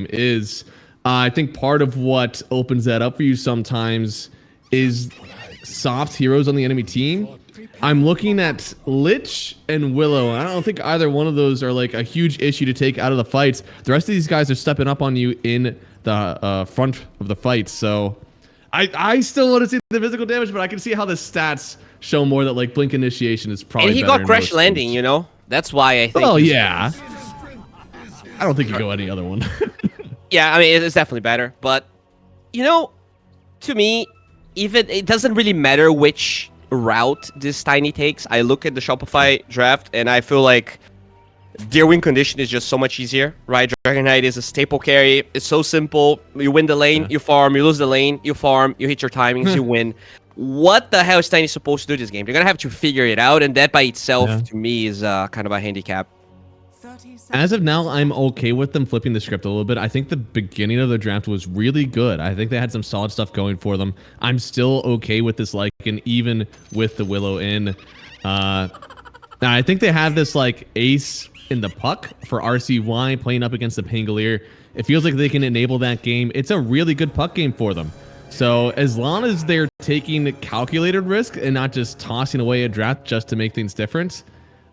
game is I think part of what opens that up for you sometimes is soft heroes on the enemy team. I'm looking at Lich and Willow, and I don't think either one of those are like a huge issue to take out of the fights. The rest of these guys are stepping up on you in the front of the fight, so I still want to see the physical damage, but I can see how the stats show more that like Blink Initiation is probably and he better got crash landing, you know? That's why I think. Oh, yeah. I don't think you go any other one. Yeah, I mean, it's definitely better. But, you know, to me, even it doesn't really matter which route this Tiny takes. I look at the Shopify draft, and I feel like their win condition is just so much easier, right? Dragon Knight is a staple carry. It's so simple. You win the lane, you farm. You lose the lane, you farm. You hit your timings, you win. What the hell is Tiny supposed to do this game? They're going to have to figure it out, and that by itself, to me, is kind of a handicap. As of now, I'm okay with them flipping the script a little bit. I think the beginning of the draft was really good. I think they had some solid stuff going for them. I'm still okay with this Lycan, even with the Willow in. Now, I think they have this like ace in the puck for RCY playing up against the Pangolier. It feels like they can enable that game. It's a really good puck game for them. So as long as they're taking calculated risk and not just tossing away a draft just to make things different,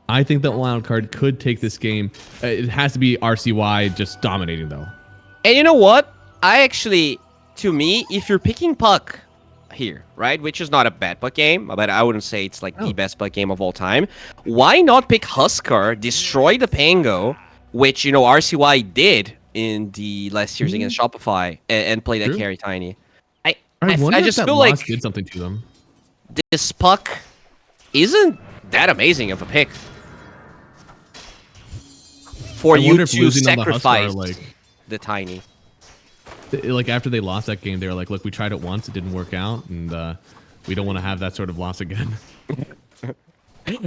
I think that Wildcard could take this game. It has to be RCY just dominating, though. And you know what? I actually, to me, if you're picking puck here, right, which is not a bad puck game, but I wouldn't say it's like the best puck game of all time, why not pick Huskar, destroy the Pango, which, you know, RCY did in the last years against Shopify, and play that carry Tiny. I just feel like did something to them. This puck isn't that amazing of a pick for you to sacrifice the Tiny. Like after they lost that game, they were like, "Look, we tried it once, it didn't work out, and we don't want to have that sort of loss again."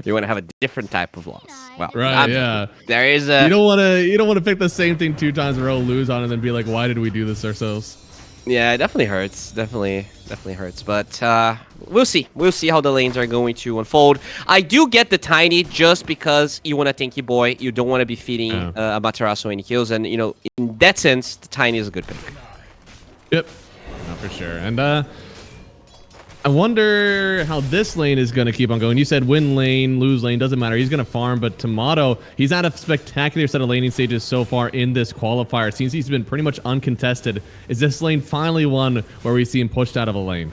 You want to have a different type of loss. Well, right? Yeah. There is a. You don't want to pick the same thing 2 times in a row, lose on it, and then be like, "Why did we do this ourselves?" Yeah, it definitely hurts. Definitely hurts. But we'll see. We'll see how the lanes are going to unfold. I do get the Tiny just because you want a tanky boy. You don't want to be feeding Amaterasu any kills. And, you know, in that sense, the Tiny is a good pick. Yep. No, for sure. And I wonder how this lane is going to keep on going. You said win lane, lose lane, doesn't matter. He's going to farm, but Tomato, he's had a spectacular set of laning stages so far in this qualifier. It seems he's been pretty much uncontested. Is this lane finally one where we see him pushed out of a lane?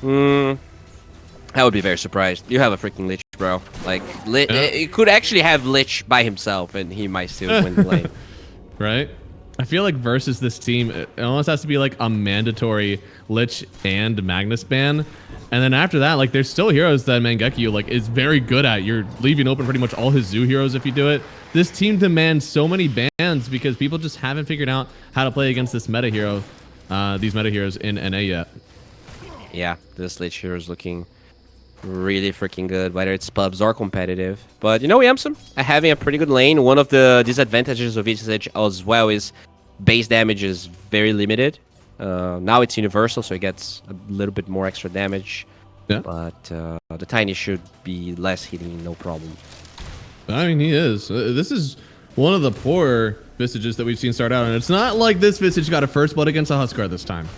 I would be very surprised. You have a freaking Lich, bro. Like, it could actually have Lich by himself, and he might still win the lane. Right? I feel like versus this team, it almost has to be like a mandatory Lich and Magnus ban. And then after that, like there's still heroes that Mangekyo like is very good at. You're leaving open pretty much all his Zoo heroes if you do it. This team demands so many bans because people just haven't figured out how to play against this meta hero, these meta heroes in NA yet. Yeah, this Lich hero is looking really freaking good, whether it's pubs or competitive. But you know, Yamsum, having a pretty good lane, one of the disadvantages of Decisive as well is base damage is very limited. Now it's universal, so it gets a little bit more extra damage. Yeah. But the Tiny should be less hitting, no problem. I mean, he is. This is one of the poorer Visages that we've seen start out, and it's not like this Visage got a first blood against a Huskar this time.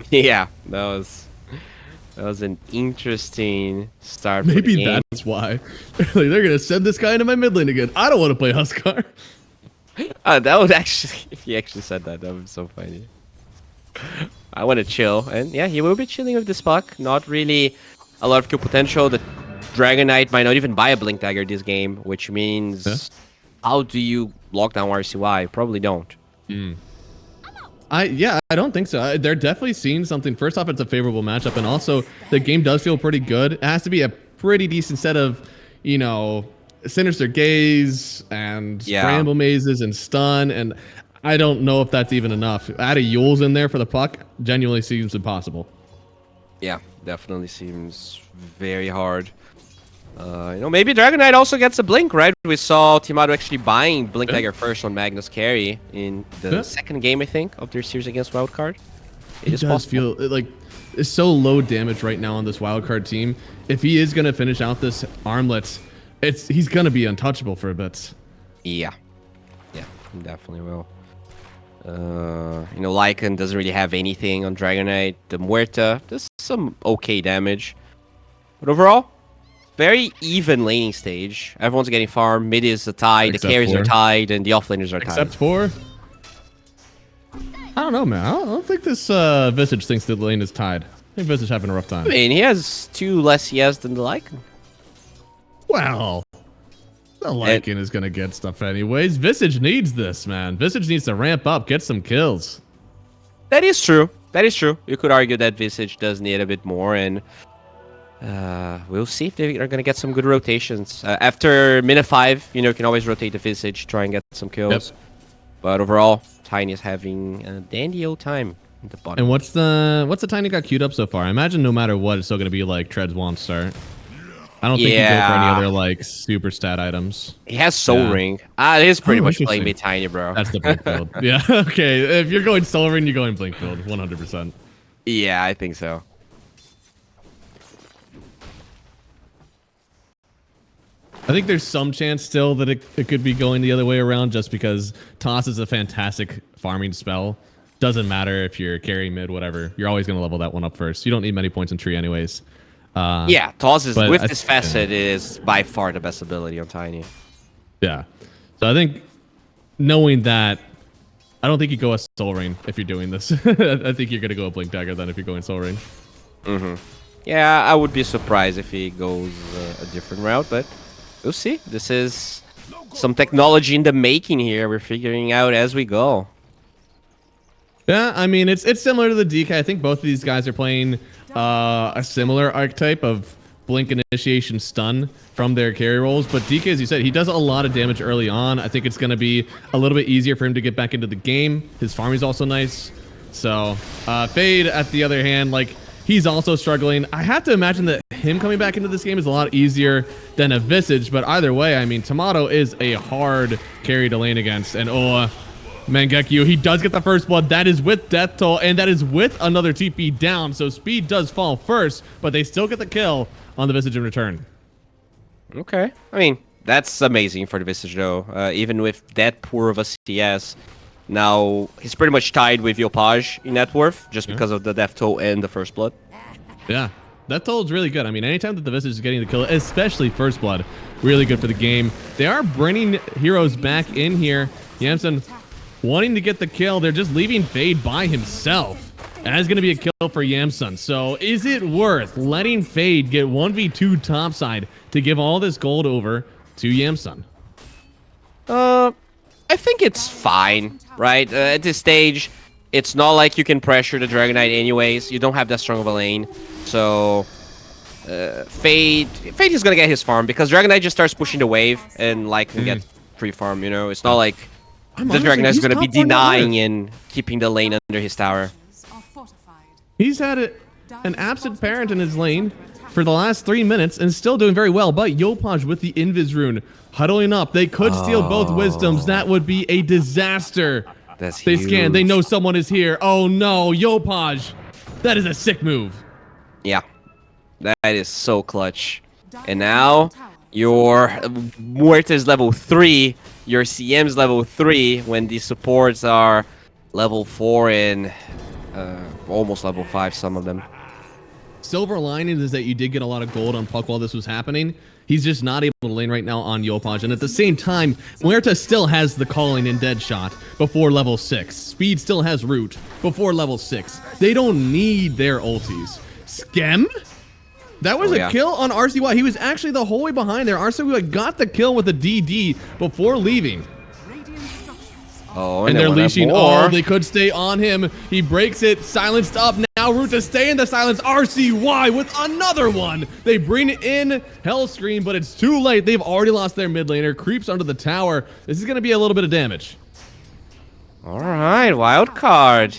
Yeah, that was an interesting start. Maybe for the game. That's why. They're gonna send this guy into my mid lane again. I don't want to play Huskar. That would actually, if he actually said that, that would be so funny. I want to chill, and yeah, he will be chilling with this puck. Not really a lot of kill potential. The Dragon Knight might not even buy a Blink Dagger this game, which means how do you lock down RCY? Probably don't. I don't think so. They're definitely seeing something. First off, it's a favorable matchup, and also the game does feel pretty good. It has to be a pretty decent set of, you know, Sinister Gaze and Scramble Mazes and Stun, and I don't know if that's even enough. Add a Yules in there for the puck genuinely seems impossible. Yeah, definitely seems very hard. You know, maybe Dragon Knight also gets a Blink, right? We saw Timato actually buying Blink Dagger first on Magnus Carry in the second game, I think, of their series against Wildcard. It does feel like it's so low damage right now on this Wildcard team. If he is going to finish out this armlet, he's going to be untouchable for a bit. Yeah, definitely will. You know, Lycan doesn't really have anything on Dragon Knight. The Muerta does some okay damage. But overall, very even laning stage. Everyone's getting farm. Mid is tied, the carries are tied, and the offlaners are tied. Except for... I don't know, man. I don't think this Visage thinks that the lane is tied. I think Visage having a rough time. I mean, he has 2 less ES than the Lycan. Well, the Lycan is going to get stuff anyways. Visage needs this, man. Visage needs to ramp up, get some kills. That is true. That is true. You could argue that Visage does need a bit more, and we'll see if they are going to get some good rotations. After minute 5, you know, you can always rotate the Visage, try and get some kills. Yep. But overall, Tiny is having a dandy old time at the bottom. And what's the Tiny got queued up so far? I imagine no matter what, it's still going to be like Treads Wand start. I don't think you go for any other like super stat items. He has Soul Ring. It is pretty much playing me Tiny, bro. That's the blink build. Yeah, okay. If you're going Soul Ring, you're going blink build, 100%. Yeah, I think so. I think there's some chance still that it could be going the other way around just because Toss is a fantastic farming spell. Doesn't matter if you're carry mid, whatever. You're always going to level that one up first. You don't need many points in tree anyways. Yeah, Toss is, with this facet, is by far the best ability on Tiny. Yeah. So I think knowing that, I don't think you go a Soul Ring if you're doing this. I think you're going to go a Blink Dagger then if you're going Soul Ring. Mm-hmm. Yeah, I would be surprised if he goes a different route, but we'll see. This is some technology in the making here. We're figuring out as we go. Yeah, I mean, it's similar to the DK. I think both of these guys are playing a similar archetype of Blink Initiation Stun from their carry roles. But DK, as you said, he does a lot of damage early on. I think it's going to be a little bit easier for him to get back into the game. His farm is also nice. So Fade, at the other hand, like, he's also struggling. I have to imagine that him coming back into this game is a lot easier than a Visage. But either way, I mean, Tomato is a hard carry to lane against. And Mangekyo, he does get the first blood. That is with Death Toll, and that is with another TP down. So speed does fall first, but they still get the kill on the Visage in return. Okay. I mean, that's amazing for the Visage, though. Even with that poor of a CS, now he's pretty much tied with Yopaj in net worth, just because of the Death Toll and the first blood. Yeah, Death Toll is really good. I mean, anytime that the Visage is getting the kill, especially first blood, really good for the game. They are bringing heroes back in here. Yamsen wanting to get the kill. They're just leaving Fade by himself. And that's going to be a kill for Yamsun. So is it worth letting Fade get 1v2 topside to give all this gold over to Yamsun? I think it's fine, right? At this stage, it's not like you can pressure the Dragon Knight anyways. You don't have that strong of a lane. So Fade is going to get his farm because Dragon Knight just starts pushing the wave and like can get free farm, you know? It's not like the Dragon Knight is going to be denying and keeping the lane under his tower. He's had an absent parent in his lane for the last 3 minutes and still doing very well. But Yopaj with the Invis rune huddling up. They could steal both wisdoms. That would be a disaster. That's they huge. Scan. They know someone is here. Oh no, Yopaj. That is a sick move. Yeah, that is so clutch. And now your Muerta's level 3. Your CM's level 3 when the supports are level 4 and almost level 5, some of them. Silver lining is that you did get a lot of gold on Puck while this was happening. He's just not able to lane right now on Yopaj. And at the same time, Muerta still has the calling in Deadshot before level 6. Speed still has root before level 6. They don't need their ultis. Skem? That was a kill on RCY. He was actually the whole way behind there. RCY got the kill with a DD before leaving. Oh, and they're leashing. Oh, they could stay on him. He breaks it. Silenced up. Now root to stay in the silence. RCY with another one. They bring in Hellscream, but it's too late. They've already lost their mid laner. Creeps under the tower. This is going to be a little bit of damage. All right, Wildcard.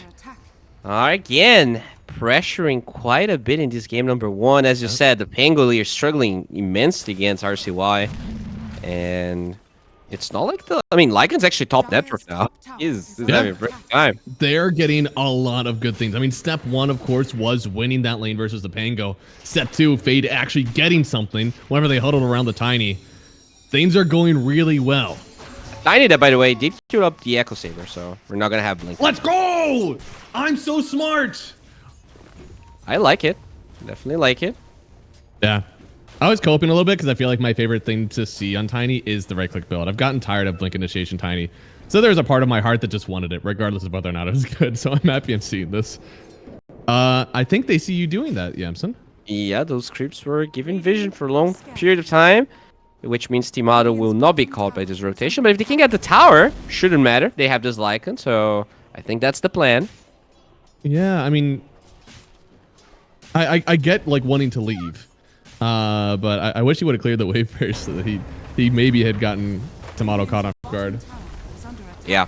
Again, pressuring quite a bit in this game number 1. As you said, the Pangolier struggling immensely against RCY. And it's not like I mean, Lycan's actually top net worth now. He's having a great time. They're getting a lot of good things. I mean, step 1, of course, was winning that lane versus the Pango. Step 2, Fade actually getting something whenever they huddled around the Tiny. Things are going really well. Tiny that, by the way, did queue up the Echo Saber, so we're not gonna have Blink. Let's go! I'm so smart. I like it. Definitely like it. Yeah. I was coping a little bit because I feel like my favorite thing to see on Tiny is the right-click build. I've gotten tired of Blink Initiation Tiny. So there's a part of my heart that just wanted it, regardless of whether or not it was good. So I'm happy I'm seeing this. I think they see you doing that, Yamson. Yeah, those creeps were given vision for a long period of time, which means Team Auto will not be caught by this rotation. But if they can get the tower, shouldn't matter. They have this Lycan, so I think that's the plan. Yeah, I mean, I get like wanting to leave, but I wish he would have cleared the wave first so that he maybe had gotten Tomato caught off guard. Yeah,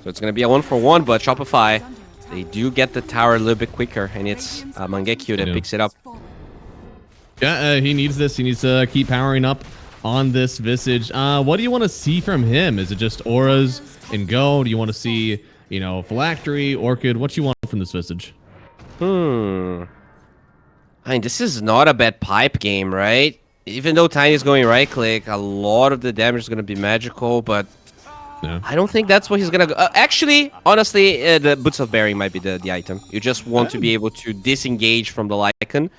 so it's gonna be a 1-for-1, but Shopify, they do get the tower a little bit quicker, and it's Mangekyo that picks it up. Yeah, he needs this. He needs to keep powering up on this Visage. What do you want to see from him? Is it just auras and go? Do you want to see, you know, Phylactery, Orchid? What do you want from this Visage? I mean, this is not a bad pipe game, right? Even though Tiny's going right click, a lot of the damage is going to be magical, but Yeah. I don't think that's what he's going to go. Actually, honestly, the Boots of Bearing might be the item. You just want to be able to disengage from the Lycan.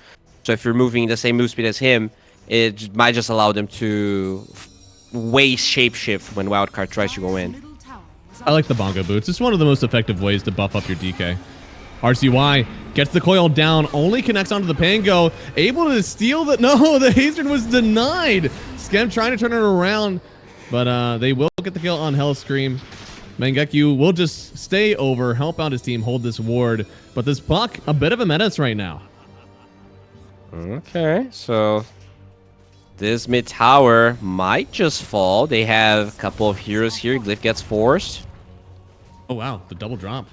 So if you're moving the same move speed as him, it might just allow them to waste shapeshift when Wildcard tries to go in. I like the Bongo Boots. It's one of the most effective ways to buff up your DK. RCY gets the coil down, only connects onto the Pango, able to steal the... No, the Hazard was denied. Skem trying to turn it around, but they will get the kill on Hellscream. Mangekyo will just stay over, help out his team, hold this ward. But this Puck, a bit of a menace right now. Okay, so this mid tower might just fall. They have a couple of heroes here. Glyph gets forced. Oh, wow. The double drop.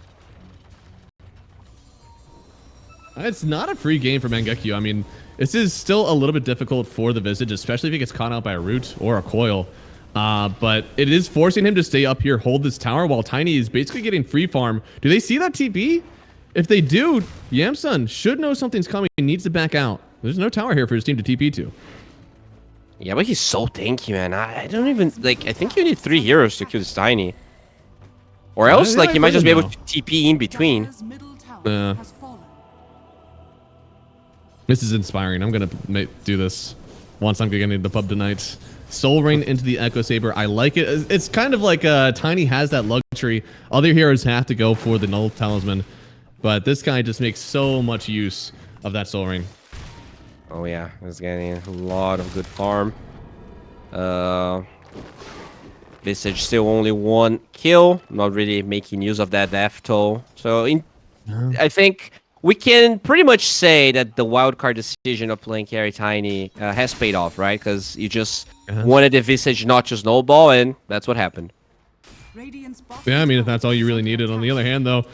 It's not a free game for Mangekyo. I mean, this is still a little bit difficult for the Visage, especially if he gets caught out by a root or a coil. But it is forcing him to stay up here, hold this tower, while Tiny is basically getting free farm. Do they see that TP? If they do, Yamsun should know something's coming. He needs to back out. There's no tower here for his team to TP to. Yeah, but he's so tanky, man. I don't even... Like, I think you need 3 heroes to kill this Tiny. Or else, like, you might just be able to TP in between. This is inspiring. I'm going to do this once I'm getting to the pub tonight. Soul Rain into the Echo Saber. I like it. It's kind of like Tiny has that luxury. Other heroes have to go for the Null Talisman. But this guy just makes so much use of that Soul Ring. Oh yeah, he's getting a lot of good farm. Visage still only 1 kill. Not really making use of that death toll. So I think we can pretty much say that the wildcard decision of playing carry Tiny has paid off, right? Because you just wanted the Visage not to snowball, and that's what happened. Yeah, I mean, if that's all you really needed. On the other hand, though,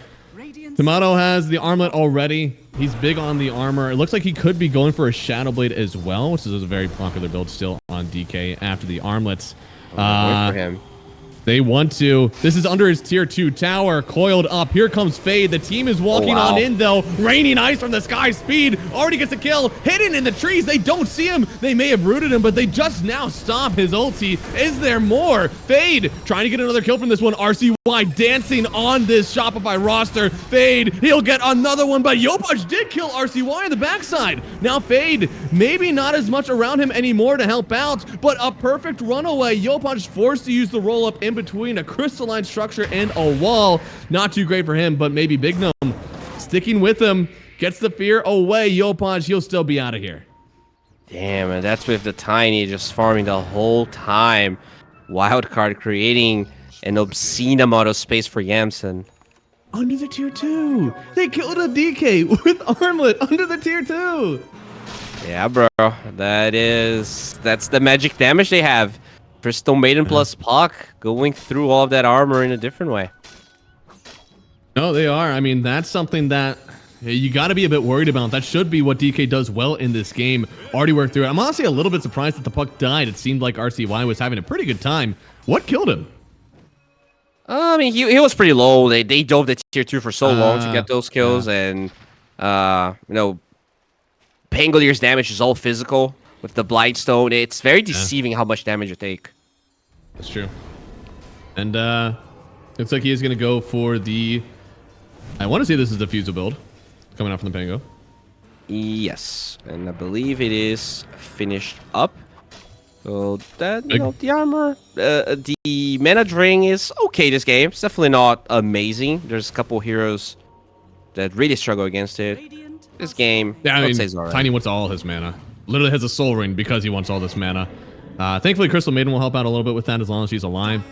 Tomato has the armlet already. He's big on the armor. It looks like he could be going for a Shadow Blade as well, which is a very popular build still on DK after the armlets. For him. They want to. This is under his tier 2 tower, coiled up. Here comes Fade. The team is walking on in, though. Raining ice from the sky. Speed already gets a kill. Hidden in the trees. They don't see him. They may have rooted him, but they just now stop his ulti. Is there more? Fade trying to get another kill from this one. RCY dancing on this Shopify roster. Fade, he'll get another one, but Yopaj did kill RCY on the backside. Now Fade, maybe not as much around him anymore to help out, but a perfect runaway. Yopaj forced to use the roll-up in between a crystalline structure and a wall. Not too great for him, but maybe Big Gnome sticking with him. Gets the fear away. Yopaj, he'll still be out of here. Damn, and that's with the Tiny just farming the whole time. Wildcard creating an obscene amount of space for Yamsun. Under the tier 2. They killed a DK with armlet under the tier 2. Yeah, bro. That's the magic damage they have. Crystal Maiden plus Puck going through all of that armor in a different way. No, they are. I mean, that's something that you got to be a bit worried about. That should be what DK does well in this game. Already worked through it. I'm honestly a little bit surprised that the Puck died. It seemed like RCY was having a pretty good time. What killed him? I mean, he was pretty low. They dove the tier 2 for so long to get those kills, and you know, Pangalier's damage is all physical. With the Blightstone, it's very deceiving how much damage you take. That's true. And looks like he is going to go for the... I want to say this is the Fusel build coming out from the Pango. Yes, and I believe it is finished up. So that, you know, the armor, the mana drain is okay this game. It's definitely not amazing. There's a couple heroes that really struggle against it. This game, yeah, I mean, right. Tiny wants all his mana. Literally has a soul ring because he wants all this mana. Thankfully, Crystal Maiden will help out a little bit with that as long as she's alive.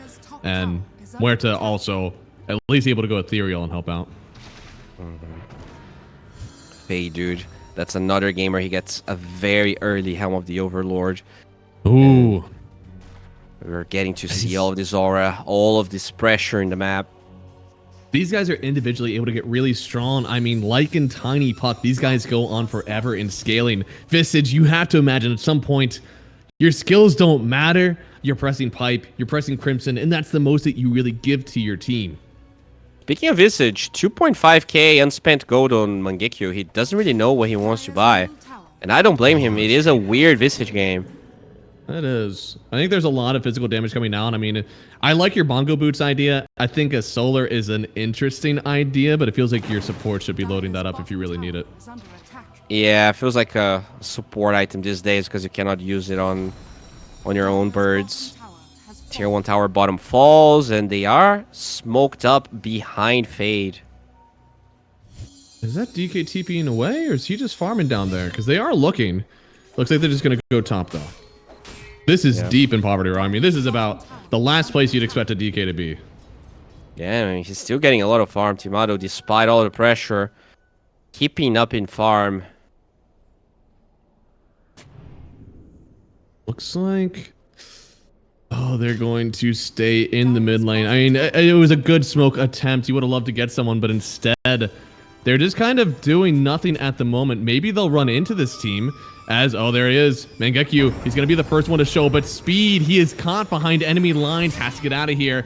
And Muerta also at least able to go ethereal and help out. Hey, dude. That's another game where he gets a very early Helm of the Overlord. Ooh. We're getting to see all of this aura, all of this pressure in the map. These guys are individually able to get really strong. I mean, like in Tiny Puck, these guys go on forever in scaling. Visage, you have to imagine at some point, your skills don't matter. You're pressing Pipe, you're pressing Crimson, and that's the most that you really give to your team. Speaking of Visage, 2.5k unspent gold on Mangekyo. He doesn't really know what he wants to buy. And I don't blame him. It is a weird Visage game. It is. I think there's a lot of physical damage coming down. I mean, I like your Bongo Boots idea. I think a Solar is an interesting idea, but it feels like your support should be loading that up if you really need it. Yeah, it feels like a support item these days because you cannot use it on your own birds. Tier 1 tower bottom falls, and they are smoked up behind Fade. Is that DK TPing away, or is he just farming down there? Because they are looking. Looks like they're just going to go top, though. This is deep in poverty, right? I mean, this is about the last place you'd expect a DK to be. Yeah, I mean, he's still getting a lot of farm. Timado, despite all the pressure, keeping up in farm. Looks like... Oh, they're going to stay in the mid lane. I mean, it was a good smoke attempt. You would have loved to get someone, but instead, they're just kind of doing nothing at the moment. Maybe they'll run into this team as, oh, there he is. Mangekyo, he's going to be the first one to show, but speed, he is caught behind enemy lines, has to get out of here.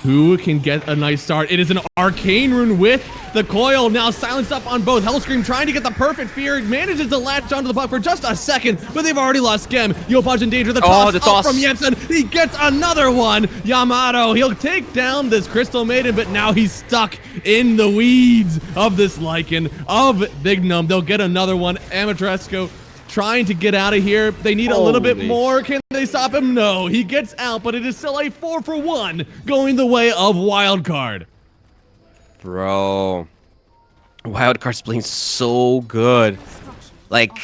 Who can get a nice start? It is an Arcane Rune with the coil. Now silenced up on both. Hellscream trying to get the perfect fear. Manages to latch onto the puck for just a second, but they've already lost Gem. Yopaj in danger. The toss up from Jensen. He gets another one. Yamato, he'll take down this Crystal Maiden, but now he's stuck in the weeds of this Lycan of Bignum. They'll get another one. Amatresco trying to get out of here. They need a little bit more. Can they stop him? No. He gets out, but it is still a 4-for-1 going the way of Wildcard. Bro. Wildcard's playing so good. Like,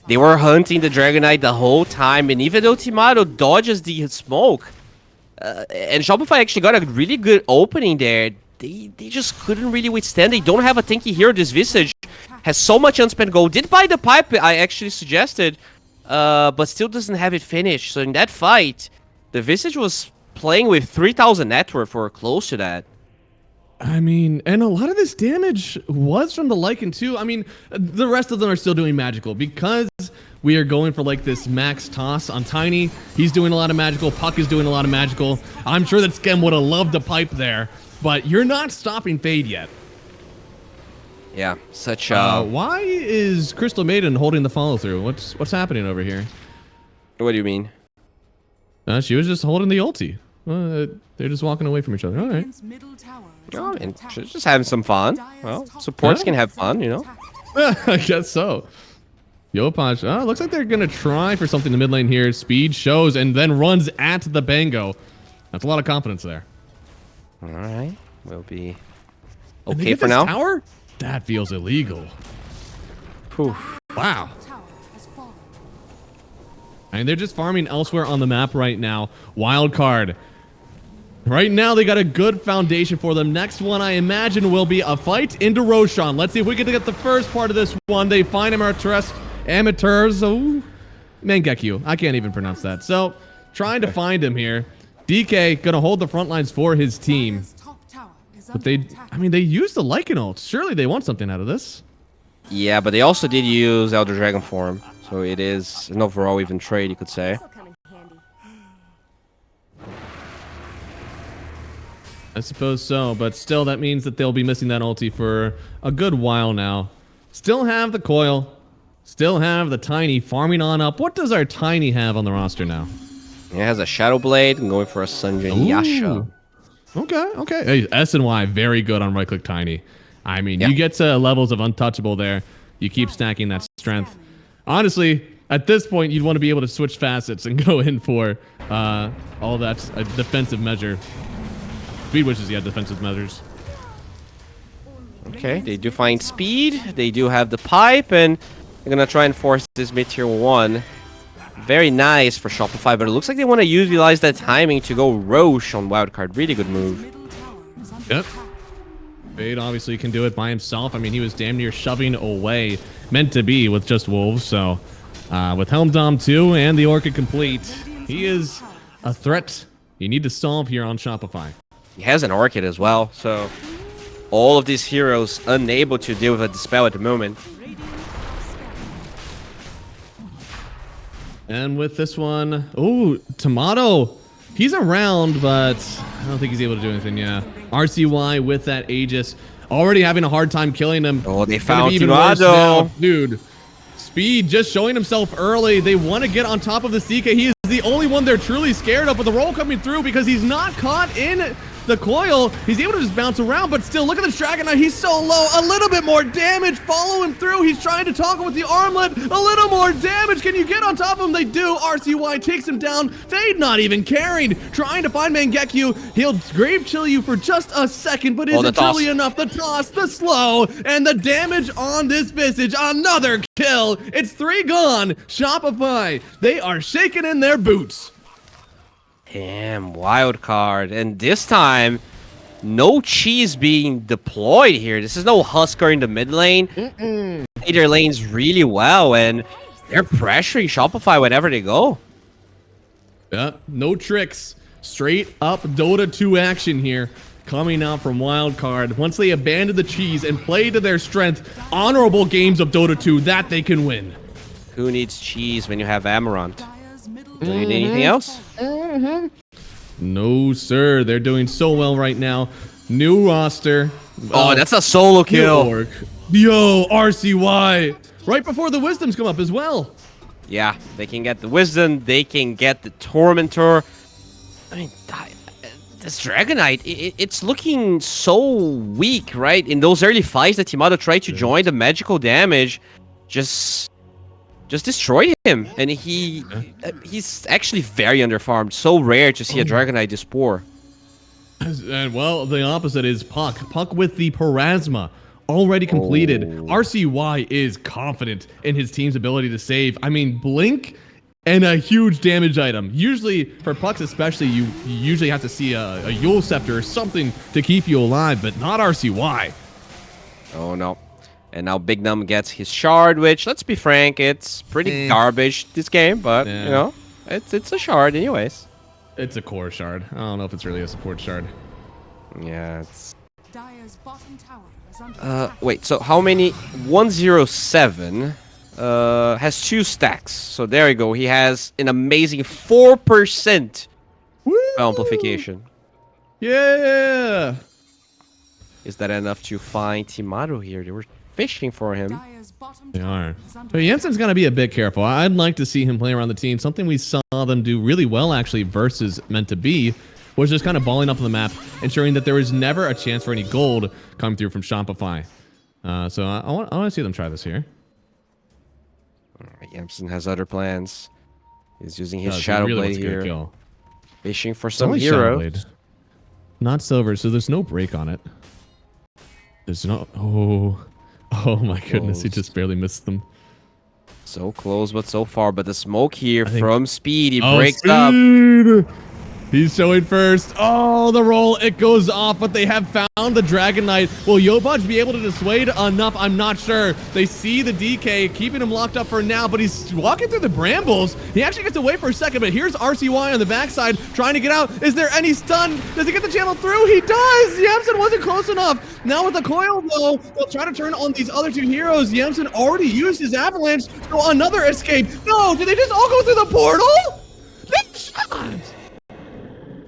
they were hunting the Dragon Knight the whole time, and even though Timado dodges the smoke, and Shopify actually got a really good opening there, they just couldn't really withstand. They don't have a tanky hero. This Visage has so much unspent gold. Did buy the pipe I actually suggested, but still doesn't have it finished. So in that fight, the Visage was playing with 3,000 net worth or close to that. I mean, and a lot of this damage was from the Lycan too. I mean, the rest of them are still doing magical because we are going for like this max toss on Tiny. He's doing a lot of magical. Puck is doing a lot of magical. I'm sure that Skem would have loved the pipe there, but you're not stopping Fade yet. Yeah, such a... why is Crystal Maiden holding the follow through? What's happening over here? What do you mean? She was just holding the ulti. They're just walking away from each other. All right. Oh, and just having some fun. Well, supports can have fun, you know? I guess so. Yopaj, looks like they're going to try for something in the mid lane here. Speed shows and then runs at the Bango. That's a lot of confidence there. All right. We'll be okay for now. Tower? That feels illegal. Whew. Wow. And they're just farming elsewhere on the map right now. Wildcard. Right now, they got a good foundation for them. Next one, I imagine, will be a fight into Roshan. Let's see if we can get the first part of this one. They find amateurs. Oh, Mangekyo. I can't even pronounce that. So, trying to find him here. DK gonna hold the front lines for his team. But they used the Lycan ult. Surely they want something out of this. Yeah, but they also did use Elder Dragon form. So it is an overall even trade, you could say. I suppose so, but still that means that they'll be missing that ulti for a good while now. Still have the coil. Still have the Tiny farming on up. What does our Tiny have on the roster now? He has a Shadow Blade and going for a Sunjin Yasha. Okay. Hey, S and Y, very good on right-click Tiny. I mean, you get to levels of untouchable there. You keep stacking that strength. Honestly, at this point, you'd want to be able to switch facets and go in for all that defensive measure. Speed wishes, yeah, defensive measures. Okay, they do find speed. They do have the pipe, and they're going to try and force this mid-tier 1. Very nice for Shopify, but it looks like they want to utilize that timing to go Roche on Wildcard. Really good move. Yep. Fade obviously can do it by himself. I mean, he was damn near shoving away meant to be with just Wolves. So with Helm Dom 2 and the Orchid complete, he is a threat you need to solve here on Shopify. He has an Orchid as well, so all of these heroes unable to deal with a Dispel at the moment. And with this one, oh, Tomato, he's around, but I don't think he's able to do anything. Yeah, RCY with that Aegis, already having a hard time killing him. Oh, they found Tomato, dude. Speed just showing himself early. They want to get on top of the CK. He is the only one they're truly scared of, with the roll coming through because he's not caught in the coil. He's able to just bounce around, but still, look at this Dragon Knight. He's so low. A little bit more damage. Follow him through. He's trying to toggle with the armlet. A little more damage. Can you get on top of him? They do. RCY takes him down. Fade not even caring. Trying to find Mangekyu. He'll grave chill you for just a second, but is it truly enough? The toss, the slow, and the damage on this Visage. Another kill. It's 3 gone. Shopify, they are shaking in their boots. Damn, Wildcard. And this time, no cheese being deployed here. This is no Husker in the mid lane. Play their lanes really well, and they're pressuring Shopify whenever they go. Yeah, no tricks. Straight up Dota 2 action here. Coming out from Wildcard. Once they abandon the cheese and play to their strength, honorable games of Dota 2 that they can win. Who needs cheese when you have Amarant? Do you need anything else? No, sir. They're doing so well right now. New roster. Oh, that's a solo kill. Yo, RCY. Right before the Wisdoms come up as well. Yeah, they can get the Wisdom. They can get the Tormentor. I mean, this Dragon Knight, it's looking so weak, right? In those early fights that Timado tried to join, the magical damage just destroyed him, and he's actually very underfarmed. So rare to see a Dragon Knight this poor. And well, the opposite is Puck. Puck with the Parasma already completed. RCY is confident in his team's ability to save. I mean, Blink and a huge damage item. Usually, for Pucks especially, you usually have to see a Yule Scepter or something to keep you alive, but not RCY. Oh no. And now Big Num gets his shard, which, let's be frank, it's pretty garbage this game, but, you know, it's a shard anyways. It's a core shard. I don't know if it's really a support shard. Yeah, it's... wait, so how many? 107 has 2 stacks. So there you go. He has an amazing 4% amplification. Yeah! Is that enough to find Timado here? They were fishing for him. They are. But Jensen's got to be a bit careful. I'd like to see him play around the team. Something we saw them do really well, actually, versus Meant to Be, was just kind of balling up on the map, ensuring that there was never a chance for any gold coming through from Shopify. So I want to see them try this here. Jensen has other plans. He's using his Shadow Blade here. Kill. Fishing for some heroes. Not silver, so there's no break on it. There's no... Oh my goodness, he just barely missed them. So close, but so far. But the smoke here from Speed, he breaks up. He's showing first. Oh, the roll, it goes off, but they have found the Dragon Knight. Will Yobaj be able to dissuade enough? I'm not sure. They see the DK, keeping him locked up for now, but he's walking through the brambles. He actually gets away for a second, but here's RCY on the backside trying to get out. Is there any stun? Does he get the channel through? He does! Yamsen wasn't close enough. Now with the coil, though, they'll try to turn on these other 2 heroes. Yamsen already used his avalanche, so another escape. No, did they just all go through the portal? They shot!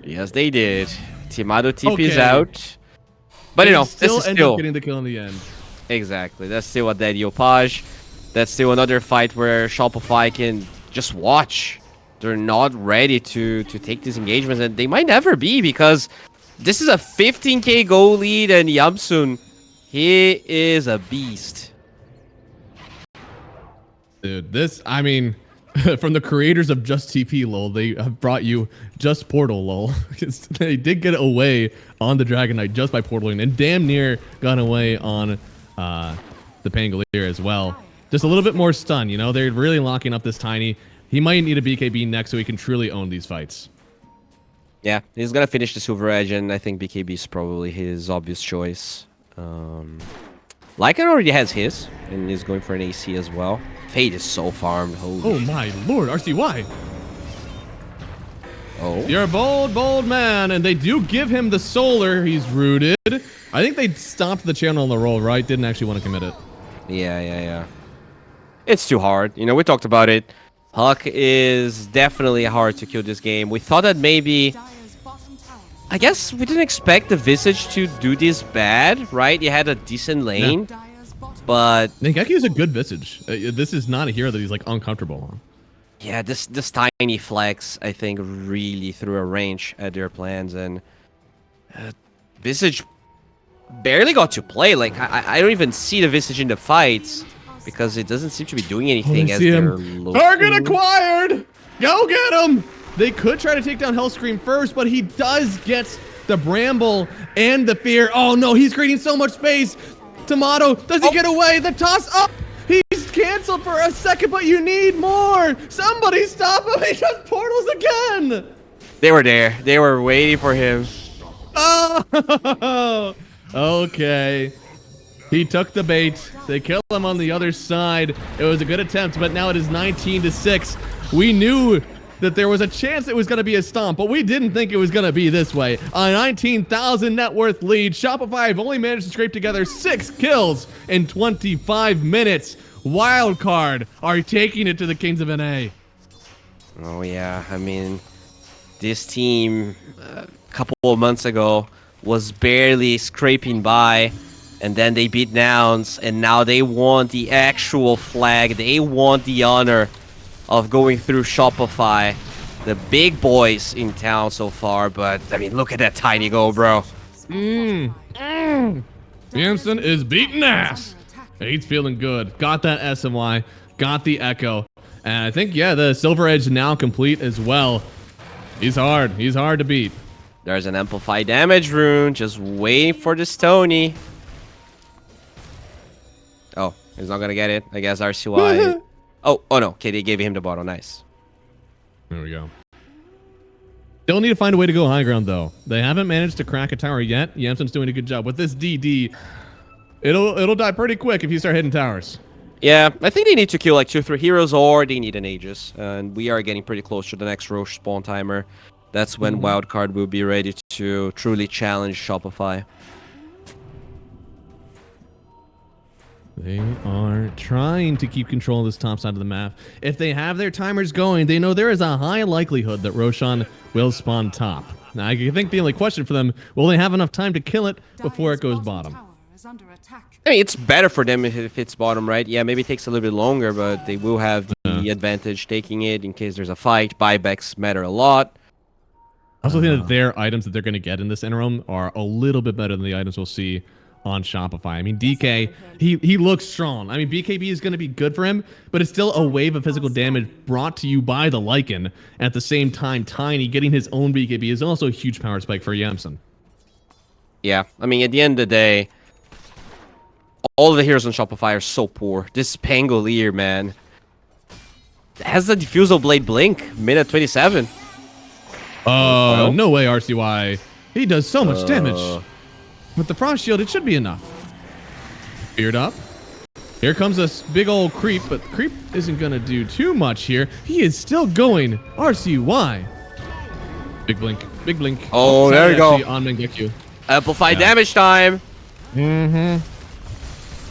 Yes, they did. Timado TP's out. But, you know, this is still getting the kill in the end. Exactly. That's still a dead Yopaj. That's still another fight where Shopify can just watch. they're not ready to take these engagements, and they might never be, because this is a 15k goal lead, and Yamsun, he is a beast. Dude, this, I mean, from the creators of Just TP lol, they have brought you Just Portal lol. They did get away on the Dragon Knight just by portaling, and damn near got away on the Pangolier as well. Just a little bit more stun, you know? They're really locking up this Tiny. He might need a BKB next so he can truly own these fights. Yeah, he's gonna finish the Silver Edge, and I think BKB is probably his obvious choice. Lycan already has his, and he's going for an AC as well. Fade is so farmed. Holy oh my lord, RCY. Oh. You're a bold, bold man, and they do give him the solar. He's rooted. I think they stopped the channel on the roll, right? Didn't actually want to commit it. Yeah. It's too hard. You know, we talked about it. Huck is definitely hard to kill this game. We thought that maybe... I guess we didn't expect the Visage to do this bad, right? He had a decent lane, but... Nengeki is a good Visage. This is not a hero that he's, like, uncomfortable on. Yeah, this tiny flex, I think, really threw a wrench at their plans, and... Visage barely got to play. Like, I don't even see the Visage in the fights, because it doesn't seem to be doing anything as they're looking. Target acquired! Go get him! They could try to take down Hellscream first, but he does get the Bramble and the Fear. Oh no, he's creating so much space. Tomato, does he get away? The toss up! He's canceled for a second, but you need more! Somebody stop him! He just portals again! They were there. They were waiting for him. Oh! Okay. He took the bait. They kill him on the other side. It was a good attempt, but now it is 19-6. We knew that there was a chance it was going to be a stomp, but we didn't think it was going to be this way. A 19,000 net worth lead. Shopify have only managed to scrape together 6 kills in 25 minutes. Wildcard are taking it to the Kings of NA. Oh, yeah. I mean, this team a couple of months ago was barely scraping by, and then they beat Nouns, and now they want the actual flag. They want the honor of going through Shopify. The big boys in town so far, but, I mean, look at that tiny goal, bro. Yamson is beating ass. He's feeling good. Got that SMY. Got the Echo. And I think, yeah, the Silver Edge now complete as well. He's hard. He's hard to beat. There's an Amplify damage rune. Just waiting for this Tony. Oh, he's not gonna get it. I guess RCY. oh no. Okay, they gave him the bottle. Nice. There we go. Still need to find a way to go high ground, though. They haven't managed to crack a tower yet. Yamson's doing a good job. With this DD, it'll die pretty quick if you start hitting towers. Yeah, I think they need to kill like 2-3 heroes, or they need an Aegis. And we are getting pretty close to the next Roche spawn timer. That's when Wildcard will be ready to truly challenge Shopify. They are trying to keep control of this top side of the map. If they have their timers going, they know there is a high likelihood that Roshan will spawn top. Now, I think the only question for them, will they have enough time to kill it before it goes bottom? I mean, it's better for them if it's bottom, right? Yeah, maybe it takes a little bit longer, but they will have the advantage taking it in case there's a fight. Buybacks matter a lot. I also think that their items that they're going to get in this interim are a little bit better than the items we'll see on Shopify. I mean, DK, he looks strong. I mean, BKB is going to be good for him, but it's still a wave of physical damage brought to you by the Lycan. At the same time, Tiny getting his own BKB is also a huge power spike for Yamson. Yeah, I mean, at the end of the day, all the heroes on Shopify are so poor. This Pangolier, man, has the Diffusal Blade blink, minute 27. No way, RCY. He does so much damage. With the Frost Shield, it should be enough. Feared up. Here comes this big old creep, but creep isn't going to do too much here. He is still going. RCY. Big blink. Big blink. Oh, there you go. On Mengekyu. Amplify damage time. Mm-hmm.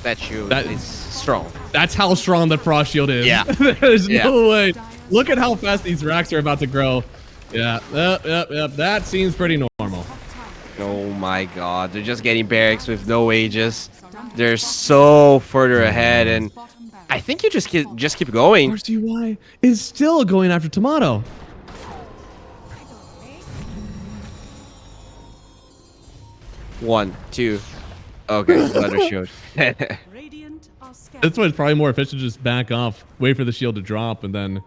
That shield is strong. That's how strong the Frost Shield is. Yeah. There's no way. Look at how fast these racks are about to grow. Yeah. Yep. That seems pretty normal. Oh my god. They're just getting barracks with no Aegis. They're so further ahead, and I think you just keep going. RCY is still going after Tomato. One, two. Okay, another shield. That's why it's probably more efficient to just back off, wait for the shield to drop, and then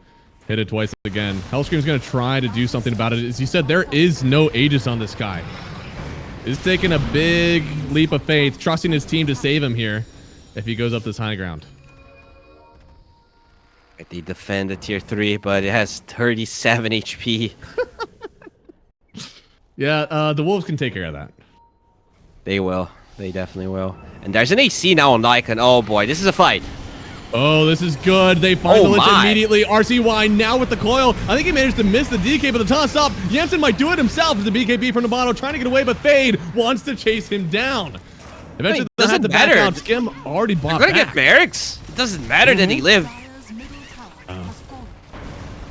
hit it twice again. Hellscream's going to try to do something about it. As you said, there is no Aegis on this guy. He's taking a big leap of faith, trusting his team to save him here if he goes up this high ground. They defend the tier 3, but it has 37 HP. Yeah, the Wolves can take care of that. They will. They definitely will. And there's an AC now on Icon. Oh boy, this is a fight. Oh, this is good. They find the Lich my. immediately. RCY now with the coil. I think he managed to miss the DK, but the toss up. Yamson might do it himself as the BKB from Nabano trying to get away, but Fade wants to chase him down. Eventually, they had to back out. Skim already bought They're gonna back. get barracks. It doesn't matter that he lived.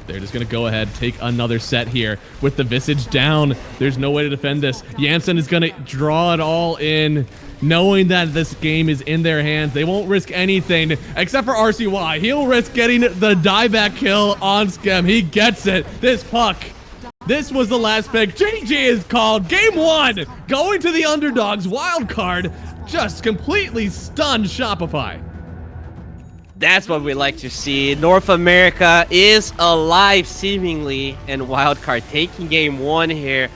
They're just going to go ahead, take another set here with the Visage down. There's no way to defend this. Yamson is going to draw it all in, knowing that this game is in their hands. They won't risk anything except for RCY. He'll risk getting the dieback kill on Skem. He gets it. This puck. This was the last pick. GG is called. Game 1 going to the underdogs. Wildcard just completely stunned Shopify. That's what we like to see. North America is alive, seemingly, and Wildcard taking game 1 here.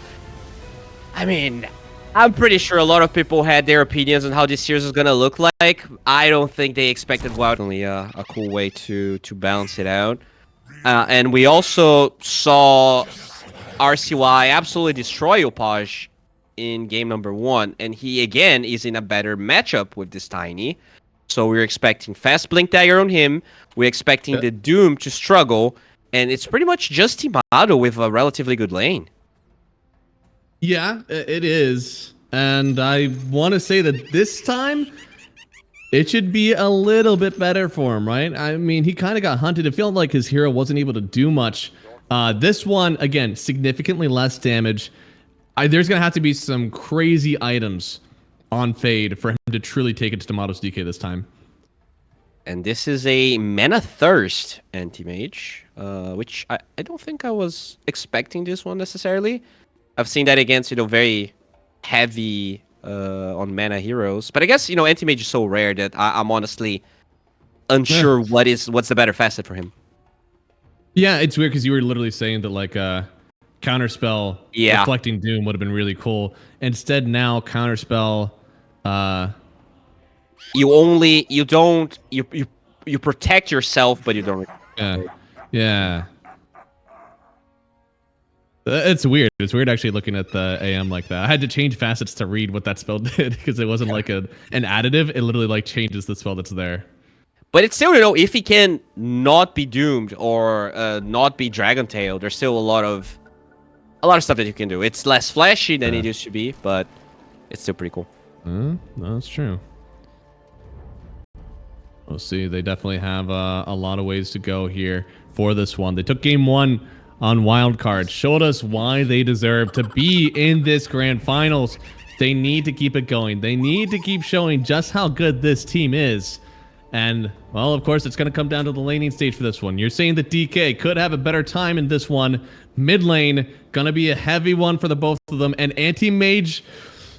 I mean, I'm pretty sure a lot of people had their opinions on how this series is gonna look like. I don't think they expected Wild. Only a cool way to balance it out. And we also saw RCY absolutely destroy Opage in game number 1, and he again is in a better matchup with this Tiny. So we're expecting fast Blink Dagger on him. We're expecting the Doom to struggle. And it's pretty much just Timado with a relatively good lane. Yeah, it is. And I want to say that this time, it should be a little bit better for him, right? I mean, he kind of got hunted. It felt like his hero wasn't able to do much. This one, again, significantly less damage. There's going to have to be some crazy items on Fade for him to truly take it to Tomato's DK this time. And this is a Mana Thirst anti-mage, which I don't think I was expecting this one necessarily. I've seen that against, very heavy on mana heroes. But I guess, anti-mage is so rare that I'm honestly unsure what's the better facet for him. Yeah, it's weird because you were literally saying that, like, Counterspell reflecting Doom would have been really cool. Instead, now Counterspell, you protect yourself, but you don't. Yeah. It's weird. It's weird actually looking at the AM like that. I had to change facets to read what that spell did because it wasn't like an additive. It literally like changes the spell that's there. But it's still, if he can not be doomed or not be Dragon Tail, there's still a lot of stuff that you can do. It's less flashy than it used to be, but it's still pretty cool. No, that's true. We'll see. They definitely have a lot of ways to go here for this one. They took game 1 on Wildcard, showed us why they deserve to be in this grand finals. They need to keep it going. They need to keep showing just how good this team is. And, well, of course, it's going to come down to the laning stage for this one. You're saying that DK could have a better time in this one. Mid lane, going to be a heavy one for the both of them. And Anti-Mage,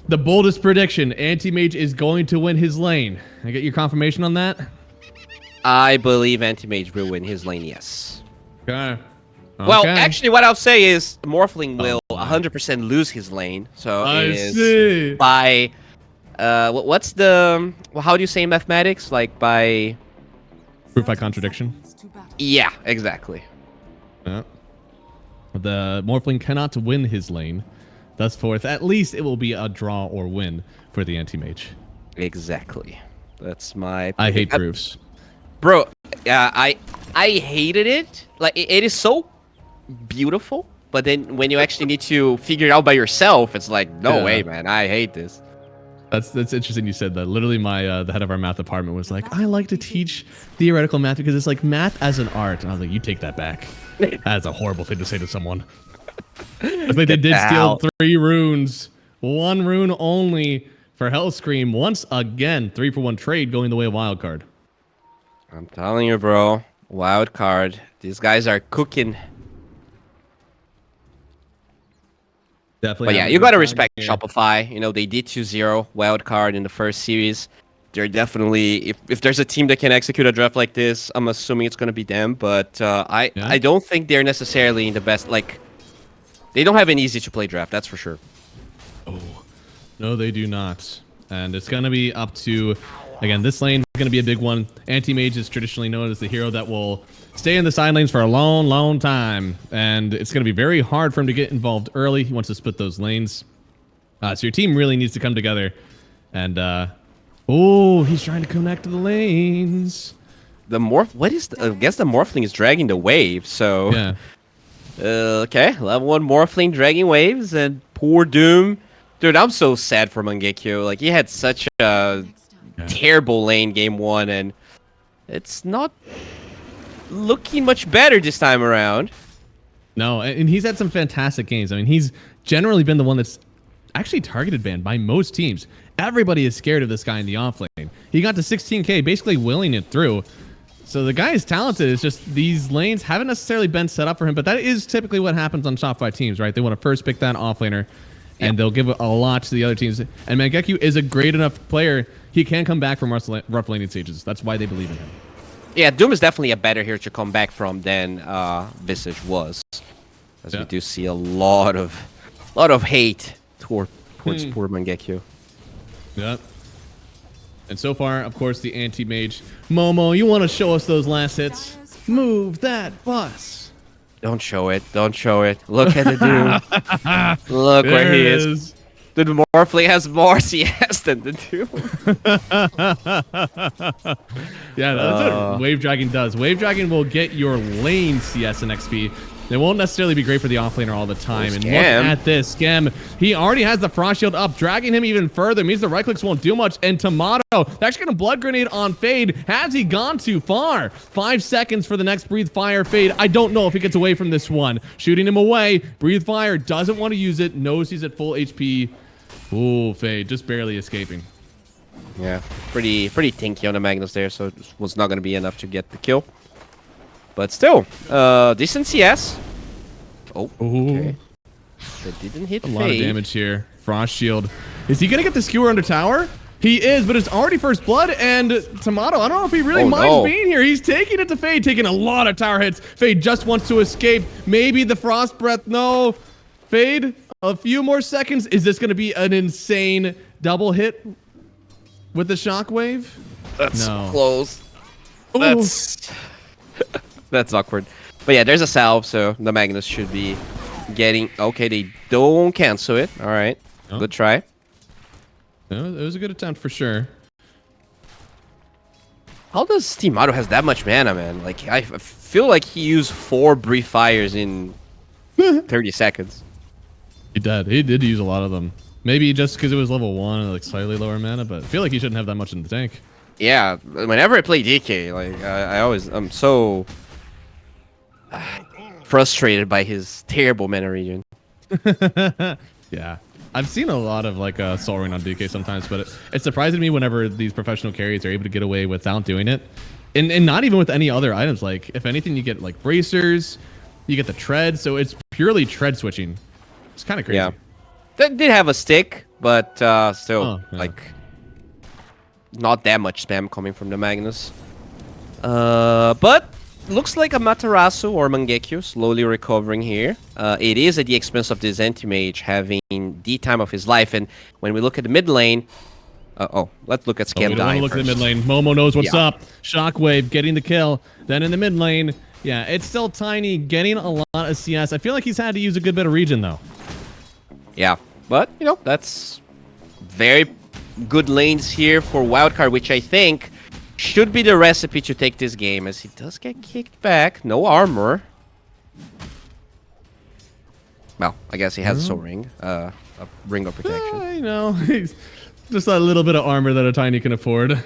the boldest prediction, Anti-Mage is going to win his lane. I get your confirmation on that? I believe Anti-Mage will win his lane, yes. Okay. Well, actually, what I'll say is Morphling will 100% lose his lane. So I see. By... what's the... Well, how do you say in mathematics? Like by... Proof by contradiction? Yeah, exactly. Yeah. The Morphling cannot win his lane. Thus forth, at least it will be a draw or win for the Anti-Mage. Exactly. That's my... I hate proofs. Bro, I hated it. Like, it is so beautiful, but then when you actually need to figure it out by yourself, it's like, no way, man. I hate this. That's interesting you said that. Literally, the head of our math department was like, I like to teach theoretical math because it's like math as an art. And I was like, you take that back. That's a horrible thing to say to someone. I think they did steal 3 runes. 1 rune only for Hellscream. Once again, 3-for-1 trade going the way of Wildcard. I'm telling you, bro. Wildcard. These guys are cooking. Definitely. But yeah, having a you good gotta time respect here. Shopify. You know, they did 2-0 Wildcard in the first series. They're definitely, if there's a team that can execute a draft like this, I'm assuming it's gonna be them. But I Yeah. don't think they're necessarily the best. Like, they don't have an easy to play draft. That's for sure. Oh, no, they do not. And it's going to be up to, again, this lane is going to be a big one. Anti-Mage is traditionally known as the hero that will stay in the side lanes for a long, long time. And it's going to be very hard for him to get involved early. He wants to split those lanes. So your team really needs to come together. And, oh, he's trying to connect to the lanes. The morph. What is? I guess the morphling is dragging the wave. So Yeah. Okay, level 1 morphling dragging waves and poor Doom. Dude, I'm so sad for Mangekyo. Like, he had such a terrible lane game 1, and it's not looking much better this time around. No, and he's had some fantastic games. I mean, he's generally been the one that's actually targeted banned by most teams. Everybody is scared of this guy in the off lane. He got to 16k, basically willing it through. So the guy is talented. It's just these lanes haven't necessarily been set up for him, but that is typically what happens on Shopify teams, right? They want to first pick that offlaner, and they'll give a lot to the other teams. And Mangekyo is a great enough player. He can come back from rough laning stages. That's wwhy they believe in him. Yeah, Doom is definitely a better hero to come back from than Visage was, as we do see a lot of hate towards poor Mangekyo. Yep. And so far, of course, the anti-mage. Momo, you want to show us those last hits? Move that bus. Don't show it. Don't show it. Look at the dude. Look where he is. The Morphling has more CS than the Doom. Yeah, that's what Wave Dragon does. Wave Dragon will get your lane CS and XP. It won't necessarily be great for the offlaner all the time. And look at this. Scam. He already has the Frost Shield up, dragging him even further. Means the right clicks won't do much. And Tomato, they're actually going to Blood Grenade on Fade. Has he gone too far? 5 seconds for the next Breathe Fire Fade. I don't know if he gets away from this one. Shooting him away. Breathe Fire doesn't want to use it. Knows he's at full HP. Ooh, Fade just barely escaping. Yeah, pretty tinky on the Magnus there, so it was not going to be enough to get the kill. But still, decent CS. Oh, okay. That didn't hit a lot of damage here. Frost Shield. Is he going to get the skewer under tower? He is, but it's already first blood, and Tomato, I don't know if he really minds being here. He's taking it to Fade, taking a lot of tower hits. Fade just wants to escape. Maybe the Frost Breath. No. Fade, a few more seconds. Is this going to be an insane double hit with the Shockwave? That's close. That's... That's awkward. But yeah, there's a salve, so the Magnus should be getting... Okay, they don't cancel it. All right. Oh. Good try. No, it was a good attempt for sure. How does Tomato has that much mana, man? Like, I feel like he used 4 Brief Fires in 30 seconds. He did. He did use a lot of them. Maybe just because it was level 1, like slightly lower mana, but I feel like he shouldn't have that much in the tank. Yeah, whenever I play DK, like I'm so frustrated by his terrible mana regen. Yeah, I've seen a lot of like Soul Ring on DK sometimes, but it's surprising to me whenever these professional carries are able to get away without doing it, and not even with any other items. Like if anything, you get like bracers, you get the tread, so it's purely tread switching. It's kind of crazy. Yeah, that did have a stick, but still like. Not that much spam coming from the Magnus. But looks like a Matarasu or Mangekyo slowly recovering here. It is at the expense of this anti-mage having the time of his life. And when we look at the mid lane... let's look at Scam dying look first. at the mid lane. Momo knows what's up. Shockwave getting the kill. Then in the mid lane, yeah, it's still Tiny getting a lot of CS. I feel like he's had to use a good bit of regen, though. Yeah, but, you know, that's very... good lanes here for Wildcard, which I think should be the recipe to take this game, as he does get kicked back. No armor. Well, I guess he has a soul ring. A ring of protection. You know, he's just a little bit of armor that a Tiny can afford.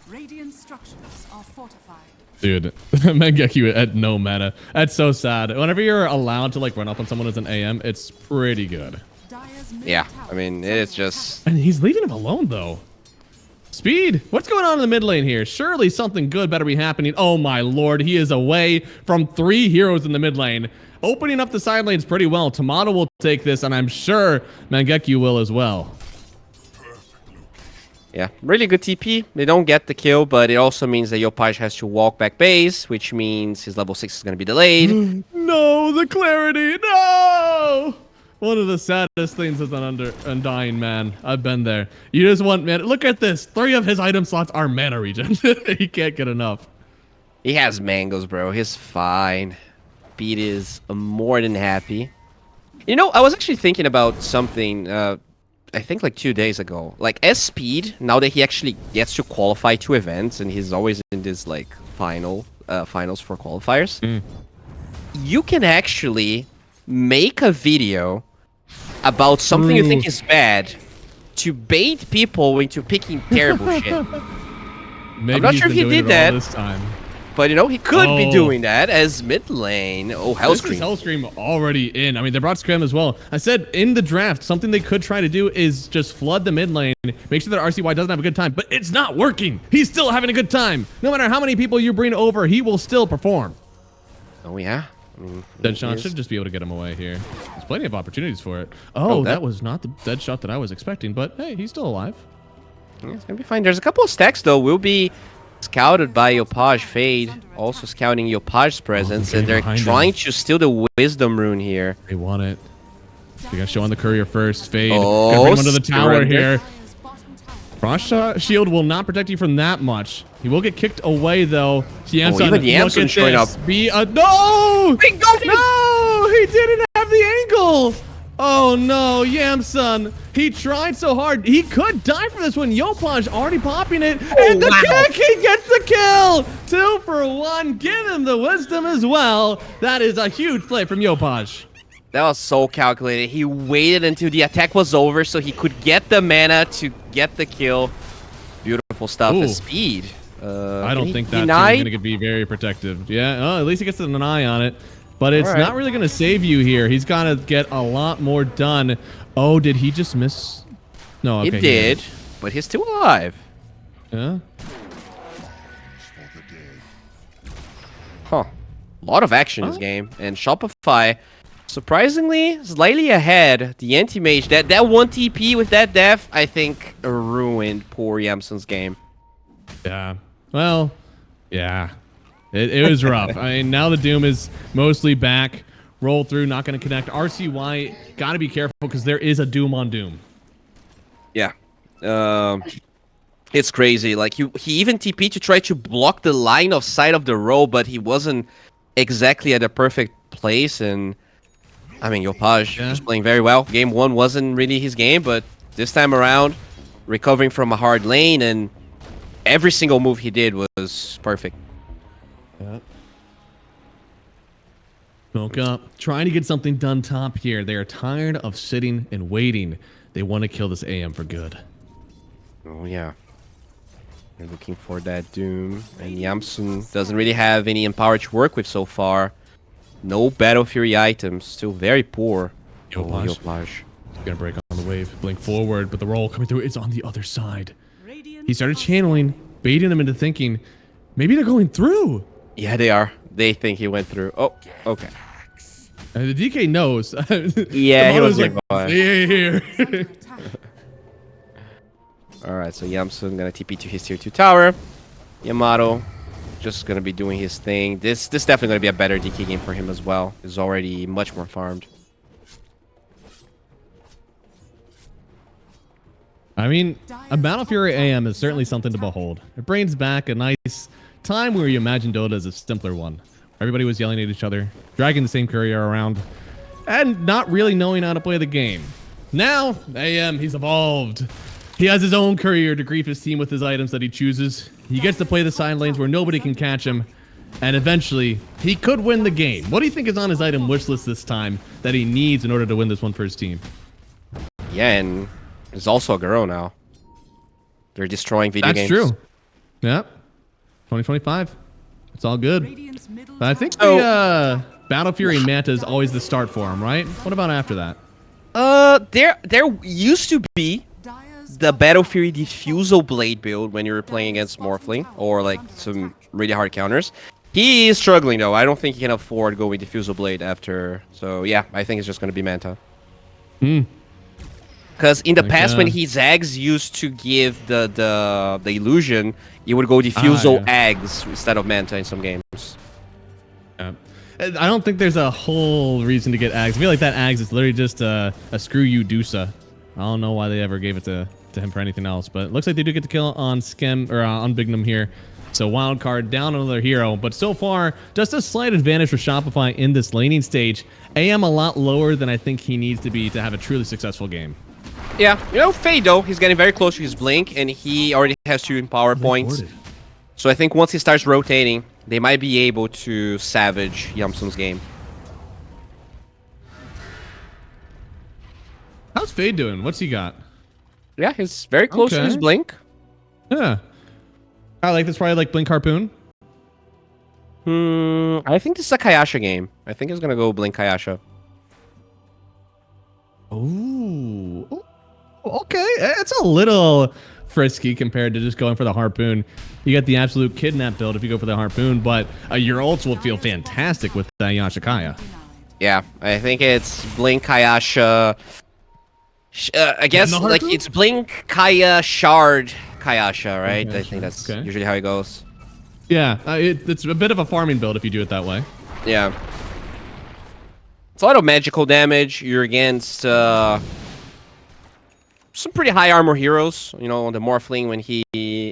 Radiant structures are fortified. Dude, Mangekyo at no mana. That's so sad. Whenever you're allowed to like run up on someone as an AM, it's pretty good. Yeah, I mean, it's just... And he's leaving him alone, though. Speed, what's going on in the mid lane here? Surely something good better be happening. Oh my lord, he is away from 3 heroes in the mid lane. Opening up the side lanes pretty well. Tomato will take this, and I'm sure Mangekyu will as well. Yeah, really good TP. They don't get the kill, but it also means that Yopaj has to walk back base, which means his level 6 is going to be delayed. No, the clarity, no! One of the saddest things as an Undying, man. I've been there. You just want, man, look at this. 3 of his item slots are mana regen. He can't get enough. He has mangoes, bro. He's fine. Beat is more than happy. You know, I was actually thinking about something, I think like 2 days ago. Like, as Speed, now that he actually gets to qualify 2 events, and he's always in this, like, finals for qualifiers, you can actually make a video about something you think is bad to bait people into picking terrible shit. Maybe I'm not sure if he did that. This time. But, you know, he could be doing that as mid lane. Oh, Hellscream. This is Hellscream already in. I mean, they brought Scrim as well. I said in the draft, something they could try to do is just flood the mid lane, make sure that RCY doesn't have a good time, but it's not working. He's still having a good time. No matter how many people you bring over, he will still perform. Oh, yeah? I mean, Deadshot should just be able to get him away here. There's plenty of opportunities for it. Oh, that was not the Deadshot that I was expecting, but hey, he's still alive. Yeah, it's going to be fine. There's a couple of stacks, though. Will be scouted by Yopaj Fade, also scouting Yopaj's presence, and they're trying to steal the Wisdom Rune here. They want it. They're going to show on the courier first. Fade. Oh, Gonna bring him under the tower here. Dire's bottom tower. Frost Shield will not protect you from that much. He will get kicked away, though. Yamsun, even Yamsun showing up. No! Big goat! No! He didn't have the angle! Oh no, Yamsun. He tried so hard. He could die for this one. Yopaj already popping it. And the kick! He gets the kill! 2 for 1. Give him the wisdom as well. That is a huge play from Yopaj. That was so calculated. He waited until the attack was over so he could get the mana to get the kill. Beautiful stuff. Ooh. With Speed. I don't think that team's going to be very protective. Yeah, oh, at least he gets an eye on it. But it's not really going to save you here. He's got to get a lot more done. Oh, did he just miss? No, okay. He did, but he's still alive. Yeah. Huh. A lot of action in this game. And Shopify, surprisingly, slightly ahead. The anti-mage, that one TP with that death, I think ruined poor Yamsun's game. Yeah. Well, yeah. It was rough. I mean, now the Doom is mostly back. Roll through, not going to connect. RCY, got to be careful because there is a Doom on Doom. Yeah. It's crazy. Like, he even TP'd to try to block the line of sight of the row, but he wasn't exactly at the perfect place. And, I mean, Yopaj was playing very well. Game 1 wasn't really his game, but this time around, recovering from a hard lane, and every single move he did was perfect. Yeah. Smoke up. Trying to get something done top here. They are tired of sitting and waiting. They want to kill this AM for good. Oh, yeah. They're looking for that Doom. And Yamsun doesn't really have any Empower to work with so far. No Battle Fury items. Still very poor. Yopaj. Gonna break on the wave. Blink forward, but the roll coming through is on the other side. He started channeling, baiting them into thinking, maybe they're going through. Yeah, they are. They think he went through. Oh, okay. The DK knows. Yeah, he was like, like, here. Alright, so Yamsun gonna TP to his tier 2 tower. Yamato just gonna be doing his thing. This definitely gonna be a better DK game for him as well. He's already much more farmed. I mean, a Battle Fury AM is certainly something to behold. It brings back a nice time where you imagine Dota as a simpler one. Everybody was yelling at each other, dragging the same courier around, and not really knowing how to play the game. Now, AM, he's evolved. He has his own courier to grief his team with his items that he chooses. He gets to play the side lanes where nobody can catch him, and eventually, he could win the game. What do you think is on his item wish list this time that he needs in order to win this one for his team? Yeah, and there's also a girl now. They're destroying video games. That's true. Yep. 2025. It's all good. Radiant's middle But I think tower. the Battle Fury Manta is always the start for him, right? What about after that? There used to be, Dire's the Battle Fury Diffusal Blade build when you're playing against Morphling or like some really hard counters. He is struggling though. I don't think he can afford going Diffusal Blade after. So yeah, I think it's just going to be Manta. Because in the past, when he Zags used to give the illusion, he would go Diffusal Eggs instead of Manta in some games. Yeah. I don't think there's a whole reason to get Ags. I feel like that Ags is literally just a screw you Dusa. I don't know why they ever gave it to him for anything else, but it looks like they do get the kill on Skem or on Bignum here. So Wildcard down another hero, but so far just a slight advantage for Shopify in this laning stage. AM a lot lower than I think he needs to be to have a truly successful game. Yeah, you know, Fade though, he's getting very close to his Blink, and he already has 2 Empower points. So I think once he starts rotating, they might be able to savage Yamsun's game. How's Fade doing? What's he got? Yeah, he's very close to his Blink. Yeah. I like this, probably like Blink Harpoon. I think this is a Kayasha game. I think he's gonna go Blink Kayasha. Ooh. Okay. It's a little frisky compared to just going for the Harpoon. You get the absolute kidnap build if you go for the Harpoon, but your ults will feel fantastic with the Yashikaya. Yeah, I think it's Blink Kayasha. I guess like it's Blink Kaya Shard Kayasha, right? I think that's usually how it goes. Yeah, it's a bit of a farming build if you do it that way. Yeah. It's a lot of magical damage. You're against some pretty high armor heroes, you know, on the Morphling when he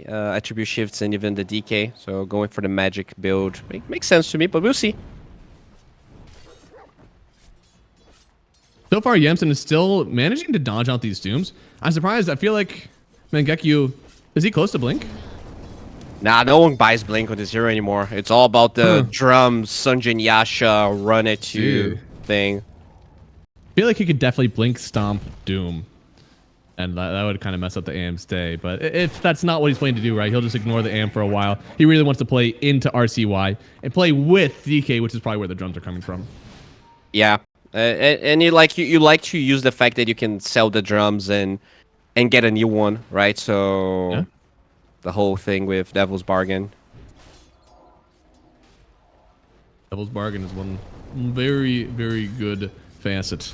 attribute shifts and even the DK. So going for the magic build makes sense to me, but we'll see. So far, Yamsun is still managing to dodge out these dooms. I'm surprised. I feel like Mangekyu, is he close to Blink? Nah, no one buys Blink on this hero anymore. It's all about the drums, Sunjin Yasha, run it to thing. I feel like he could definitely Blink Stomp Doom. And that would kind of mess up the AM stay. But if that's not what he's planning to do, right, he'll just ignore the AM for a while. He really wants to play into RCY and play with DK, which is probably where the drums are coming from. Yeah. And you like to use the fact that you can sell the drums and get a new one, right? So the whole thing with Devil's Bargain. Devil's Bargain is one very, very good facet.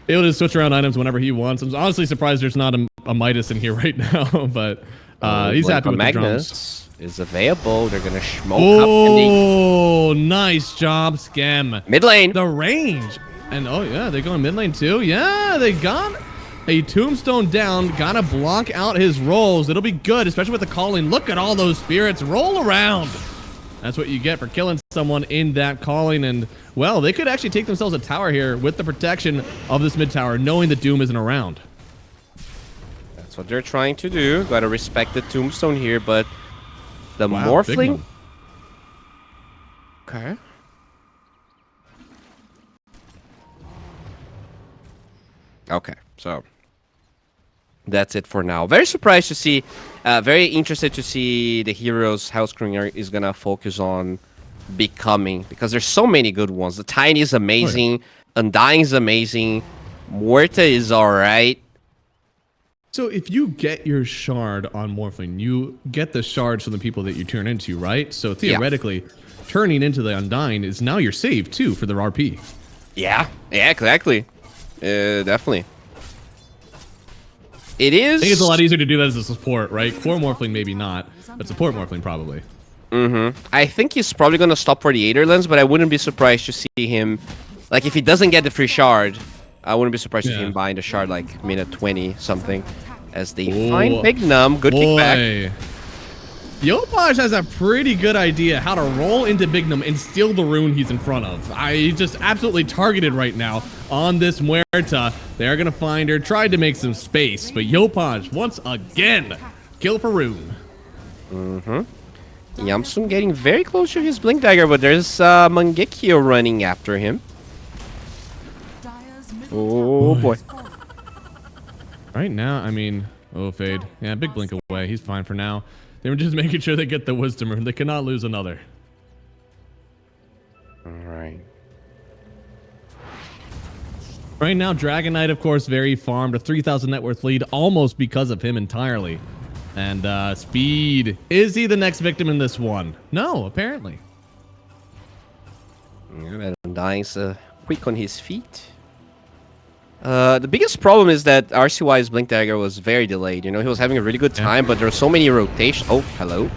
Able to switch around items whenever he wants. I'm honestly surprised there's not a Midas in here right now, but he's happy with the drums. Is available. They're gonna smoke up. Oh, nice job, Skem. Mid lane. The range. And oh yeah, they're going mid lane too. Yeah, they got a tombstone down. Gotta block out his rolls. It'll be good, especially with the calling. Look at all those spirits roll around. That's what you get for killing someone in that calling. And well, they could actually take themselves a tower here with the protection of this mid tower, knowing the Doom isn't around. That's what they're trying to do. Gotta respect the tombstone here, but the Morphling. Okay. Okay, so that's it for now. Very surprised to see, very interested to see the heroes Hellscreamer is gonna focus on becoming, because there's so many good ones. The Tiny is amazing, Undying is amazing, Muerta is alright. So if you get your shard on Morphling, you get the shards from the people that you turn into, right? So theoretically, turning into the Undying is now your save too for the RP. Yeah, exactly. Definitely. It is. I think it's a lot easier to do that as a support, right? Core Morphling maybe not, but support Morphling probably. I think he's probably gonna stop for the Aether Lens, but I wouldn't be surprised to see him, like if he doesn't get the free shard, I wouldn't be surprised to see him buying the shard like minute 20 something. As they find Bignum, good kickback. Yopaj has a pretty good idea how to roll into Bignum and steal the rune he's in front of. He's just absolutely targeted right now on this Muerta. They're going to find her, tried to make some space, but Yopaj, once again, kill for rune. Yamsun getting very close to his Blink Dagger, but there's Mangekyo running after him. Oh boy. Right now, I mean, Fade. Yeah, big blink away. He's fine for now. They were just making sure they get the Wisdom Rune. They cannot lose another. All right. Right now, Dragon Knight, of course, very farmed. A 3,000 net worth lead almost because of him entirely. And Speed. Is he the next victim in this one? No, apparently. Yeah, Undying's quick on his feet. The biggest problem is that RCY's Blink Dagger was very delayed. You know, he was having a really good time, but there were so many rotations. Oh, hello.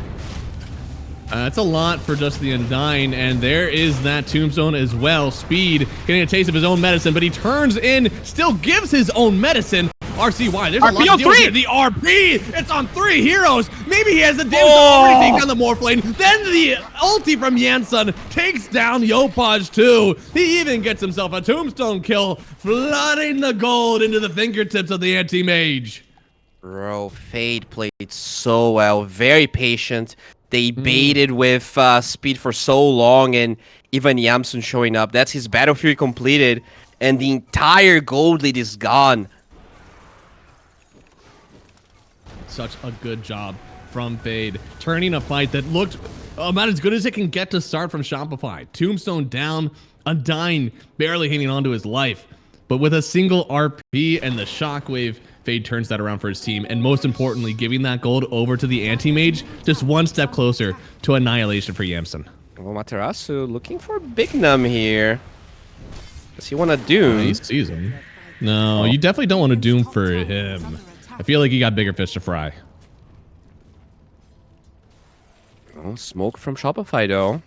That's a lot for just the Undying, and there is that Tombstone as well. Speed getting a taste of his own medicine, but he turns in, still gives his own medicine. RCY, there's a lot of deals here. The RP, it's on 3 heroes. Maybe he has the damage already taken on the Morphlane. Then the ulti from Yansun takes down Yopaj too. He even gets himself a Tombstone kill, flooding the gold into the fingertips of the anti-mage. Bro, Fade played so well, very patient. They baited with Speed for so long, and even Yamsun showing up. That's his Battle Fury completed, and the entire gold lead is gone. Such a good job from Fade, turning a fight that looked about as good as it can get to start from Shopify. Tombstone down, Undying barely hanging on to his life. But with a single RP and the shockwave, Fade turns that around for his team, and most importantly, giving that gold over to the anti-mage, just one step closer to annihilation for Yamsun. Well, Materasu looking for Big Num here. Does he want to Doom? He sees him. No, you definitely don't want to Doom for him. I feel like he got bigger fish to fry. Oh, smoke from Shopify, though.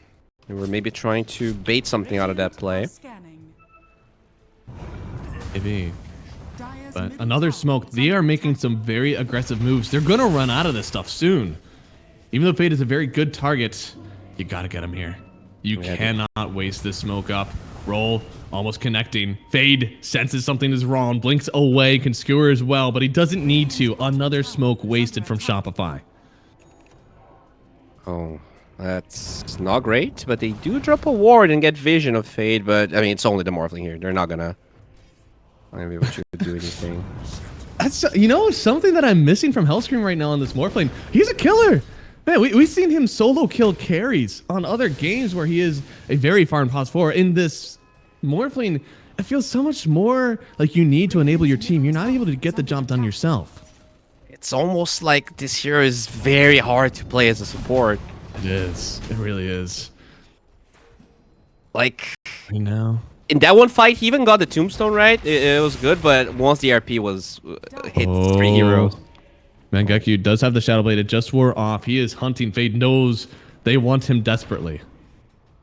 They were maybe trying to bait something out of that play. Maybe. But another smoke. They are making some very aggressive moves. They're going to run out of this stuff soon. Even though Fade is a very good target, you got to get him here. You cannot waste this smoke up. Roll, almost connecting. Fade senses something is wrong, blinks away, can skewer as well, but he doesn't need to. Another smoke wasted from Shopify. Oh, that's not great, but they do drop a ward and get vision of Fade, but I mean, it's only the Morphling here. They're not gonna be able to do anything. That's, you know, something that I'm missing from Hellscream right now on this Morphling. He's a killer. Man, we've seen him solo kill carries on other games where he is a very far in pos 4. In this Morphling, it feels so much more like you need to enable your team. You're not able to get the job done yourself. It's almost like this hero is very hard to play as a support. It is. It really is. Like, I know. In that one fight, he even got the Tombstone right. It was good, but once the RP was hit 3 heroes. Mangekyu does have the Shadow Blade. It just wore off. He is hunting. Fade knows they want him desperately.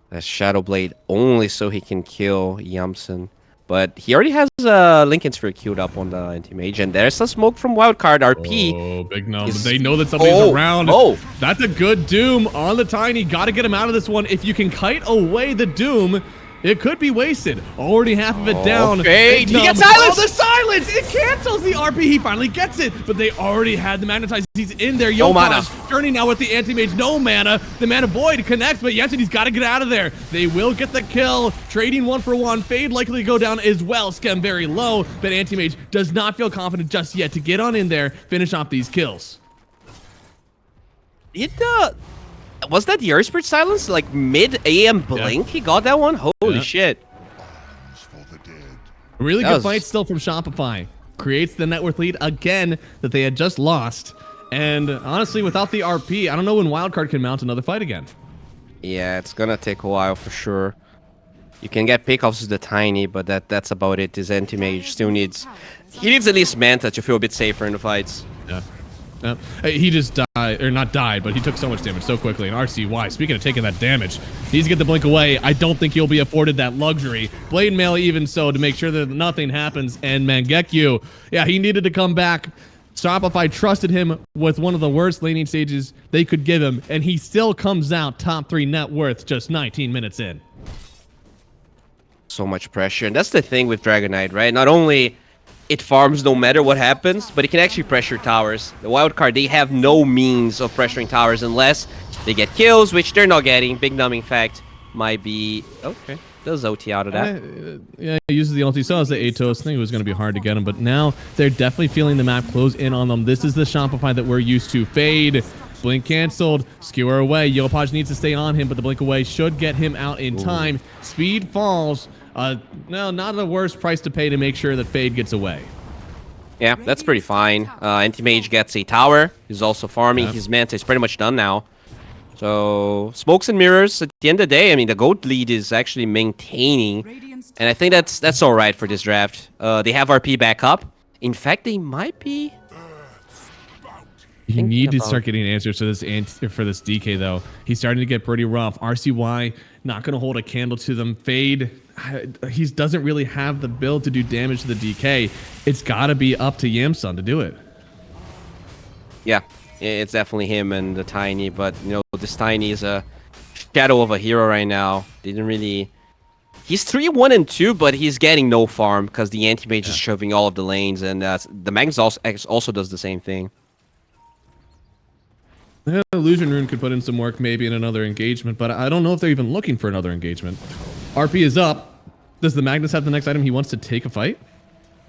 That Shadow Blade only so he can kill Yamsun. But he already has Lincoln Sphere queued up on the anti-mage. And there's a smoke from Wildcard. RP. Oh, big no. They know that somebody's around. Oh, that's a good Doom on the Tiny. Got to get him out of this one. If you can kite away the Doom, it could be wasted. Already half of it down. Okay, he gets silence! Oh, the silence! It cancels the RP. He finally gets it, but they already had the magnetize. He's in there. No mana. Turning now with the anti-mage. No mana. The mana void connects, but Jensen, he's got to get out of there. They will get the kill. Trading 1 for 1. Fade likely to go down as well. Schem very low, but anti-mage does not feel confident just yet to get on in there, finish off these kills. Was that the Earth Spirit silence? Like mid AM blink? He got that one? Holy shit. A really good fight still from Shopify. Creates the net worth lead again that they had just lost. And honestly, without the RP, I don't know when Wildcard can mount another fight again. Yeah, it's gonna take a while for sure. You can get pickoffs with the Tiny, but that's about it. This anti-mage still needs... He needs at least Manta to feel a bit safer in the fights. Yeah. He just died, or not died, but he took so much damage so quickly. And RCY, speaking of taking that damage, needs to get the blink away. I don't think he'll be afforded that luxury. Blade Mail even so to make sure that nothing happens. And Mangekyu, yeah, he needed to come back. Shopify trusted him with one of the worst laning stages they could give him, and he still comes out top 3 net worth just 19 minutes in. So much pressure, and that's the thing with Dragon Knight, right? Not only it farms no matter what happens, but it can actually pressure towers. The Wildcard, they have no means of pressuring towers unless they get kills, which they're not getting. Big Num, in fact, might be... Okay, does OT out of that. Yeah, he uses the ulti. So as the Atos. I think it was going to be hard to get him, but now they're definitely feeling the map close in on them. This is the Shopify that we're used to. Fade. Blink canceled. Skewer away. Yopaj needs to stay on him, but the blink away should get him out in time. Speed falls. No, not the worst price to pay to make sure that Fade gets away. Yeah, that's pretty fine. Anti-Mage gets a tower. He's also farming. Yep. His Manta is pretty much done now. So, smokes and mirrors, at the end of the day, I mean, the gold lead is actually maintaining. And I think that's all right for this draft. They have RP back up. In fact, they might be... You need to start getting answers to this for this DK, though. He's starting to get pretty rough. RCY not going to hold a candle to them. Fade, he doesn't really have the build to do damage to the DK. It's got to be up to Yamsun to do it. Yeah, it's definitely him and the Tiny. But, you know, this Tiny is a shadow of a hero right now. They didn't really... He's 3-1-2, but he's getting no farm because the Anti-Mage is shoving all of the lanes. And the Magnus also does the same thing. Yeah, Illusion Rune could put in some work maybe in another engagement, but I don't know if they're even looking for another engagement. RP is up. Does the Magnus have the next item he wants to take a fight?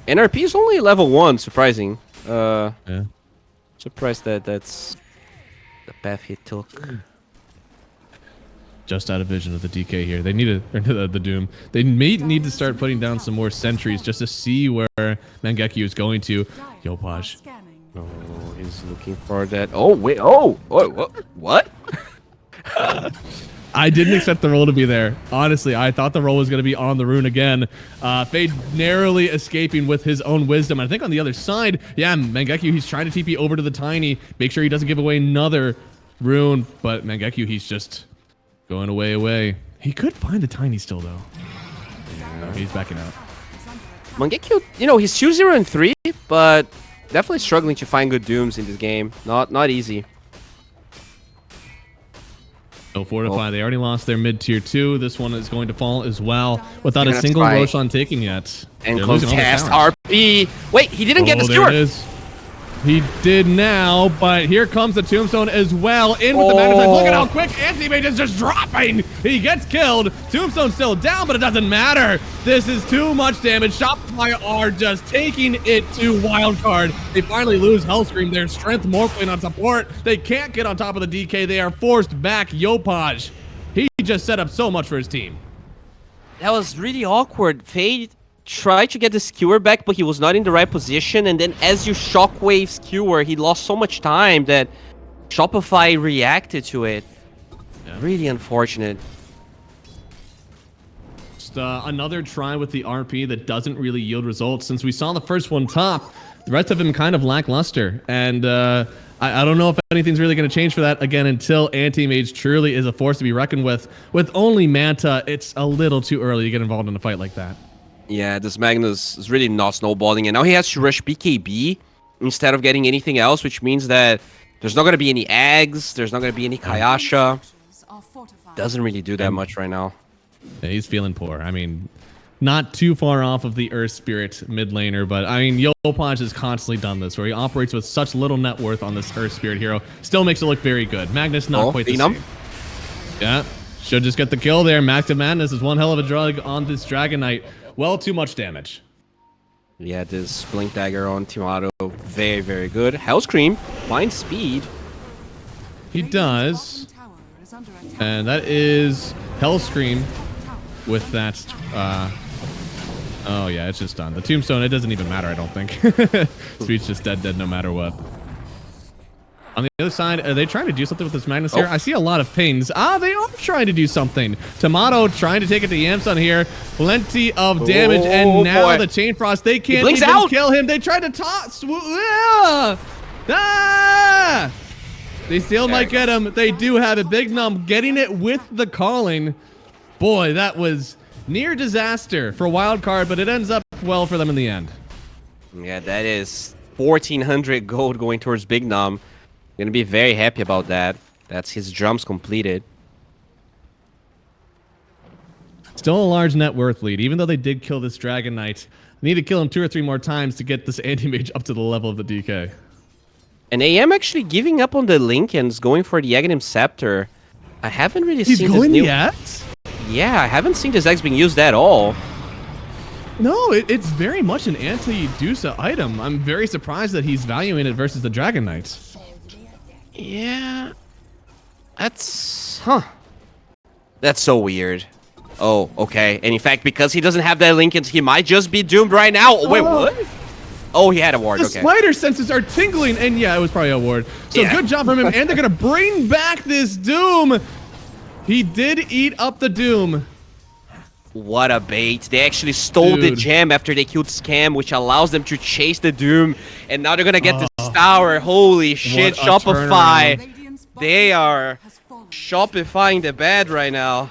NRP is only level 1, surprising. Yeah. Surprised that's the path he took. Just out of vision of the DK here. They need the Doom. They may need to start putting down some more sentries just to see where Mangekyo is going to. Yopaj. Oh, he's looking for that. Oh, wait. Oh, what? I didn't expect the roll to be there. Honestly, I thought the roll was going to be on the rune again. Fade narrowly escaping with his own wisdom. I think on the other side, yeah, Mangekyo, he's trying to TP over to the Tiny. Make sure he doesn't give away another rune. But Mangekyo, he's just going away. He could find the Tiny still, though. No, he's backing out. Mangekyo, you know, he's 2-0-3, but definitely struggling to find good dooms in this game. Not easy. So Fortify, they already lost their mid-tier 2. This one is going to fall as well without a single Roshan taking yet. And They're losing all their contest towers. RP. Wait, he didn't get the There it skewer. is. He did now, but here comes the Tombstone as well. In with the Magnus. Look at how quick Anti-Mage is just dropping. He gets killed. Tombstone's still down, but it doesn't matter. This is too much damage. Shopify are just taking it to Wildcard. They finally lose Hellscream. Their strength morphling on support. They can't get on top of the DK. They are forced back. Yopaj. He just set up so much for his team. That was really awkward. Fade tried to get the skewer back, but he was not in the right position. And then as you shockwave skewer, he lost so much time that Shopify reacted to it. Yeah. Really unfortunate. Just another try with the RP that doesn't really yield results. Since we saw the first one top, the rest of them kind of lackluster. And I don't know if anything's really going to change for that again until Anti-Mage truly is a force to be reckoned with. With only Manta, it's a little too early to get involved in a fight like that. Yeah, this Magnus is really not snowballing, and now he has to rush BKB instead of getting anything else, which means that there's not going to be any Eggs, there's not going to be any Kayasha. Doesn't really do that much right now. Yeah, he's feeling poor. I mean, not too far off of the Earth Spirit mid laner, but I mean, Yopaj has constantly done this, where he operates with such little net worth on this Earth Spirit hero. Still makes it look very good. Magnus not quite the same. Yeah, should just get the kill there. Max of Madness is one hell of a drug on this Dragon Knight. Well, too much damage. Yeah, this Blink Dagger on Timato, very, very good. Hellscream finds speed. He does. And that is Hellscream with that. Oh, yeah, it's just done. The Tombstone, it doesn't even matter, I don't think. Speed's just dead no matter what. On the other side, are they trying to do something with this Magnus here? I see a lot of pings. They are trying to do something. Tomato trying to take it to Yamsun here. Plenty of damage, and now the Chain Frost, they can't even kill him. They tried to toss. They still might get him. They do have a Big Num getting it with the calling. Boy, that was near disaster for Wildcard, but it ends up well for them in the end. Yeah, that is 1,400 gold going towards Big Num. Gonna be very happy about that. That's his drums completed. Still a large net worth lead, even though they did kill this Dragon Knight. They need to kill him 2 or 3 more times to get this Anti-Mage up to the level of the DK. And AM actually giving up on the Lincolns, going for the Aghanim Scepter. I haven't really seen this new... yet? Yeah, I haven't seen this X being used at all. No, it's very much an anti-Dusa item. I'm very surprised that he's valuing it versus the Dragon Knight. Yeah. That's... That's so weird. Oh, okay. And in fact, because he doesn't have that Linken's, he might just be doomed right now. Oh, wait, what? Oh, he had a ward. The Okay. spider senses are tingling, and yeah, it was probably a ward. So Yeah. good job from him, and they're gonna bring back this Doom. He did eat up the Doom. What a bait. They actually stole the Dude. gem after they killed Scam, which allows them to chase the Doom. And now they're gonna get this tower. Holy shit, a Shopify. Radiant's bottom They tower are has fallen. Shopifying the bed right now.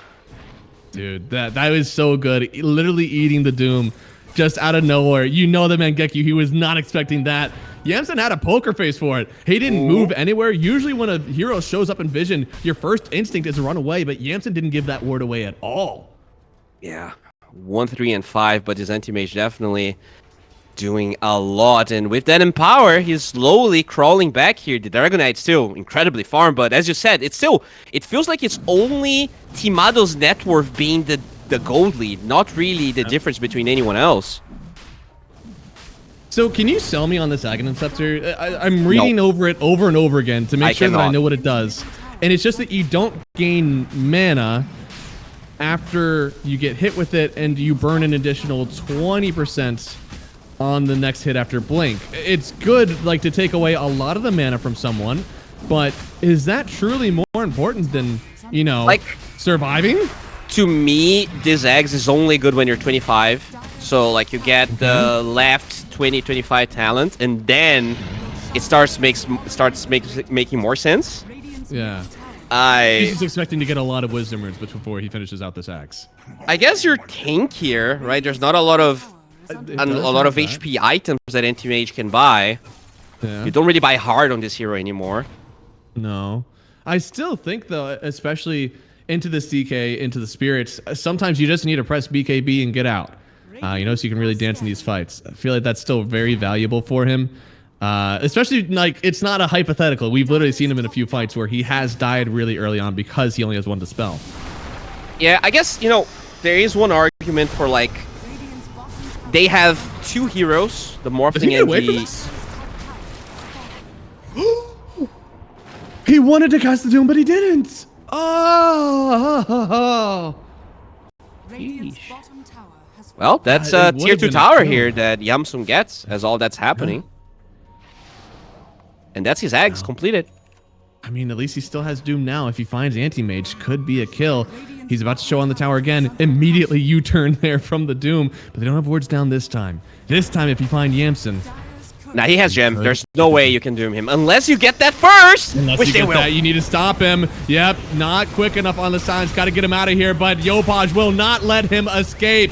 Dude, that was so good. Literally eating the Doom just out of nowhere. You know the Mangekyo, he was not expecting that. Yamsen had a poker face for it. He didn't move anywhere. Usually when a hero shows up in vision, your first instinct is to run away, but Yamsen didn't give that ward away at all. Yeah. 1, 3, and 5, but his anti-mage definitely doing a lot. And with that Empower, he's slowly crawling back here. The Dragonite still incredibly farm, but as you said, it feels like it's only Timado's net worth being the gold lead, not really the difference between anyone else. So can you sell me on this Aghanim Scepter? I'm reading over it over and over again to make I sure that I cannot. know what it does. And it's just that you don't gain mana after you get hit with it, and you burn an additional 20% on the next hit after Blink. It's good, like, to take away a lot of the mana from someone, but is that truly more important than, you know, Like- surviving? To me, this eggs is only good when you're 25. So like you get the left 20-25 talent, and then it starts making more sense. Radiant's Yeah. I He's just expecting to get a lot of Wisdom Runes before he finishes out this axe. guess you're tank here, right? There's not a lot of It a does lot of have that. HP items that anti-mage can buy. Yeah. You don't really buy hard on this hero anymore. No. I still think, though, especially into this DK, into the spirits, sometimes you just need to press BKB and get out. You know, so you can really dance in these fights. I feel like that's still very valuable for him. Especially, like, it's not a hypothetical. We've literally seen him in a few fights where he has died really early on because he only has one dispel. Yeah, I guess, you know, there is one argument for, like, Radiant's bottom tower they have two heroes, the Does he Morphling get and away from the... this? He wanted to cast the Doom, but he didn't. Oh. Radiant's Sheesh. bottom tower has fallen. Well, that's It a would've tier 2 been a tower kill. here that Yamsun gets as all that's happening. And that's his eggs completed. I mean, at least he still has Doom now. If he finds Anti-Mage, could be a kill. He's about to show on the tower again. Immediately U-turn there from the Doom, but they don't have wards down this time. This time, if you find Yamsen, Dyer's curse Now he has gem. There's no way you can doom him unless you get that first, unless which you they get will. that, you need to stop him. Yep, not quick enough on the signs. Got to get him out of here, but Yopaj will not let him escape.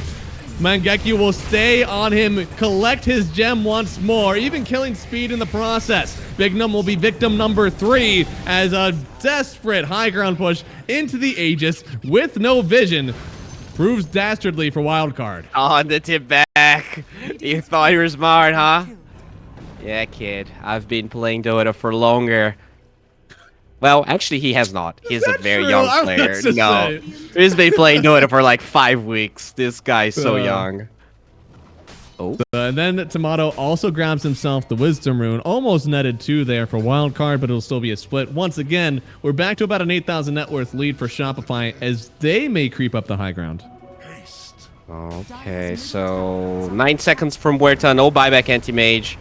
Mangekyo will stay on him, collect his gem once more, even killing speed in the process. Bignum will be victim number 3 as a desperate high ground push into the Aegis with no vision proves dastardly for Wildcard. On the tip back. You thought you were smart, huh? Yeah, kid. I've been playing Dota for longer. Well, actually, he has not. He's a that very true? young I was player. to No. say. He's been playing Dota for like 5 weeks. This guy's so young. Oh. And then Tomato also grabs himself the Wisdom Rune, almost netted 2 there for Wildcard, but it'll still be a split. Once again, we're back to about an 8,000 net worth lead for Shopify as they may creep up the high ground. Okay, so 9 seconds from Huerta, no buyback anti-mage.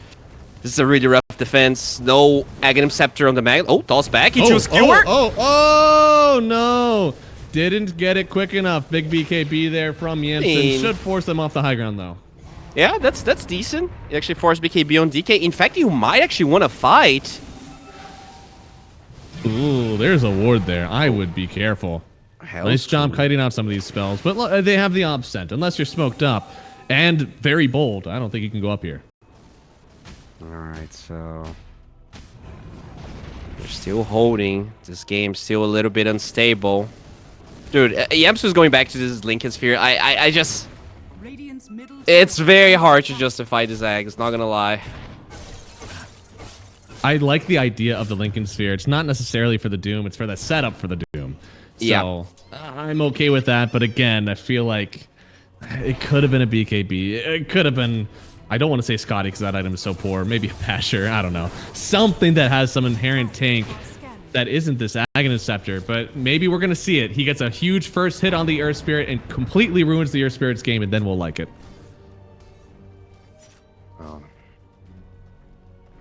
This is a really rough defense. No Aghanim Scepter on the mag. Oh, toss back. He chose Skewer. Oh, no. Didn't get it quick enough. Big BKB there from Yamsen. Should force them off the high ground, though. Yeah, that's decent. You actually forced BKB on DK. In fact, you might actually want to fight. Ooh, there's a ward there. I would be careful. Nice job kiting out some of these spells, but look, they have the Obscent. Unless you're smoked up and very bold, I don't think you can go up here. Alright, so... They're still holding. This game's still a little bit unstable. Dude, Yamsu's going back to this Lincoln Sphere. I just... Radiant's middle It's very hard to justify this Ags, not gonna lie. I like the idea of the Lincoln Sphere. It's not necessarily for the Doom, it's for the setup for the Doom. So, Yeah. I'm okay with that, but again, I feel like it could have been a BKB. It could have been, I don't want to say Scotty because that item is so poor. Maybe a Pasher, I don't know. Something that has some inherent tank that isn't this Agonist Scepter, but maybe we're going to see it. He gets a huge first hit on the Earth Spirit and completely ruins the Earth Spirit's game, and then we'll like it.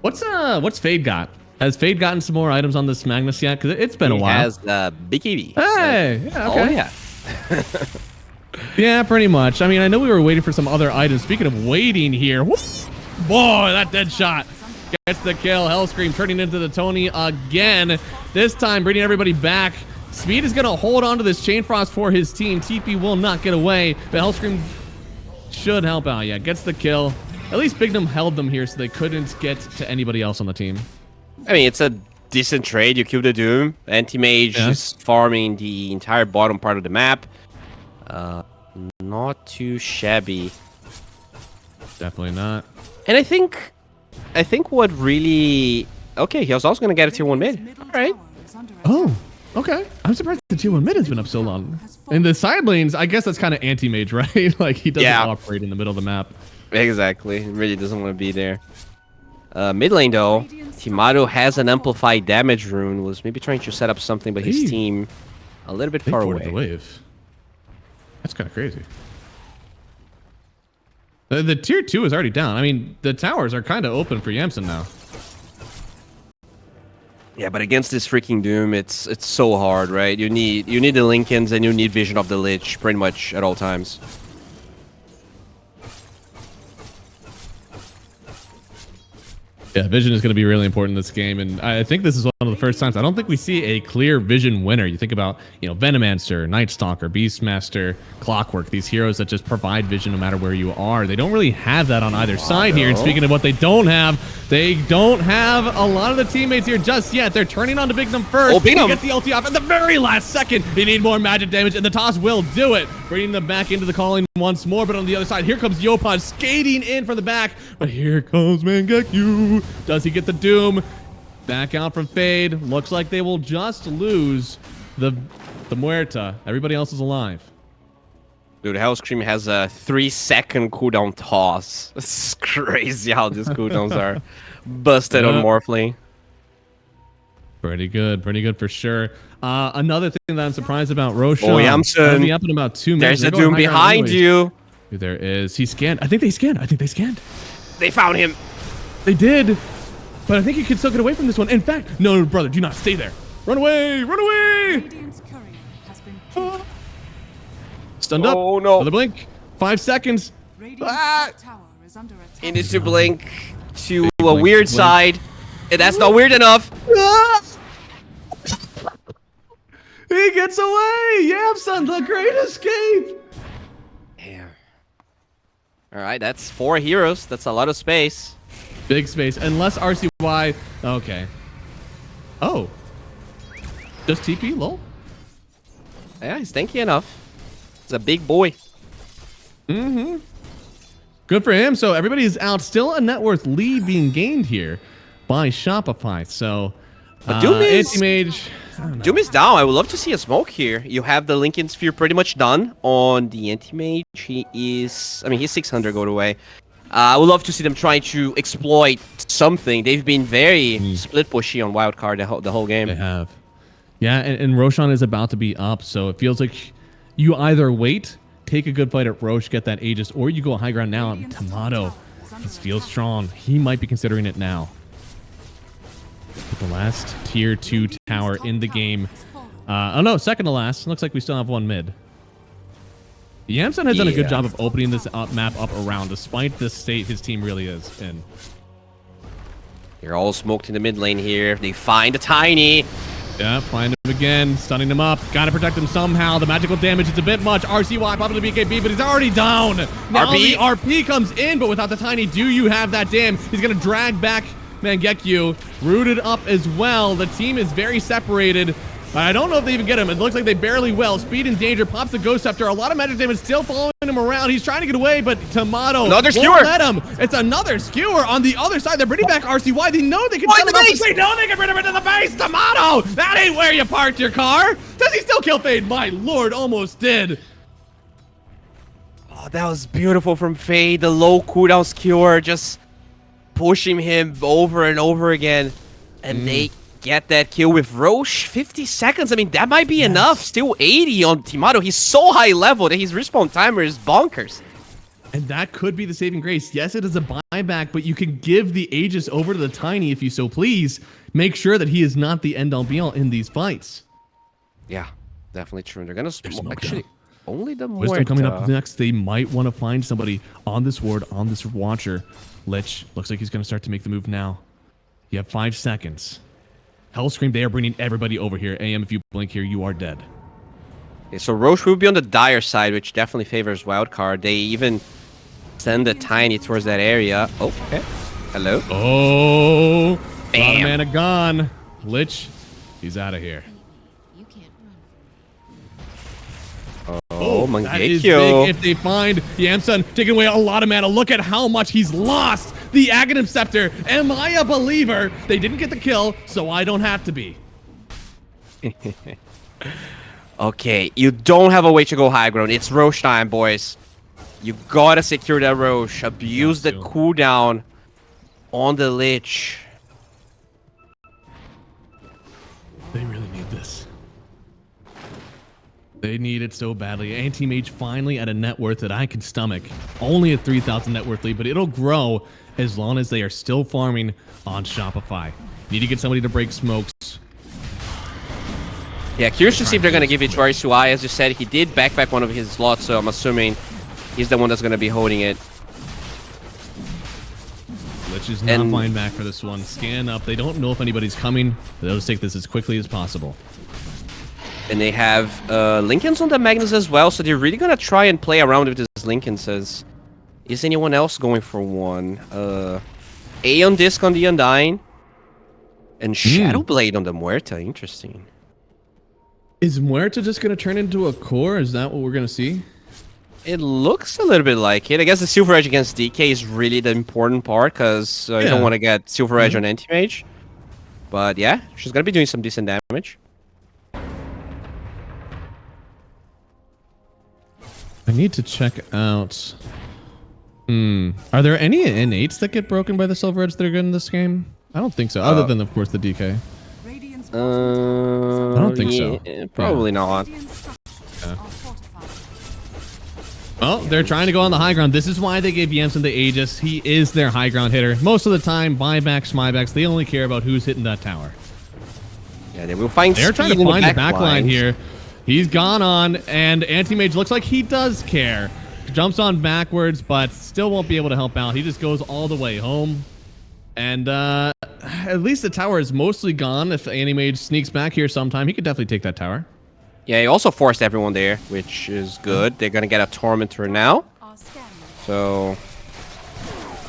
What's Fade got? Has Fade gotten some more items on this Magnus yet? Because it's been a while. He has the BKB. Hey! Yeah, okay. Oh, yeah. Yeah, pretty much. I mean, I know we were waiting for some other items. Speaking of waiting here, boy, that dead shot gets the kill. Hellscream turning into the Tony again. This time, bringing everybody back. Speed is going to hold on to this Chain Frost for his team. TP will not get away, but Hellscream should help out. Yeah, gets the kill. At least Bignum held them here so they couldn't get to anybody else on the team. I mean, it's a decent trade. You kill the Doom. Anti-Mage is farming the entire bottom part of the map. Not too shabby. Definitely not. And I think what really... Okay, he was also going to get a tier 1 mid. All right. Oh, okay. I'm surprised the tier 1 mid has been up so long. In the side lanes, I guess that's kind of anti-mage, right? Like, he doesn't operate in the middle of the map. Exactly. He really doesn't want to be there. Mid lane, though, Timado has an amplified damage rune. Was maybe trying to set up something, but his team a little bit far away. The wave. That's kind of crazy. The tier 2 is already down. I mean, the towers are kind of open for Yamsen now. Yeah, but against this freaking Doom, it's so hard, right? You need the Lincolns and you need Vision of the Lich pretty much at all times. Yeah, Vision is going to be really important in this game, and I think this is one of the first times. I don't think we see a clear Vision winner. You think about, Venomancer, Night Stalker, Beastmaster, Clockwork, these heroes that just provide Vision no matter where you are. They don't really have that on either side here, and speaking of what they don't have a lot of the teammates here just yet. They're turning on to Bignum first. Oh, Bignum! He gets the ulti off at the very last second. They need more magic damage, and the toss will do it, bringing them back into the calling once more. But on the other side, here comes Yopaj skating in from the back, but here comes Mangekyu. Does he get the Doom? Back out from Fade. Looks like they will just lose the Muerta. Everybody else is alive. Dude, Hellscream has a 3-second cooldown toss. It's crazy how these cooldowns are busted on Morphling. Pretty good for sure. Another thing that I'm surprised about, Roshan. Oh, Yamsen. Be up in about 2 minutes. There's a Doom behind you. There is. He scanned. I think they scanned. They found him. They did. But I think you can still get away from this one. In fact, no, brother, do not stay there. Run away. Radiant's courier has been killed. Stunned up. Oh, no. Another blink. 5 seconds. Radiant's top tower is under attack. He needs to blink to a weird side. And that's not weird enough. He gets away. Yamsen, the great escape. Damn. All right, that's 4 heroes. That's a lot of space. Big space. Unless RCY. Okay. Oh. Just TP, lol. Yeah, he's tanky enough. He's a big boy. Mm-hmm. Good for him. So everybody is out. Still a net worth lead being gained here by Shopify. So but Doom is Anti-Mage. Doom is down. I would love to see a smoke here. You have the Lincoln Sphere pretty much done on the Anti-Mage. He's 600 gold away. I would love to see them trying to exploit something. They've been very split pushy on Wildcard the whole game. They have. Yeah, and Roshan is about to be up, so it feels like you either wait, take a good fight at Roche, get that Aegis, or you go high ground now. And Tomato, this feels strong. He might be considering it now. But the last tier 2 tower in the game. Oh no, second to last. Looks like we still have one mid. Yamsen has done a good job of opening this map up around, despite the state his team really is in. You're all smoked in the mid lane here. They find a Tiny. Yeah, find him again, stunning him up. Gotta protect him somehow. The magical damage is a bit much. RCY popping the BKB, but he's already down. Now the RP comes in, but without the Tiny, do you have that dam? He's gonna drag back Mangekyu. Rooted up as well. The team is very separated. I don't know if they even get him. It looks like they barely will. Speed in danger. Pops the Ghost Scepter. A lot of magic damage still following him around. He's trying to get away, but Tomato another skewer. Won't let him. It's another skewer on the other side. They're bringing back RCY. They know they can send him up. They know they can bring him into the base. Tomato! That ain't where you parked your car. Does he still kill Fade? My lord, almost did. Oh, that was beautiful from Fade. The low cooldown skewer just pushing him over and over again. And get that kill with Roche. 50 seconds. I mean, that might be enough. Still 80 on Timado. He's so high level that his respawn timer is bonkers. And that could be the saving grace. Yes, it is a buyback, but you can give the Aegis over to the Tiny if you so please. Make sure that he is not the end-all be-all in these fights. Yeah, definitely true. They're gonna actually only the Wisdom coming up next. They might want to find somebody on this ward, on this Watcher. Lich looks like he's going to start to make the move now. You have 5 seconds. Hellscream, they are bringing everybody over here. AM, if you blink here, you are dead. Okay, so Roche will be on the dire side, which definitely favors Wildcard. They even send the Tiny towards that area. Oh, okay. Hello. Oh, bam. A lot of mana gone. Lich, he's out of here. You can't run. Oh, that is Mangekyo. big if they find Yamsun taking away a lot of mana. Look at how much he's lost. The Aghanim Scepter. Am I a believer? They didn't get the kill, so I don't have to be. Okay, you don't have a way to go high ground. It's Roche time, boys. You gotta secure that Roche. Abuse the cooldown on the Lich. They really need this. They need it so badly. Anti-Mage finally at a net worth that I can stomach. Only a 3,000 net worth lead, but it'll grow as long as they are still farming on Shopify. Need to get somebody to break smokes. Yeah, curious to see if they're gonna give it to RSUI. As you said, he did backpack one of his slots, so I'm assuming he's the one that's gonna be holding it. Lich is not flying back for this one. Scan up. They don't know if anybody's coming. They'll just take this as quickly as possible. And they have Lincolns on the Magnus as well, so they're really gonna try and play around with this Lincoln. Says, is anyone else going for one? Aeon Disc on the Undying. And Shadowblade on the Muerta. Interesting. Is Muerta just going to turn into a core? Is that what we're going to see? It looks a little bit like it. I guess the Silver Edge against DK is really the important part, because you don't want to get Silver Edge on Anti-Mage. But yeah, she's going to be doing some decent damage. I need to check out... Are there any innates that get broken by the Silver Edge that are good in this game? I don't think so, other than, of course, the DK. Radiant's I don't think so. Probably not. Oh, they're trying to go on the high ground. This is why they gave Yamsun the Aegis. He is their high ground hitter. Most of the time, buybacks, smybacks, they only care about who's hitting that tower. Yeah, they will find They're trying to find the back line here. He's gone on, and Anti-Mage looks like he does care. Jumps on backwards, but still won't be able to help out. He just goes all the way home. And at least the tower is mostly gone. If Anti-Mage sneaks back here sometime, he could definitely take that tower. Yeah, he also forced everyone there, which is good. They're going to get a Tormentor now. So,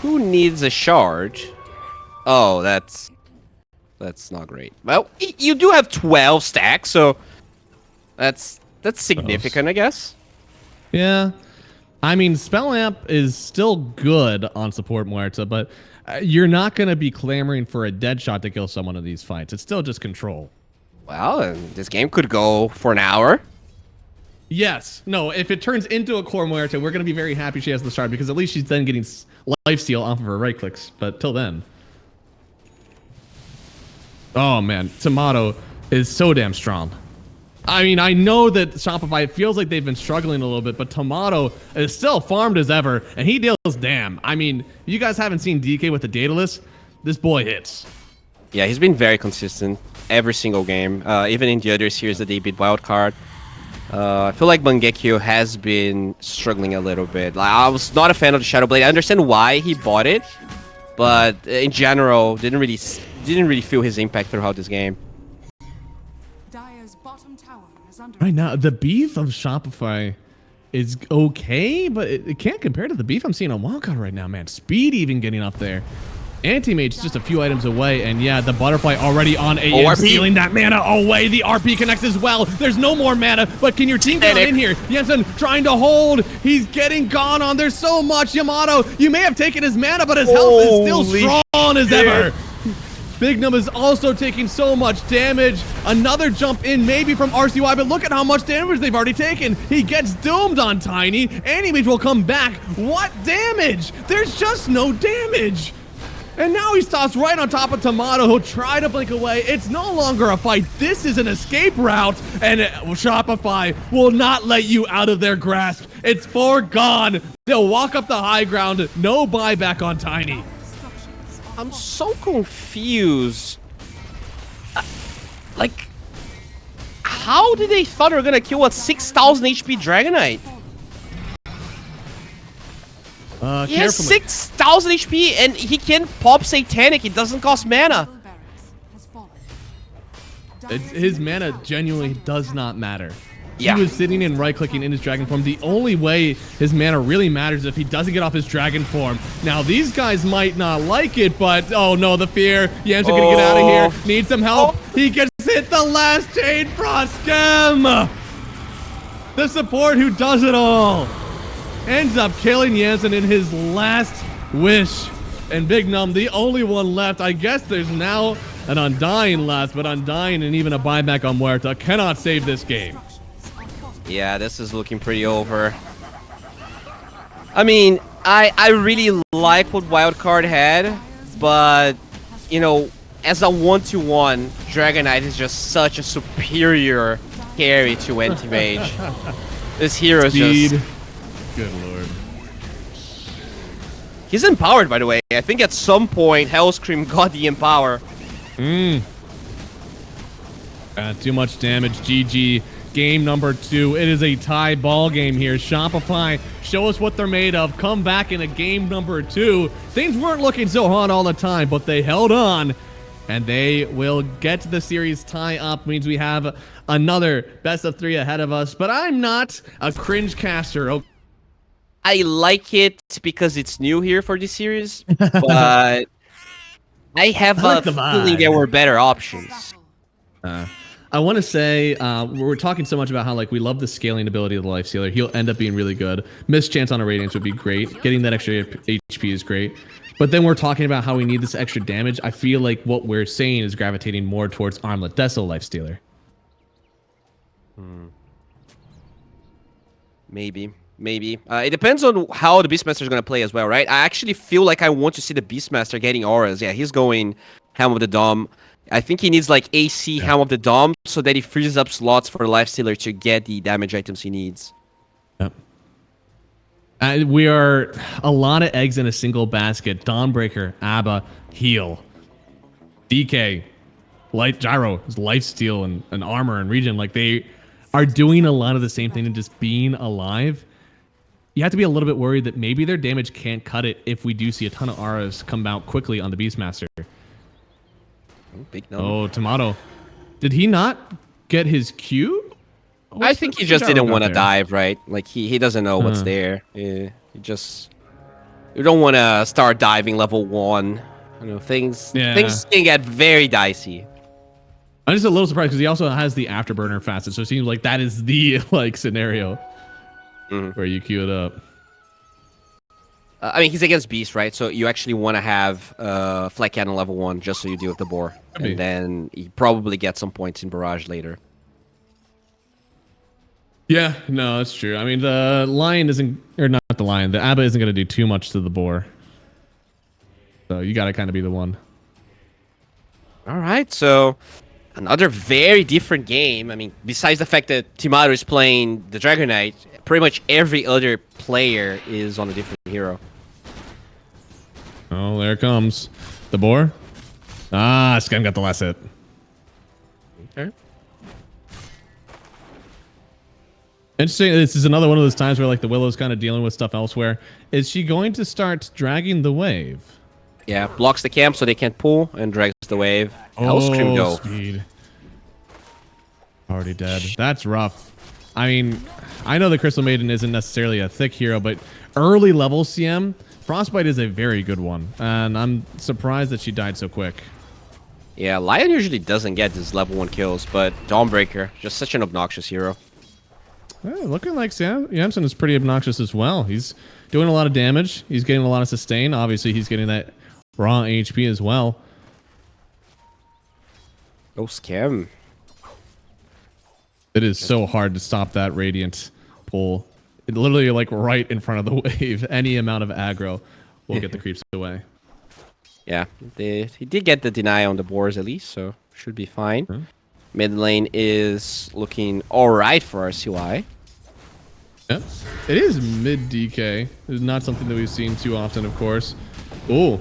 who needs a shard? Oh, that's not great. Well, you do have 12 stacks, so that's significant, I guess. Yeah. I mean, Spell Amp is still good on support Muerta, but you're not going to be clamoring for a dead shot to kill someone in these fights. It's still just control. Well, this game could go for an hour. Yes. No, if it turns into a core Muerta, we're going to be very happy she has the shard, because at least she's then getting lifesteal off of her right clicks. But till then. Oh, man. Tomato is so damn strong. I mean, I know that Shopify, it feels like they've been struggling a little bit, but Tomato is still farmed as ever, and he deals damn. I mean, you guys haven't seen DK with the Daedalus. This boy hits. Yeah, he's been very consistent every single game, even in the other series that they beat Wildcard. I feel like Mangekyo has been struggling a little bit. Like, I was not a fan of the Shadowblade. I understand why he bought it, but in general, didn't really feel his impact throughout this game. Dire's bottom tower is under Right now, the beef of Shopify is okay, but it can't compare to the beef I'm seeing on Wildcard right now, man. Speed even getting up there. Anti-Mage's just a few items away, and yeah, the Butterfly already on AM, stealing that mana away. The RP connects as well. There's no more mana, but can your team get in here? Jensen trying to hold. He's getting gone on. There's so much. Yamato, you may have taken his mana, but his health is still strong as ever. Bignum is also taking so much damage. Another jump in maybe from RCY, but look at how much damage they've already taken. He gets doomed on Tiny. Anti-Mage will come back. What damage? There's just no damage. And now he stops right on top of Tomato, who'll try to blink away. It's no longer a fight. This is an escape route, and Shopify will not let you out of their grasp. It's foregone. They'll walk up the high ground. No buyback on Tiny. I'm so confused. Like, how did they thought they were gonna kill a 6,000 HP Dragonite? He has 6,000 HP and he can pop Satanic. It doesn't cost mana. His mana genuinely does not matter. Yeah. He was sitting and right-clicking in his dragon form. The only way his mana really matters is if he doesn't get off his dragon form. Now, these guys might not like it, but oh no, the fear. Yams are gonna get out of here. Need some help. He gets hit the last Chain Frost Scam. The support who does it all ends up killing Jansen in his last wish. And Big Num, the only one left. I guess there's now an Undying left, but Undying and even a buyback on Muerta cannot save this game. Yeah, this is looking pretty over. I mean, I really like what Wildcard had, but, you know, as a 1-to-1, Dragonite is just such a superior carry to Anti-Mage. This hero is just... Good lord. He's empowered, by the way. I think at some point, Hellscream got the empower. Too much damage. GG. Game number 2. It is a tie ball game here. Shopify, show us what they're made of. Come back in a game number 2. Things weren't looking so hot all the time, but they held on. And they will get the series tie up. Means we have another best of 3 ahead of us. But I'm not a cringe caster. Oh. I like it because it's new here for this series, but I have a feeling there were better options. I want to say we're talking so much about how like we love the scaling ability of the Lifestealer. He'll end up being really good. Missed chance on a Radiance would be great. Getting that extra HP is great. But then we're talking about how we need this extra damage. I feel like what we're saying is gravitating more towards Armlet Deso Lifestealer. Maybe. It depends on how the Beastmaster is going to play as well, right? I actually feel like I want to see the Beastmaster getting auras. Yeah, he's going Helm of the Dome. I think he needs like AC Helm of the Dome so that he frees up slots for Lifestealer to get the damage items he needs. Yep. We are a lot of eggs in a single basket. Dawnbreaker, Abba, heal. DK, Light Gyro, Lifesteal, and armor and regen. Like they are doing a lot of the same thing and just being alive. You have to be a little bit worried that maybe their damage can't cut it if we do see a ton of auras come out quickly on the Beastmaster. Big number. Oh, Tomato. Did he not get his Q? I think he just didn't want to dive, right? Like he doesn't know what's there. Yeah, you don't want to start diving level 1. You know, things can get very dicey. I'm just a little surprised because he also has the afterburner facet, so it seems like that is the like scenario where you queue it up. I mean, he's against Beast, right? So you actually want to have Flat Cannon level 1 just so you deal with the boar. And then he probably gets some points in Barrage later. Yeah, no, that's true. I mean, the Lion isn't... Or not the Lion. The Abba isn't going to do too much to the boar. So you got to kind of be the one. All right, so another very different game. I mean, besides the fact that Timaru is playing the Dragonite, pretty much every other player is on a different hero. Oh, there it comes. The boar. Ah, Scam got the last hit. Okay. Interesting. This is another one of those times where like the Willow's kind of dealing with stuff elsewhere. Is she going to start dragging the wave? Yeah, blocks the camp so they can't pull and drags the wave. Hellscream go. Speed. Already dead. That's rough. I mean, I know the Crystal Maiden isn't necessarily a thick hero, but early level CM, Frostbite is a very good one. And I'm surprised that she died so quick. Yeah, Lion usually doesn't get his level 1 kills, but Dawnbreaker, just such an obnoxious hero. Looking like Sam Yamson is pretty obnoxious as well. He's doing a lot of damage. He's getting a lot of sustain. Obviously, he's getting that raw HP as well. Oh, Scam. It is so hard to stop that Radiant pull. It literally like right in front of the wave. Any amount of aggro will get the creeps away. Yeah, he did get the deny on the boards at least, so should be fine. Mid lane is looking all right for RCY. Yep. It is mid DK. It's not something that we've seen too often, of course. Oh,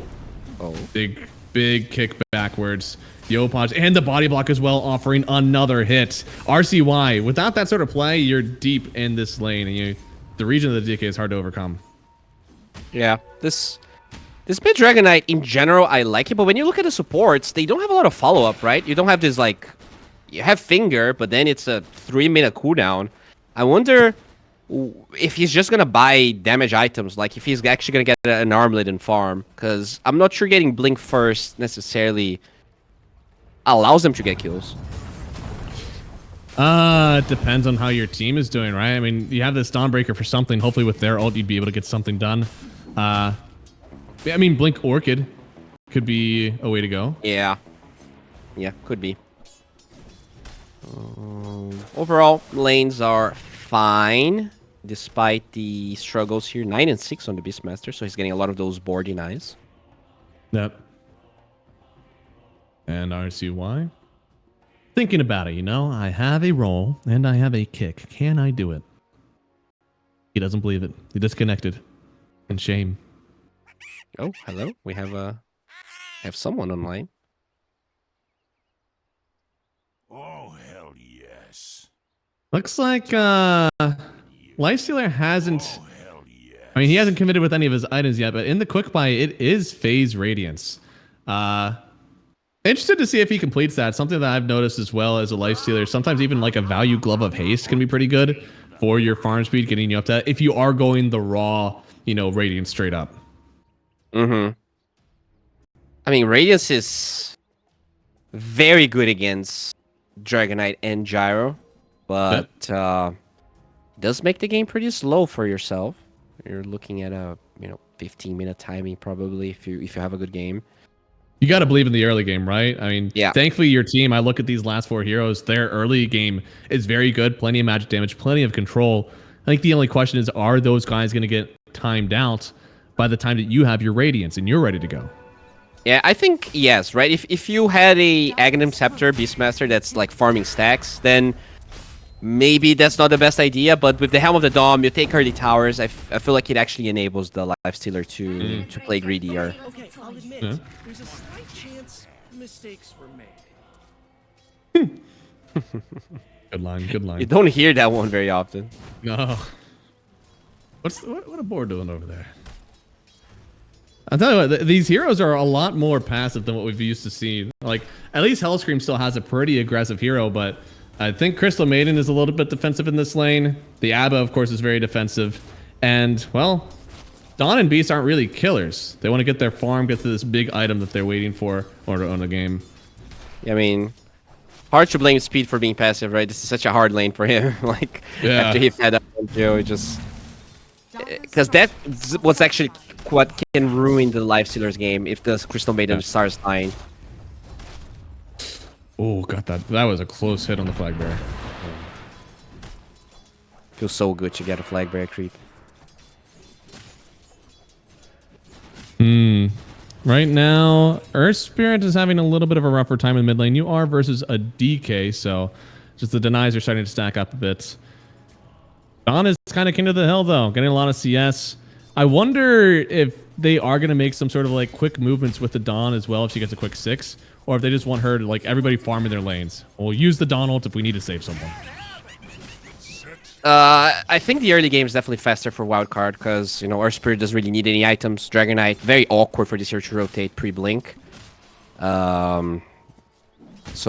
big kick backwards. Yopaj and the body block as well, offering another hit. RCY, without that sort of play, you're deep in this lane, and the region of the DK is hard to overcome. Yeah, this mid Dragon Knight in general, I like it, but when you look at the supports, they don't have a lot of follow-up, right? You don't have this, like, you have Finger, but then it's a 3-minute cooldown. I wonder if he's just gonna buy damage items, like if he's actually gonna get an armlet and farm, because I'm not sure getting Blink first necessarily allows them to get kills. It depends on how your team is doing, right? I mean, you have this Dawnbreaker for something. Hopefully with their ult, you'd be able to get something done. I mean, Blink Orchid could be a way to go. Yeah, could be. Overall, lanes are fine, despite the struggles here. 9 and 6 on the Beastmaster, so he's getting a lot of those board denies. Yep. And RCY. Thinking about it, I have a roll and I have a kick. Can I do it? He doesn't believe it. He disconnected. In shame. Oh, hello. We have someone online. Oh, hell yes. Looks like Lifestealer hasn't... I mean, he hasn't committed with any of his items yet, but in the quick buy, it is Phase Radiance. Interested to see if he completes that. Something that I've noticed as well as a Lifestealer. Sometimes even like a value Glove of Haste can be pretty good for your farm speed, getting you up to that. If you are going the raw, Radiance straight up. I mean, Radiance is very good against Dragon Knight and Gyro, but does make the game pretty slow for yourself. You're looking at a 15-minute timing probably if you have a good game. You got to believe in the early game, right? I mean, thankfully your team, I look at these last 4 heroes, their early game is very good. Plenty of magic damage, plenty of control. I think the only question is, are those guys going to get timed out by the time that you have your Radiance and you're ready to go? Yeah, I think yes, right? If you had a Aghanim Scepter Beastmaster that's like farming stacks, then maybe that's not the best idea. But with the Helm of the Dom, you take early towers. I feel like it actually enables the Lifestealer to play greedier. Okay, I'll admit, there's a slight chance mistakes were made. Good line, good line. You don't hear that one very often. No. What a board doing over there? I'll tell you what, these heroes are a lot more passive than what we've used to see. Like, at least Hellscream still has a pretty aggressive hero, but I think Crystal Maiden is a little bit defensive in this lane. The Abba, of course, is very defensive. And, well, Dawn and Beast aren't really killers. They want to get their farm, get to this big item that they're waiting for or on the game. I mean, hard to blame Speed for being passive, right? This is such a hard lane for him. Like, after he fed up on Joe, it just... Because that was actually what can ruin the Lifestealer's game if the Crystal Maiden starts dying. Oh, got that. That was a close hit on the flag bearer. Feels so good to get a flag bearer creep. Right now, Earth Spirit is having a little bit of a rougher time in mid lane. You are versus a DK, so just the denies are starting to stack up a bit. Dawn is kind of king of the hill, though, getting a lot of CS. I wonder if they are going to make some sort of like quick movements with the Dawn as well if she gets a quick 6, or if they just want her to like everybody farm in their lanes. We'll use the Dawn ult if we need to save someone. I think the early game is definitely faster for Wildcard because, Earth Spirit doesn't really need any items. Dragon Knight, very awkward for this hero to rotate pre-blink. So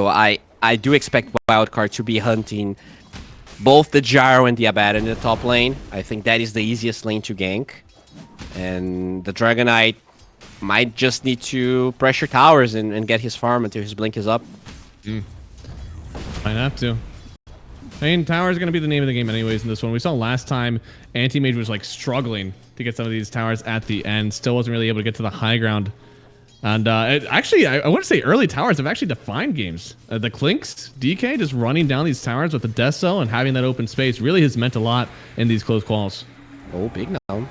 I do expect Wildcard to be hunting both the Gyro and the Abaddon in the top lane. I think that is the easiest lane to gank. And the Dragon Knight might just need to pressure towers and get his farm until his blink is up. Might have to. I mean, tower is going to be the name of the game anyways in this one. We saw last time Anti-Mage was like struggling to get some of these towers at the end. Still wasn't really able to get to the high ground. And actually, I want to say early towers have actually defined games. The Clinks, DK, just running down these towers with the Death Cell and having that open space really has meant a lot in these close calls. Oh, big now.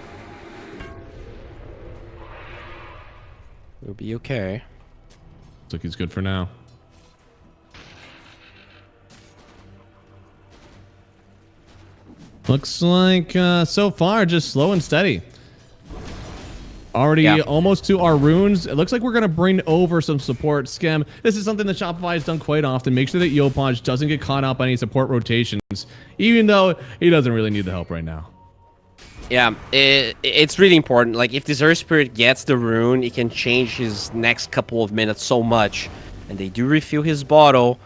be okay. Looks like he's good for now. Looks like so far just slow and steady. Already almost to our runes. It looks like we're going to bring over some support. Schem, this is something that Shopify has done quite often. Make sure that Yopaj doesn't get caught out by any support rotations, even though he doesn't really need the help right now. Yeah, it's really important. Like, if this Earth Spirit gets the rune, it can change his next couple of minutes so much. And they do refill his bottle,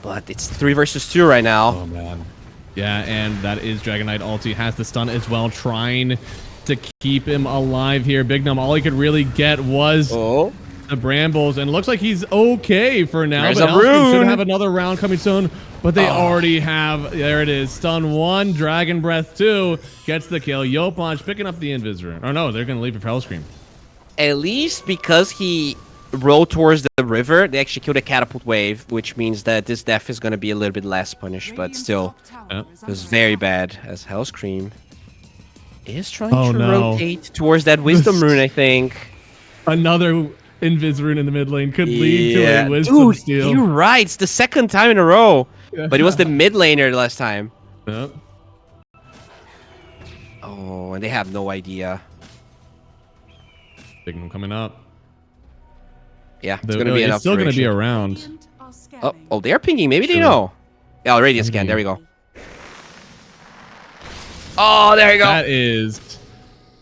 but it's 3 versus 2 right now. Oh, man. Yeah, and that is Dragon Knight ulti. Has the stun as well, trying to keep him alive here. Big Num, all he could really get was the brambles, and it looks like he's okay for now. There's but a rune. should have another round coming soon, but they already have. There it is. Stun 1, Dragon Breath 2 gets the kill. Yopaj picking up the Invis rune. Or no, they're going to leave it for Hellscream. At least because he rode towards the river, they actually killed a catapult wave, which means that this death is going to be a little bit less punished, but still, it was very bad as Hellscream is trying to rotate towards that wisdom rune, I think. Another Invis rune in the mid lane could lead to a wisdom steal. You're right. It's the 2nd time in a row, but it was the mid laner last time. Yep. Oh, and they have no idea. Big Num coming up. Yeah, it's going to be enough. It's still going to be duration. around. Oh, they're pinging. Maybe they know. Yeah, Radiant Scan. There we go. Oh, there you go. That is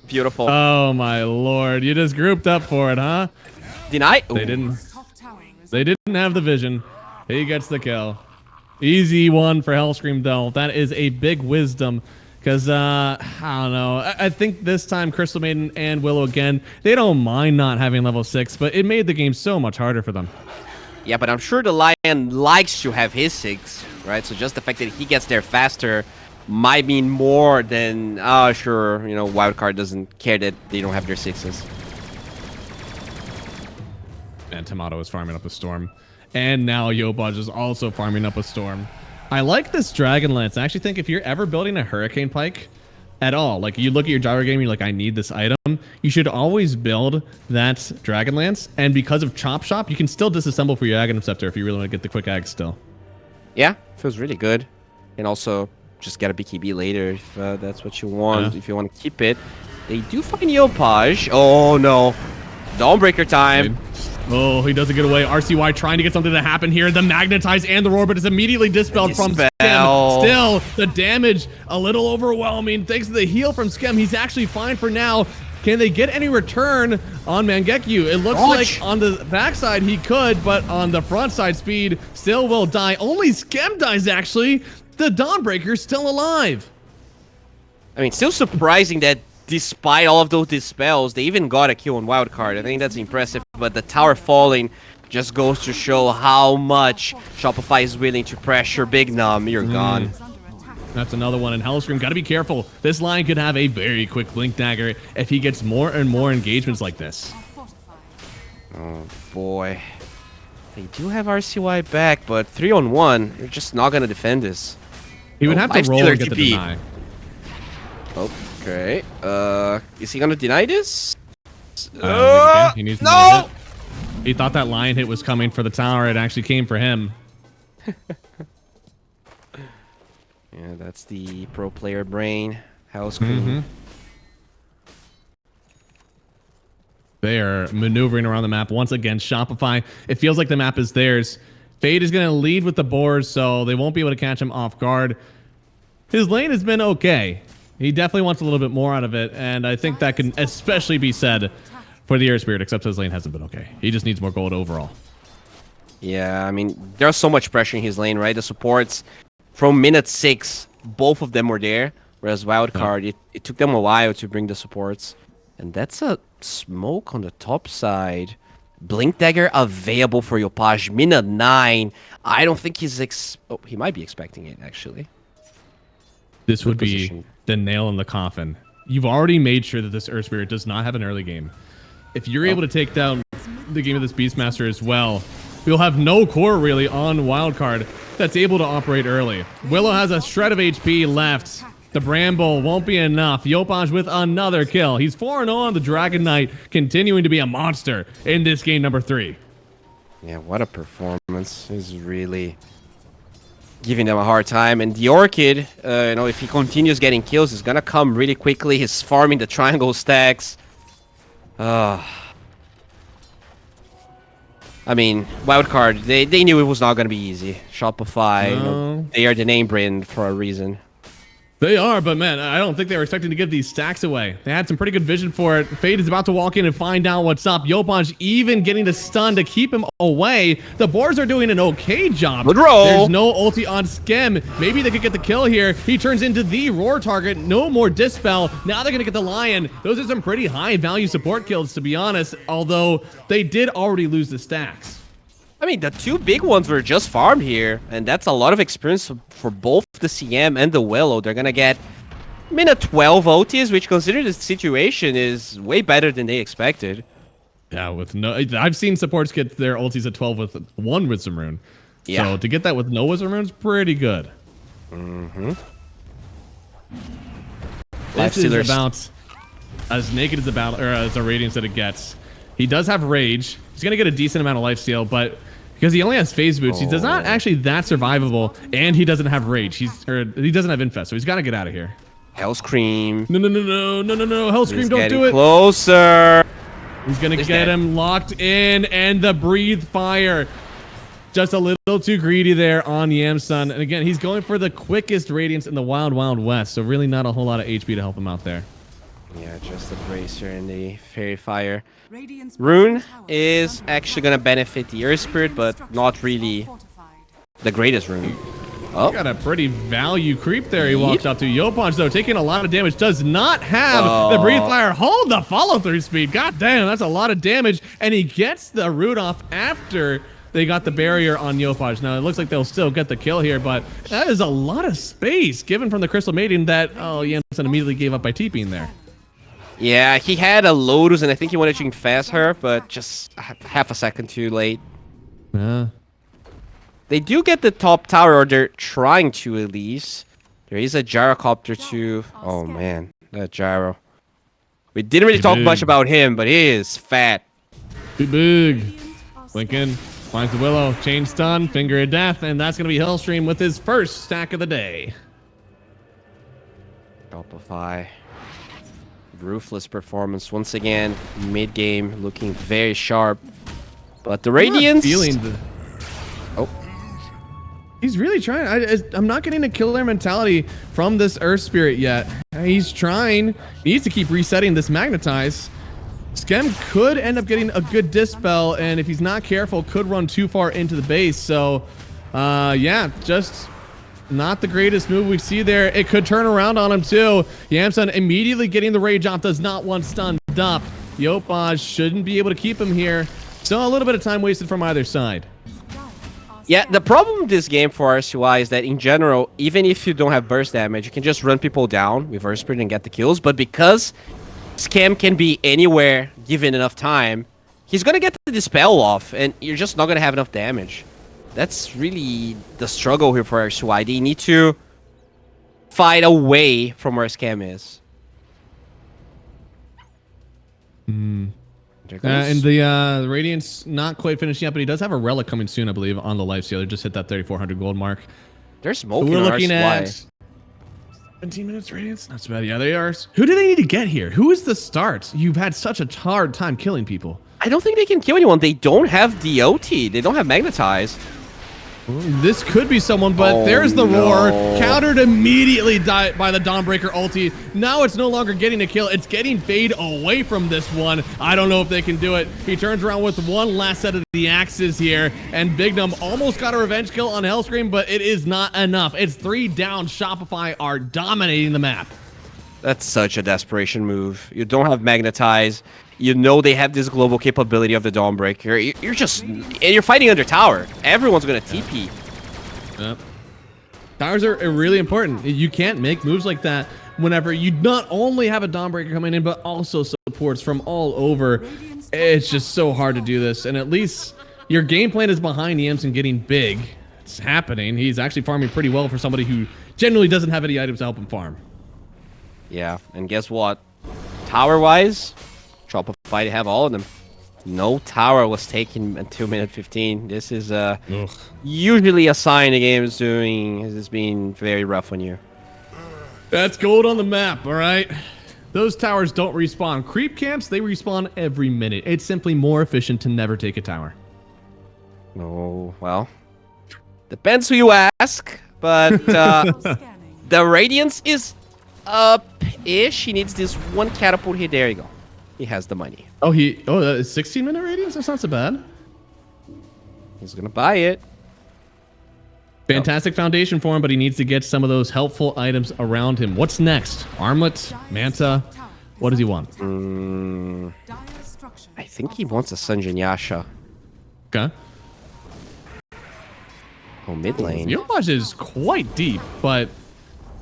beautiful. Oh my lord! You just grouped up for it, huh? Deny? They didn't. They didn't have the vision. He gets the kill. Easy one for Hellscream though. That is a big wisdom. Because, I don't know. I think this time Crystal Maiden and Willow again, they don't mind not having level 6, but it made the game so much harder for them. Yeah, but I'm sure the Lion likes to have his 6, right? So just the fact that he gets there faster might mean more than, sure, you know, Wildcard doesn't care that they don't have their 6s. And Tomato is farming up a storm. And now Yopaj is also farming up a storm. I like this Dragon Lance. I actually think if you're ever building a Hurricane Pike at all, like you look at your gyro game, you're like, I need this item, you should always build that Dragon Lance. And because of Chop Shop, you can still disassemble for your Aghanim Scepter if you really want to get the quick Ag still. Yeah, feels really good. And also just get a BKB later if that's what you want, if you want to keep it. They do find Yopaj. Oh no. Dawnbreaker time. Oh, he doesn't get away. RCY trying to get something to happen here. The Magnetize and the Roar, but it's immediately dispelled from Skem. Still, the damage a little overwhelming. Thanks to the heal from Skem, he's actually fine for now. Can they get any return on Mangekyu? It looks like on the backside he could, but on the front side, Speed still will die. Only Skem dies, actually. The Dawnbreaker's still alive. I mean, still surprising that despite all of those dispels, they even got a kill on Wildcard. I think that's impressive, but the tower falling just goes to show how much Shopify is willing to pressure Big Num. You're gone. That's another one, and Hellscream, gotta be careful. This line could have a very quick Blink Dagger if he gets more and more engagements like this. Oh boy. They do have RCY back, but 3-on-1, you're just not gonna defend this. He would have to roll and get the deny. Okay. Is he gonna deny this? He needs to hit. He thought that lion hit was coming for the tower. It actually came for him. Yeah, that's the pro player brain. Hellscream. They are maneuvering around the map once again. Shopify, it feels like the map is theirs. Fade is going to lead with the board, so they won't be able to catch him off guard. His lane has been okay. He definitely wants a little bit more out of it, and I think that can especially be said for the Air Spirit, except his lane hasn't been okay. He just needs more gold overall. Yeah, I mean, there's so much pressure in his lane, right? The supports from minute 6, both of them were there, whereas Wildcard, it took them a while to bring the supports. And that's a smoke on the top side. Blink Dagger available for Yopaj. Minute 9. I don't think he's he might be expecting it, actually. This would be the nail in the coffin. You've already made sure that this Earth Spirit does not have an early game. If you're able to take down the game of this Beastmaster as well, we'll have no core really on Wildcard that's able to operate early. Willow has a shred of HP left. The Bramble won't be enough. Yopaj with another kill. He's 4-0 on the Dragon Knight, continuing to be a monster in this game number 3. Yeah, what a performance. He's really giving them a hard time. And the Orchid, you know, if he continues getting kills, he's gonna come really quickly. He's farming the triangle stacks. I mean, Wildcard, they knew it was not gonna be easy. Shopify, you know, they are the name brand for a reason. They are, but man, I don't think they were expecting to give these stacks away. They had some pretty good vision for it. Fade is about to walk in and find out what's up. Yopaj even getting the stun to keep him away. The boards are doing an okay job. Good roll. There's no ulti on Skem. Maybe they could get the kill here. He turns into the roar target. No more Dispel. Now they're going to get the Lion. Those are some pretty high value support kills, to be honest, although they did already lose the stacks. I mean, the 2 big ones were just farmed here, and that's a lot of experience for both the CM and the Willow. They're gonna get, I mean, a 12 OTs, which, considering the situation, is way better than they expected. Yeah, with no, I've seen supports get their ultis at 12 with 1 Wisdom Rune. Yeah. So to get that with no Wisdom Rune is pretty good. This is about as naked as as a Radiance that it gets. He does have Rage. He's gonna get a decent amount of lifesteal, but because he only has phase boots, he does not actually that survivable, and he doesn't have Rage. He doesn't have Infest, so he's got to get out of here. Hellscream. No, Hellscream, don't do it. Closer. He's gonna get him locked in, and the Breathe Fire. Just a little too greedy there on Yamsun. And again, he's going for the quickest Radiance in the Wild Wild West, so really not a whole lot of HP to help him out there. Yeah, just the Bracer and the Fairy Fire. Radiant's Rune bottom tower is actually going to benefit the Earth Spirit, but not really the greatest rune. Oh, Got a pretty value creep there he walks up to. Yopaj, though, taking a lot of damage, does not have the Breathe Fire. Hold the follow-through speed. God damn, that's a lot of damage. And he gets the root off after they got the barrier on Yopaj. Now, it looks like they'll still get the kill here, but that is a lot of space given from the Crystal Maiden that, Yamsun immediately gave up by TPing there. yeah, he had a Lotus, and I think he wanted to fast her, but just half a second too late. They do get the top tower, or they're trying to at least. There is a Gyrocopter too. Oh man, that Gyro. We didn't really talk much about him, but he is fat. Too big. Lincoln finds the Willow, chain stun, finger of death, and that's going to be Hellstream with his first stack of the day. Shopify. Ruthless performance once again. Mid game looking very sharp, but the Radiance. He's really trying. I'm not getting a killer mentality from this Earth Spirit yet. He's trying. He needs to keep resetting this Magnetize. Skem could end up getting a good Dispel, and if he's not careful, could run too far into the base. So, yeah, just not the greatest move we see there. It could turn around on him, too. Yamsun immediately getting the Rage off, does not want stunned up. Yopaj shouldn't be able to keep him here. So a little bit of time wasted from either side. Yeah, the problem with this game for RCY is that in general, even if you don't have burst damage, you can just run people down with Earth Spirit and get the kills. But because Scam can be anywhere given enough time, he's going to get the Dispel off, and you're just not going to have enough damage. That's really the struggle here for RCY. They need to fight away from where Scam is. And the Radiance not quite finished yet, but he does have a Relic coming soon, I believe, on the lifesteal. They just hit that 3,400 gold mark. They're smoking. We're looking at 17 minutes Radiance. Not so bad. Yeah, they are. Who do they need to get here? Who is the start? You've had such a hard time killing people. I don't think they can kill anyone. They don't have DOT. They don't have Magnetize. This could be someone, but there's the roar. Countered immediately by the Dawnbreaker ulti. Now it's no longer getting a kill. It's getting Fade away from this one. I don't know if they can do it. He turns around with one last set of the axes here, and Bignum almost got a revenge kill on Hellscream, but it is not enough. It's 3 down. Shopify are dominating the map. That's such a desperation move. You don't have Magnetize. You know they have this global capability of the Dawnbreaker. You're just... And you're fighting under tower. Everyone's going to TP. Yep. Towers are really important. You can't make moves like that whenever you not only have a Dawnbreaker coming in, but also supports from all over. It's just so hard to do this. And at least your game plan is behind Yamsun getting big. It's happening. He's actually farming pretty well for somebody who generally doesn't have any items to help him farm. Yeah, and guess what? Tower-wise, Shopify, they have all of them. No tower was taken until minute 15. This is usually a sign the game is being very rough on you. That's gold on the map, all right? Those towers don't respawn. Creep camps, they respawn every minute. It's simply more efficient to never take a tower. Oh, well, depends who you ask, but Scanning. the Radiance is up-ish. He needs this one catapult here. There you go. He has the money. Oh, that is 16-minute radiance? That's not so bad. He's gonna buy it. Fantastic foundation for him, but he needs to get some of those helpful items around him. What's next? Armlet? Manta? What does he want? Dire's structures I think he wants a Sanjin Yasha. Okay. Oh, mid lane. Yopaj is quite deep, but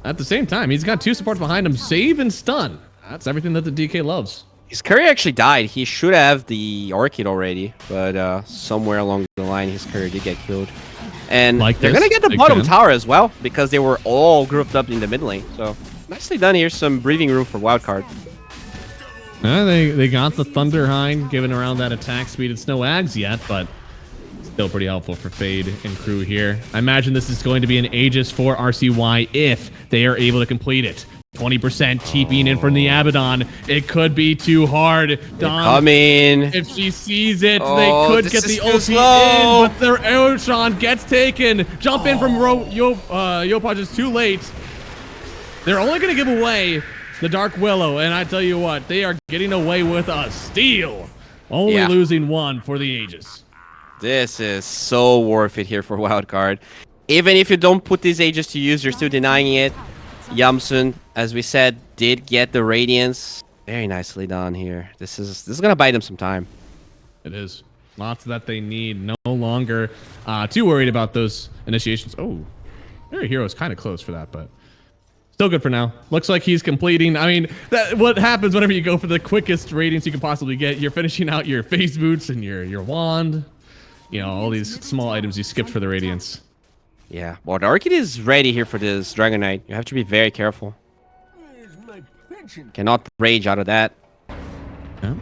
at the same time, he's got 2 supports behind him. Save and stun. That's everything that the DK loves. His courier actually died. He should have the Orchid already, but somewhere along the line, his courier did get killed. And Like they're this, gonna get the big bottom fan. tower as well, because they were all grouped up in the mid lane. So nicely done here. Some breathing room for Wildcard. They got the Thunder Hind given around that attack speed. It's no Ags yet, but still pretty helpful for Fade and crew here. I imagine this is going to be an Aegis for RCY if they are able to complete it. 20% TPing in from the Abaddon. It could be too hard. Don, Come in. if she sees it, Oh, they could this get is the too ulti slow. in, but their Aeroshon gets taken. Jump in from Yopaj is too late. They're only going to give away the Dark Willow, and I tell you what, they are getting away with a steal. Only Yeah. losing 1 for the Aegis. This is so worth it here for Wildcard. Even if you don't put these Aegis to use, you're still denying it. Yamsun, as we said, did get the Radiance. Very nicely done here. This is gonna buy them some time. It is. Lots that they need. No longer too worried about those initiations. Oh, their hero is kind of close for that, but still good for now. Looks like he's completing. I mean, what happens whenever you go for the quickest radiance you can possibly get? You're finishing out your phase boots and your wand. You know, all these small items you skipped for the radiance. Yeah, well, the Orchid is ready here for this Dragon Knight. You have to be very careful. Cannot rage out of that. Yeah.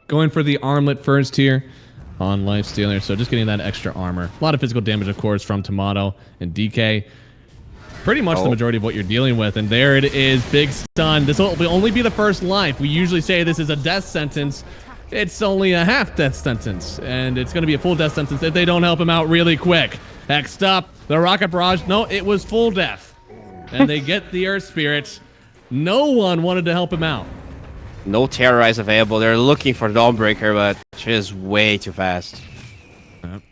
Going for the armlet first here on Lifestealer, so just getting that extra armor. A lot of physical damage, of course, from Tomato and DK. Pretty much the majority of what you're dealing with, and there it is, big stun. This will only be the first life. We usually say this is a death sentence. It's only a half death sentence, and it's going to be a full death sentence if they don't help him out really quick. Next up, the Rocket Barrage. No, it was full death. And they get the Earth Spirit. No one wanted to help him out. No Terrorize available. They're looking for Dawnbreaker, but she is way too fast. Yep.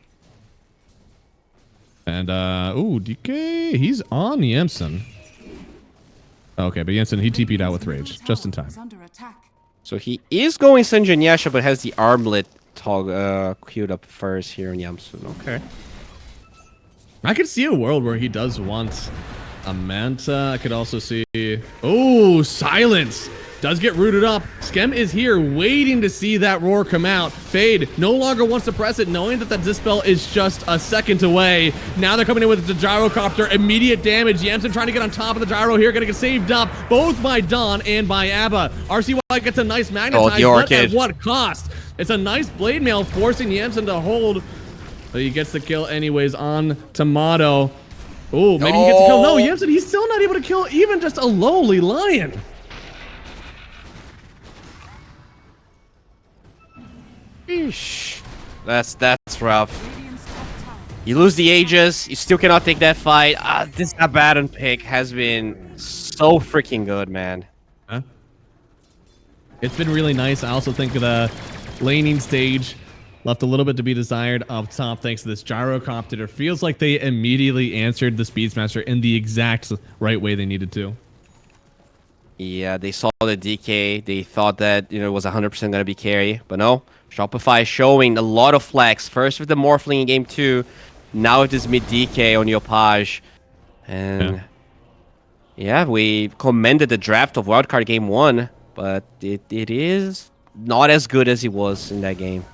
And, ooh, DK, he's on Yamsun. Okay, but Yamsun, he TP'd out with Rage, just in time. under attack. So he is going Sanjin Yasha, but has the Armlet queued up first here in Yamsun. Okay. I could see a world where he does want a Manta. I could also see... Oh, Silence! Does get rooted up. Skem is here waiting to see that roar come out. Fade no longer wants to press it, knowing that Dispel is just a second away. Now they're coming in with the Gyrocopter. Immediate damage. Yamsun trying to get on top of the Gyro here. Gonna get saved up both by Dawn and by Abba. RCY gets a nice magnetize, but at what cost? It's a nice blade mail forcing Yamsun to hold. But he gets the kill anyways on Tomato. Oh, maybe he gets a kill. No, Yamsun, he's still not able to kill even just a lowly lion. Eesh. That's rough. You lose the Aegis, you still cannot take that fight. This Abaddon pick has been so freaking good, man. Huh? It's been really nice. I also think the laning stage left a little bit to be desired up top thanks to this Gyrocopter. It feels like they immediately answered the Speedsmaster in the exact right way they needed to. Yeah, they saw the DK. They thought that, you know, it was 100% going to be carry, but no. Shopify showing a lot of flex. First with the Morphling in game 2, now with this mid DK on Yopaj. And yeah, we commended the draft of Wildcard game 1, but it is not as good as it was in that game.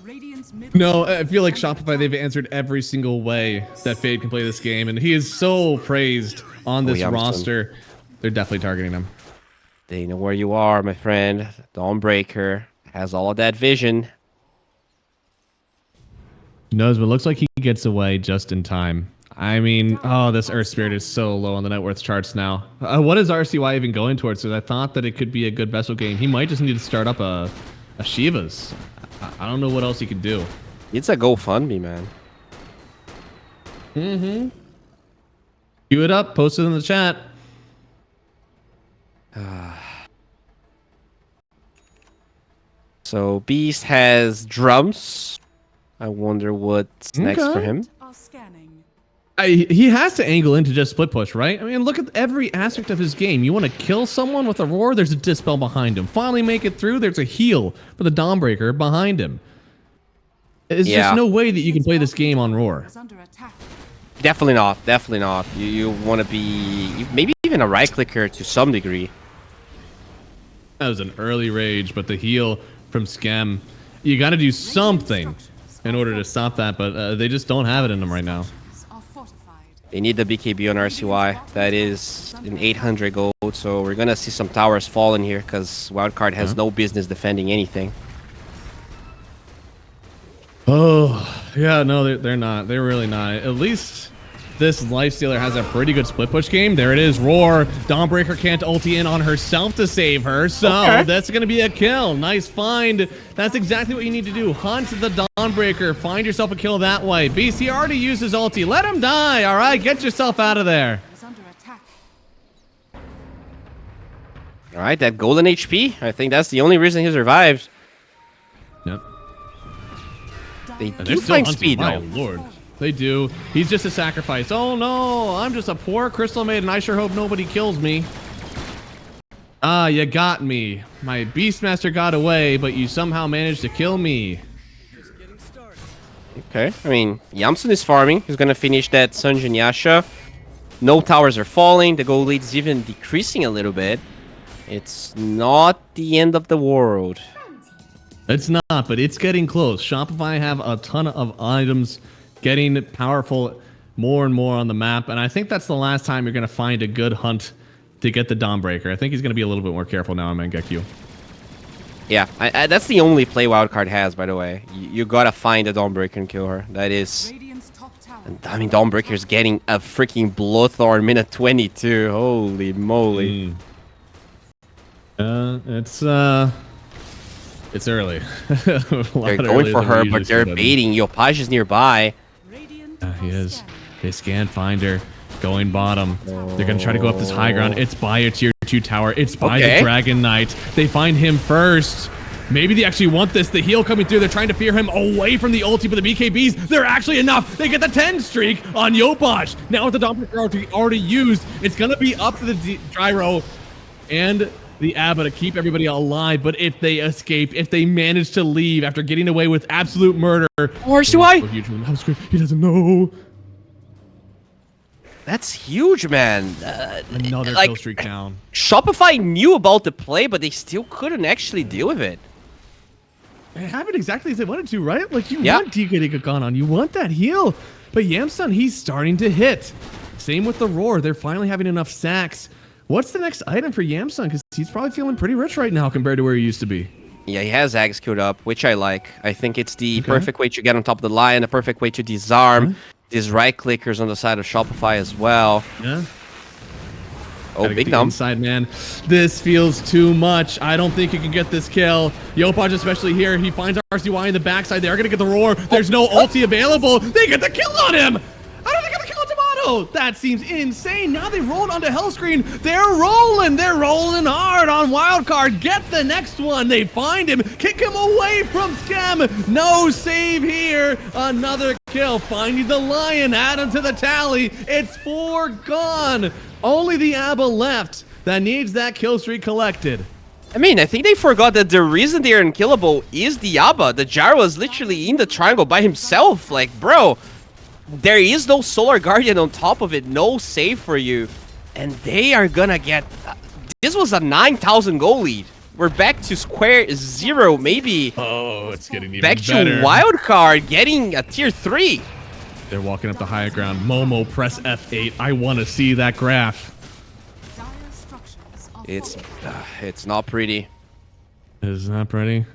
Radiant's mid No, I feel like Shopify, they've answered every single way that Fade can play this game, and he is so praised on this Yamson. roster. They're definitely targeting him. They know where you are, my friend. Dawnbreaker has all of that vision. Knows, but looks like he gets away just in time. I mean, oh, this Earth Spirit is so low on the net worth charts now. What is RCY even going towards? Because I thought that it could be a good vessel game. He might just need to start up a Shiva's. I don't know what else he could do. It's a GoFundMe, man. Mm-hmm. Cue it up. Post it in the chat. So Beast has drums. I wonder what's next for him. are scanning. He has to angle into just split push, right? I mean, look at every aspect of his game. You want to kill someone with a roar, there's a dispel behind him. Finally make it through, there's a heal for the Dawnbreaker behind him. There's just no way that you can play this game on roar. Is under attack. Definitely not. Definitely not. You want to be maybe even a right clicker to some degree. That was an early rage, but the heal from Scam, you got to do something in order to stop that, but they just don't have it in them right now. Are fortified. They need the BKB on RCY. That is an 800 gold, so we're gonna see some towers fall in here because Wildcard has no business defending anything. Oh, yeah, no, they're not. They're really not. At least this Lifestealer has a pretty good split push game. There it is, Roar. Dawnbreaker can't ulti in on herself to save her, so that's going to be a kill. Nice find. That's exactly what you need to do. Hunt the Dawnbreaker. Find yourself a kill that way. Beast, he already used his ulti. Let him die, all right? Get yourself out of there. Is under attack. All right, that golden HP. I think that's the only reason he survived. Yep. They And do they're still find hunting. speed My though. lord. They do. He's just a sacrifice. Oh no, I'm just a poor crystal maiden. I sure hope nobody kills me. Ah, you got me. My Beastmaster got away, but you somehow managed to kill me. Just getting started. Okay, I mean, Yamson is farming. He's gonna finish that Sunjin Yasha. No towers are falling. The gold lead is even decreasing a little bit. It's not the end of the world. It's not, but it's getting close. Shopify have a ton of items getting powerful more and more on the map, and I think that's the last time you're going to find a good hunt to get the Dawnbreaker. I think he's going to be a little bit more careful now on Mangekyo. Yeah, that's the only play Wildcard has, by the way. You gotta find a Dawnbreaker and kill her. That is... Radiant's top tower. I mean, Dawnbreaker's getting a freaking Bloodthorn minute 22. Holy moly. It's early. They're going for her, but they're baiting. Yopaj is nearby. Radiant He are is. scanning. They scan Finder, going bottom. They're going to try to go up this high ground. It's by a tier 2 tower. It's by the Dragon Knight. They find him first. Maybe they actually want this. The heal coming through. They're trying to fear him away from the ulti, but the BKBs, they're actually enough. They get the 10 streak on Yopaj. Now with the Dawnbreaker already used, it's going to be up to the Gyro and the Abba to keep everybody alive, but if they escape, if they manage to leave after getting away with absolute murder... RCY? He doesn't know. That's huge, man. Another like, kill streak down. Shopify knew about the play, but they still couldn't actually deal with it. They have it exactly as they wanted to, right? Like, you Yeah. want DK to go on. You want that heal. But Yamsun, he's starting to hit. Same with the Roar. They're finally having enough sacks. What's the next item for Yamsun? Because he's probably feeling pretty rich right now compared to where he used to be. Yeah, he has Ags queued up, which I like. I think it's the perfect way to get on top of the line, the perfect way to disarm these right clickers on the side of Shopify as well. Yeah. Oh, Gotta big get the dump. inside, man. This feels too much. I don't think he can get this kill. Yopaj, especially here, he finds RCY in the backside. They're going to get the Roar. There's no ulti available. They get the kill on him. How do they get the kill on Tomato? That seems insane. Now they've rolled onto Hellscreen. They're rolling. They're rolling hard on Wildcard. Get the next one. They find him. Kick him away from Scam. No save here. Another kill. Finding the Lion. Add him to the tally. It's 4 gone. Only the Abba left that needs that kill streak collected. I mean, I think they forgot that the reason they're unkillable is the Abba. The Gyro is literally in the triangle by himself. Like, bro, there is no Solar Guardian on top of it. No save for you. And they are gonna get... this was a 9,000 goal lead. We're back to square zero, maybe. Oh, it's getting even Back better. to Wildcard, getting a tier 3. They're walking up the higher ground. Momo, press F8. I want to see that graph. Dire structures are It's not pretty. Is that pretty?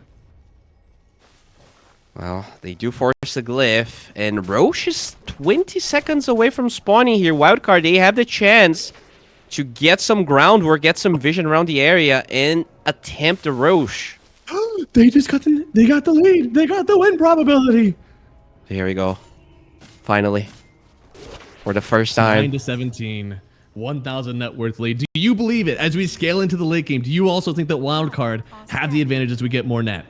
Well, they do force a glyph, and Roche is 20 seconds away from spawning here. Wildcard, they have the chance to get some groundwork, get some vision around the area, and attempt the Roche. They got the lead. They got the win probability. Here we go. Finally. For the first time. 9 to 17. 1,000 net worth lead. Do you believe it? As we scale into the late game, do you also think that Wildcard have the advantage as we get more net?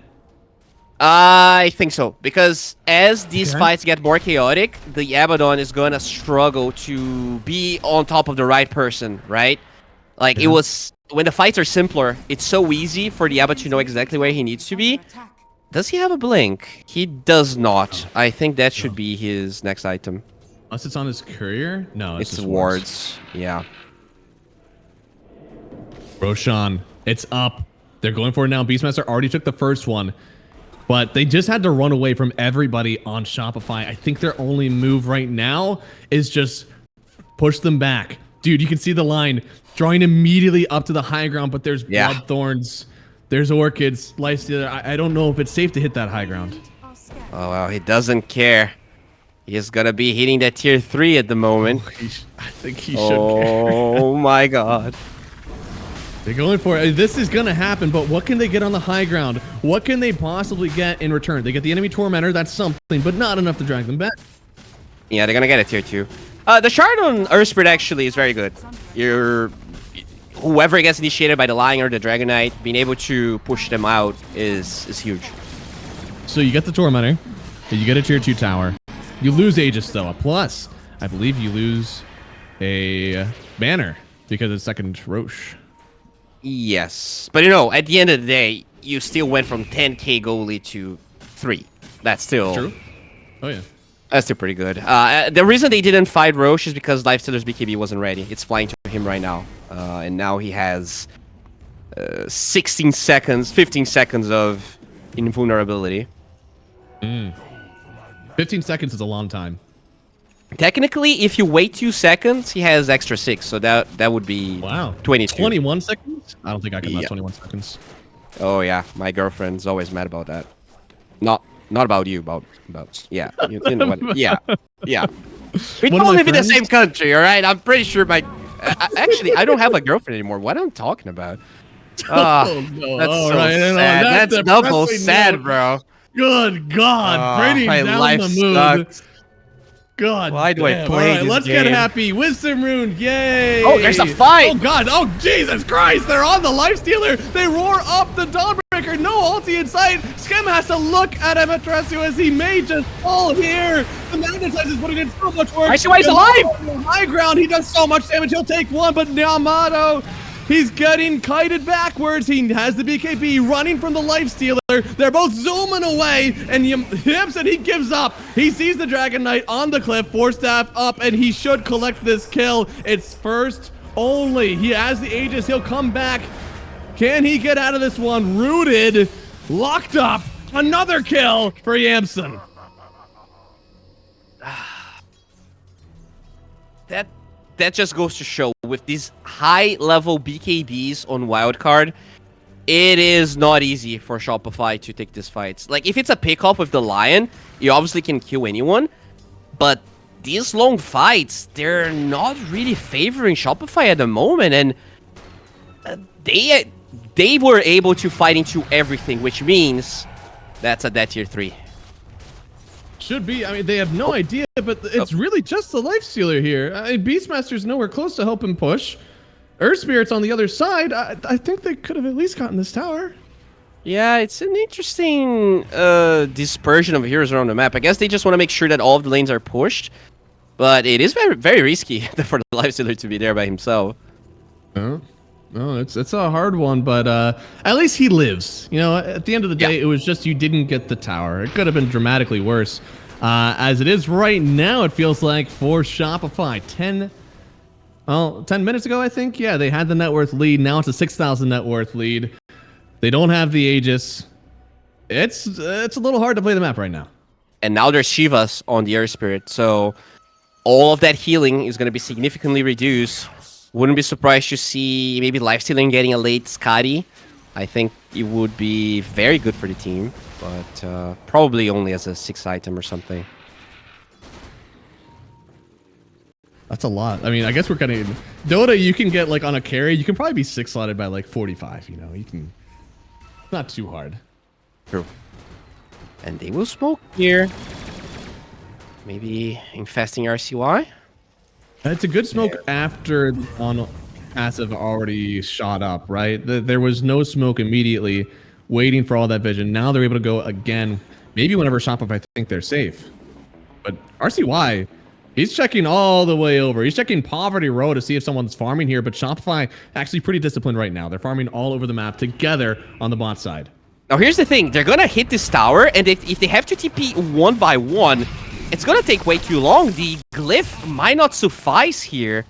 I think so, because as these fights get more chaotic, the Abaddon is gonna struggle to be on top of the right person, right? Like, it was... When the fights are simpler, it's so easy for the Abaddon to know exactly where he needs to be. attack. Does he have a blink? He does not. I think that should be his next item. Unless it's on his courier? No, It's just wards. Yeah. Roshan, it's up. They're going for it now. Beastmaster already took the first one, but they just had to run away from everybody on Shopify. I think their only move right now is just push them back. Dude, you can see the line drawing immediately up to the high ground, but there's blood thorns, there's orchids, lifestealer. I don't know if it's safe to hit that high ground. Are scared. Oh, well, he doesn't care. He's gonna be hitting that tier 3 at the moment. I think he should care. Oh my god. They're going for it. This is going to happen, but what can they get on the high ground? What can they possibly get in return? They get the enemy tormentor. That's something, but not enough to drag them back. Yeah, they're gonna get a tier 2. The shard on Earthspirit actually is very good. Whoever gets initiated by the Lion or the Dragon Knight, being able to push them out is huge. So you get the tormentor, you get a tier 2 tower. You lose Aegis though. Plus, I believe you lose a banner because of second Roche. Yes, but you know, at the end of the day, you still went from 10k goalie to 3. That's still True. Oh yeah. That's still pretty good. The reason they didn't fight Roche is because Lifestealer's BKB wasn't ready. It's flying to him right now, and now he has 16 seconds, 15 seconds of invulnerability. 15 seconds is a long time. Technically, if you wait 2 seconds, he has extra 6, so that would be 22. 21 seconds? I don't think I can last Yeah. 21 seconds. Oh yeah, my girlfriend's always mad about that. Not about you, about yeah. You know what? Yeah. We One of don't my live in the friends- same country, all right? I'm pretty sure actually, I don't have a girlfriend anymore. What am I talking about? Oh, no. That's All so right, no, sad. that's That's double depressing sad, note. bro. Good God, pretty my down life the mood. sucks. God Why do I damn. play All right, this let's get game? happy. Wisdom rune, yay! Oh, there's a fight! Oh God! Oh Jesus Christ! They're on the lifestealer. They roar up the Dawnbreaker. No ulti in sight. Skem has to look at Amaterasu as he may just fall here. The Magnetize is putting in so much work. I see why he's alive! On the high ground, he does so much damage. He'll take one, but Yamato. He's getting kited backwards. He has the BKB running from the lifestealer. They're both zooming away, and Yamson, he gives up. He sees the Dragon Knight on the cliff, 4-staff up, and he should collect this kill. It's first only. He has the Aegis. He'll come back. Can he get out of this one? Rooted, locked up. Another kill for Yamson. That just goes to show, with these high-level BKBs on Wildcard, it is not easy for Shopify to take these fights. Like, if it's a pick-off with the Lion, you obviously can kill anyone, but these long fights, they're not really favoring Shopify at the moment, and they were able to fight into everything, which means that's a dead tier 3. Should be. I mean, they have no idea, but it's really just the Lifestealer here. I mean, Beastmaster's nowhere close to help him push. Earth Spirit's on the other side. I think they could have at least gotten this tower. Yeah, it's an interesting dispersion of heroes around the map. I guess they just want to make sure that all of the lanes are pushed, but it is very, very risky for the Lifestealer to be there by himself. No, it's a hard one, but at least he lives. You know, at the end of the day, it was just you didn't get the tower. It could have been dramatically worse. As it is right now, it feels like for Shopify, 10 minutes ago, I think. Yeah, they had the net worth lead. Now it's a 6,000 net worth lead. They don't have the Aegis. It's a little hard to play the map right now. And now there's Shivas on the Air Spirit, so all of that healing is going to be significantly reduced. Wouldn't be surprised to see maybe lifestealing getting a late Skadi. I think it would be very good for the team, but probably only as a 6 item or something. That's a lot. I mean, I guess we're kind of Dota. You can get like on a carry. You can probably be 6 slotted by like 45. You know, you can. Not too hard. True. And they will smoke here. Maybe infesting RCY. It's a good smoke after the on passive already shot up, right? There was no smoke immediately, waiting for all that vision. Now they're able to go again. Maybe whenever Shopify think they're safe. But RCY, he's checking all the way over. He's checking Poverty Row to see if someone's farming here. But Shopify actually pretty disciplined right now. They're farming all over the map together on the bot side. Now here's the thing. They're going to hit this tower, and if they have to TP one by one, it's going to take way too long. The glyph might not suffice here.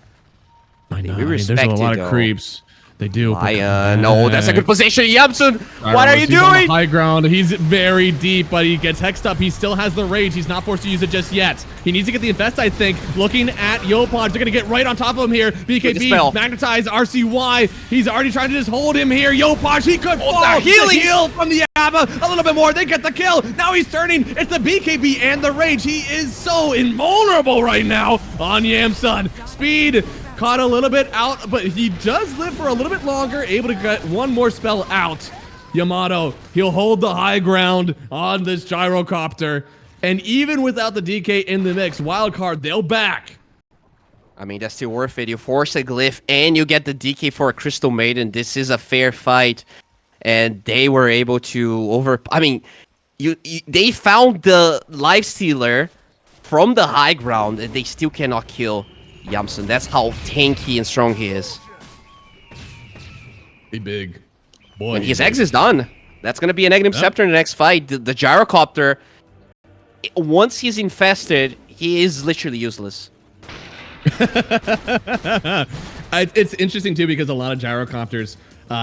I know. There's a lot of creeps. They do. No, that's a good position. Yamsun, what are you doing? On the high ground. He's very deep, but he gets hexed up. He still has the rage. He's not forced to use it just yet. He needs to get the infest, I think. Looking at Yopaj. They're going to get right on top of him here. BKB, magnetize, RCY. He's already trying to just hold him here. Yopaj, he could fall. Heal from the Abba. A little bit more. They get the kill. Now he's turning. It's the BKB and the rage. He is so invulnerable right now on Yamsun. Speed. Caught a little bit out, but he does live for a little bit longer, able to get one more spell out. Yamato, he'll hold the high ground on this gyrocopter. And even without the DK in the mix, Wildcard, they'll back. I mean, that's still worth it. You force a glyph and you get the DK for a Crystal Maiden. This is a fair fight. And they were able to they found the Lifestealer from the high ground and they still cannot kill Yamsun. That's how tanky and strong he is. Be big. Boy, when his X is done, that's going to be a negative scepter in the next fight. The gyrocopter, once he's infested, he is literally useless. It's interesting too because a lot of gyrocopters,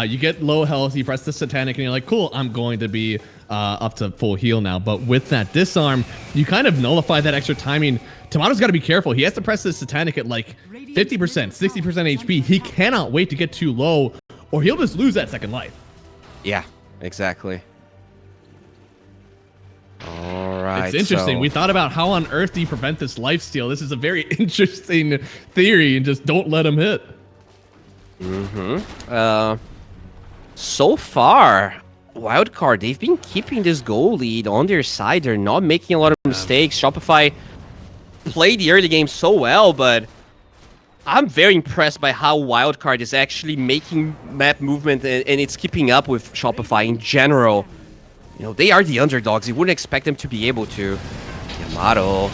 you get low health, you press the satanic and you're like, cool, I'm going to be up to full heal now. But with that disarm, you kind of nullify that extra timing. Tomato's got to be careful. He has to press the satanic at like 50%, 60% HP. He cannot wait to get too low or he'll just lose that second life. Yeah, exactly. All right. It's interesting. We thought about how on earth do you prevent this lifesteal. This is a very interesting theory and just don't let him hit. So far, Wildcard, they've been keeping this goal lead on their side. They're not making a lot of mistakes. Shopify played the early game so well, but I'm very impressed by how Wildcard is actually making map movement and it's keeping up with Shopify in general. You know, they are the underdogs. You wouldn't expect them to be able to. Yamato.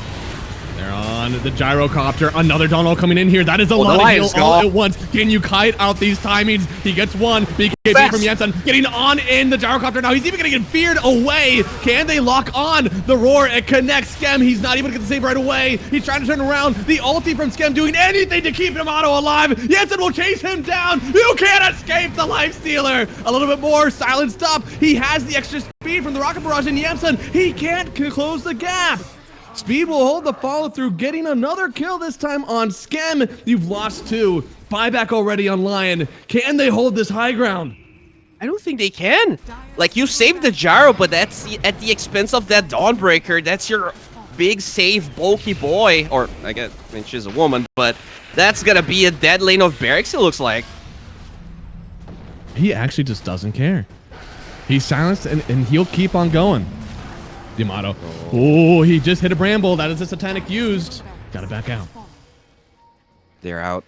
They're on the gyrocopter. Another Donald coming in here. That is a lot of heal all at once. Can you kite out these timings? He gets one. BKB from Yamsun getting on in the gyrocopter now. He's even going to get feared away. Can they lock on the roar? It connects Skem. He's not even going to get the save right away. He's trying to turn around. The ulti from Skem doing anything to keep Yamato alive. Yamsun will chase him down. You can't escape the lifestealer. A little bit more silent stop. He has the extra speed from the rocket barrage in Yamsun. He can't close the gap. Speed will hold the follow through, getting another kill this time on Skem. You've lost 2. Buyback already on Lion. Can they hold this high ground? I don't think they can. Like, you saved the gyro, but that's at the expense of that Dawnbreaker. That's your big, safe, bulky boy. Or, I guess, I mean, she's a woman, but that's gonna be a dead lane of barracks, it looks like. He actually just doesn't care. He's silenced, and he'll keep on going. Yamato. Oh, he just hit a bramble. That is a satanic used. Gotta back out. They're out.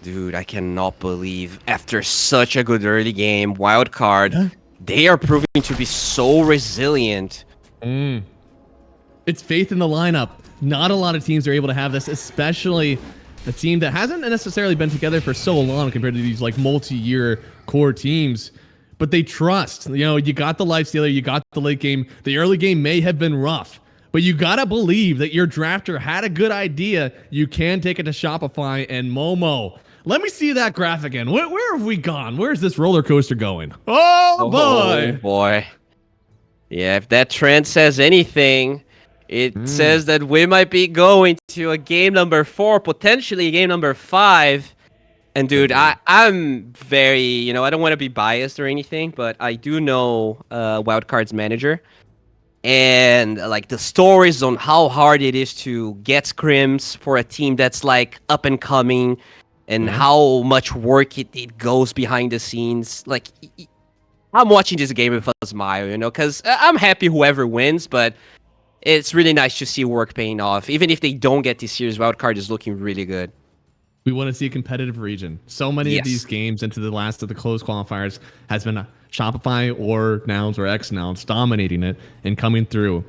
Dude, I cannot believe after such a good early game, Wildcard, they are proving to be so resilient. It's faith in the lineup. Not a lot of teams are able to have this, especially a team that hasn't necessarily been together for so long compared to these like multi-year core teams. But they trust. You know, you got the lifestealer, you got the late game. The early game may have been rough, but you gotta believe that your drafter had a good idea. You can take it to Shopify, and Momo Let me see that graph again. Where have we gone? Where's this roller coaster going? Oh boy! Oh boy. Yeah, if that trend says anything, it says that we might be going to a game number 4, potentially game number 5. And dude, I'm very, I don't want to be biased or anything, but I do know Wildcard's manager. And like the stories on how hard it is to get scrims for a team that's like up and coming, and how much work it goes behind the scenes. Like, I'm watching this game with a smile, because I'm happy whoever wins, but it's really nice to see work paying off. Even if they don't get this year's Wildcard is looking really good. We want to see a competitive region. So many of these games into the last of the closed qualifiers has been Shopify or Nouns or X Nouns dominating it and coming through.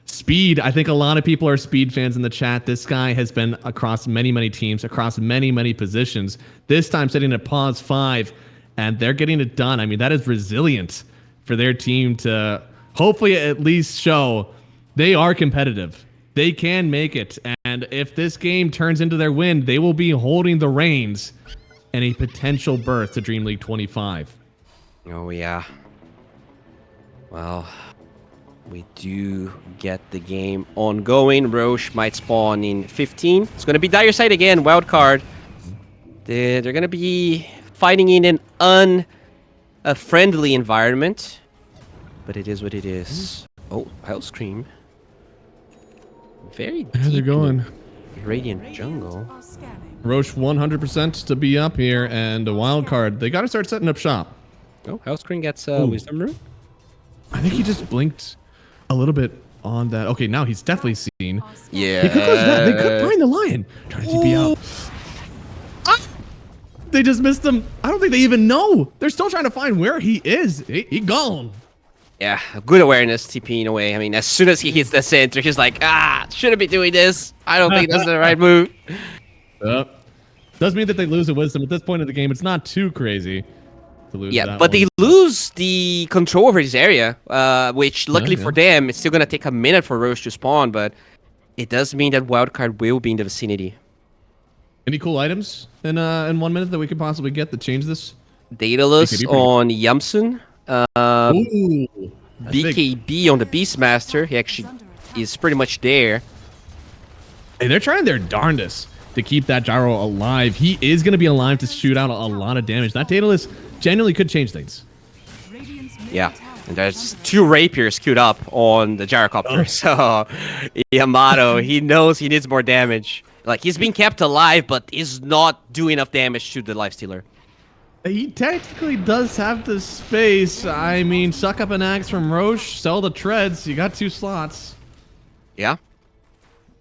Speed, I think a lot of people are Speed fans in the chat. This guy has been across many, many teams, across many, many positions. This time sitting at pause 5, and they're getting it done. I mean, that is resilient for their team to hopefully at least show they are competitive. They can make it, and if this game turns into their win, they will be holding the reins and a potential berth to DreamLeague 25. Oh, yeah. Well, we do get the game ongoing. Roche might spawn in 15. It's going to be Dire Side again, Wildcard. They're going to be fighting in an unfriendly environment, but it is what it is. Oh, Hellscream. Very deep. They're going. Radiant Jungle. Are scanning. Roche 100% to be up here, and a wild card. They got to start setting up shop. Oh, Hellscream gets Wisdom Rune. I think he just blinked a little bit on that. Okay, now he's definitely seen. Yeah. They could close that. They could find the lion. Trying to TP out. Ah! They just missed him. I don't think they even know. They're still trying to find where he is. He gone. Yeah, good awareness, TPing away. I mean, as soon as he hits the center, he's like, shouldn't be doing this. I don't think that's the right move. Does mean that they lose a wisdom. At this point of the game, it's not too crazy to lose Yeah, that but one. they lose the control over this area, which luckily for them, it's still going to take a minute for Roche to spawn, but it does mean that Wildcard will be in the vicinity. Any cool items in 1 minute that we could possibly get to change this? Daedalus on Yamsun. Ooh, BKB on the Beastmaster. He actually is pretty much there. Hey, they're trying their darndest to keep that Gyro alive. He is going to be alive to shoot out a lot of damage. That Daedalus genuinely could change things. Yeah, and there's 2 rapiers queued up on the gyrocopter. So Yamato, he knows he needs more damage. Like, he's being kept alive, but is not doing enough damage to the lifestealer. He technically does have the space. I mean, suck up an axe from Roche, sell the treads. You got 2 slots. Yeah,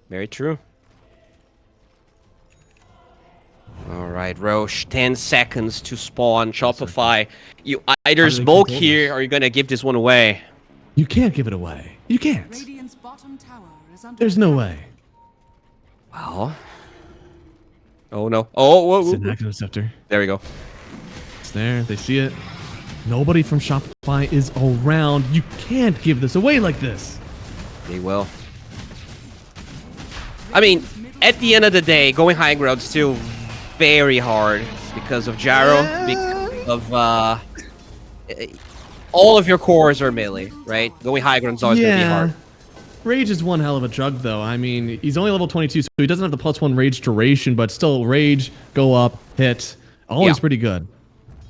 very true. All right, Roche, 10 seconds to spawn. Shopify, you either smoke here or you're going to give this one away. You can't give it away. You can't. Radiant's bottom tower is under There's no way. Well. Oh, no. Oh, whoa, It's whoa, an whoa. active scepter. There we go. It's there. They see it. Nobody from Shopify is around. You can't give this away like this. They will. I mean, at the end of the day, going high ground is still very hard because of Gyro, because of all of your cores are melee, right? Going high ground is always going to be hard. Rage is one hell of a drug, though. I mean, he's only level 22, so he doesn't have the +1 rage duration, but still, rage, go up, hit, always pretty good.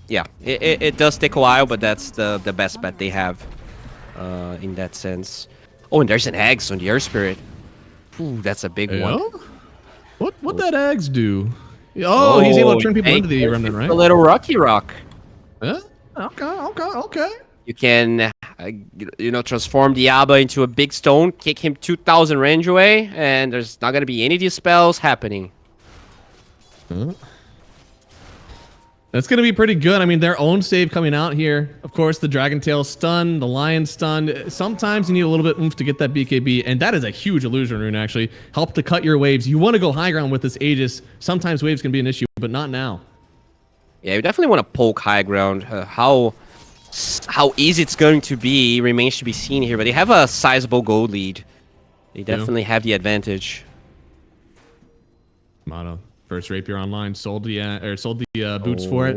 Yeah, it does take a while, but that's the best bet they have in that sense. Oh, and there's an Axe on the Earth Spirit. Ooh, that's a big one. What that Axe do? Oh, he's able to turn people into the remnant, right? A little Rocky Rock. Yeah? Okay. You can, transform Diaba into a big stone, kick him 2,000 range away, and there's not going to be any of these spells happening. That's going to be pretty good. I mean, their own save coming out here. Of course, the Dragon Tail stun, the Lion stun. Sometimes you need a little bit oomph to get that BKB, and that is a huge illusion rune, actually. Help to cut your waves. You want to go high ground with this Aegis. Sometimes waves can be an issue, but not now. Yeah, you definitely want to poke high ground. How easy it's going to be remains to be seen here, but they have a sizable gold lead. They definitely have the advantage. Mono. First rapier online, sold the boots for it.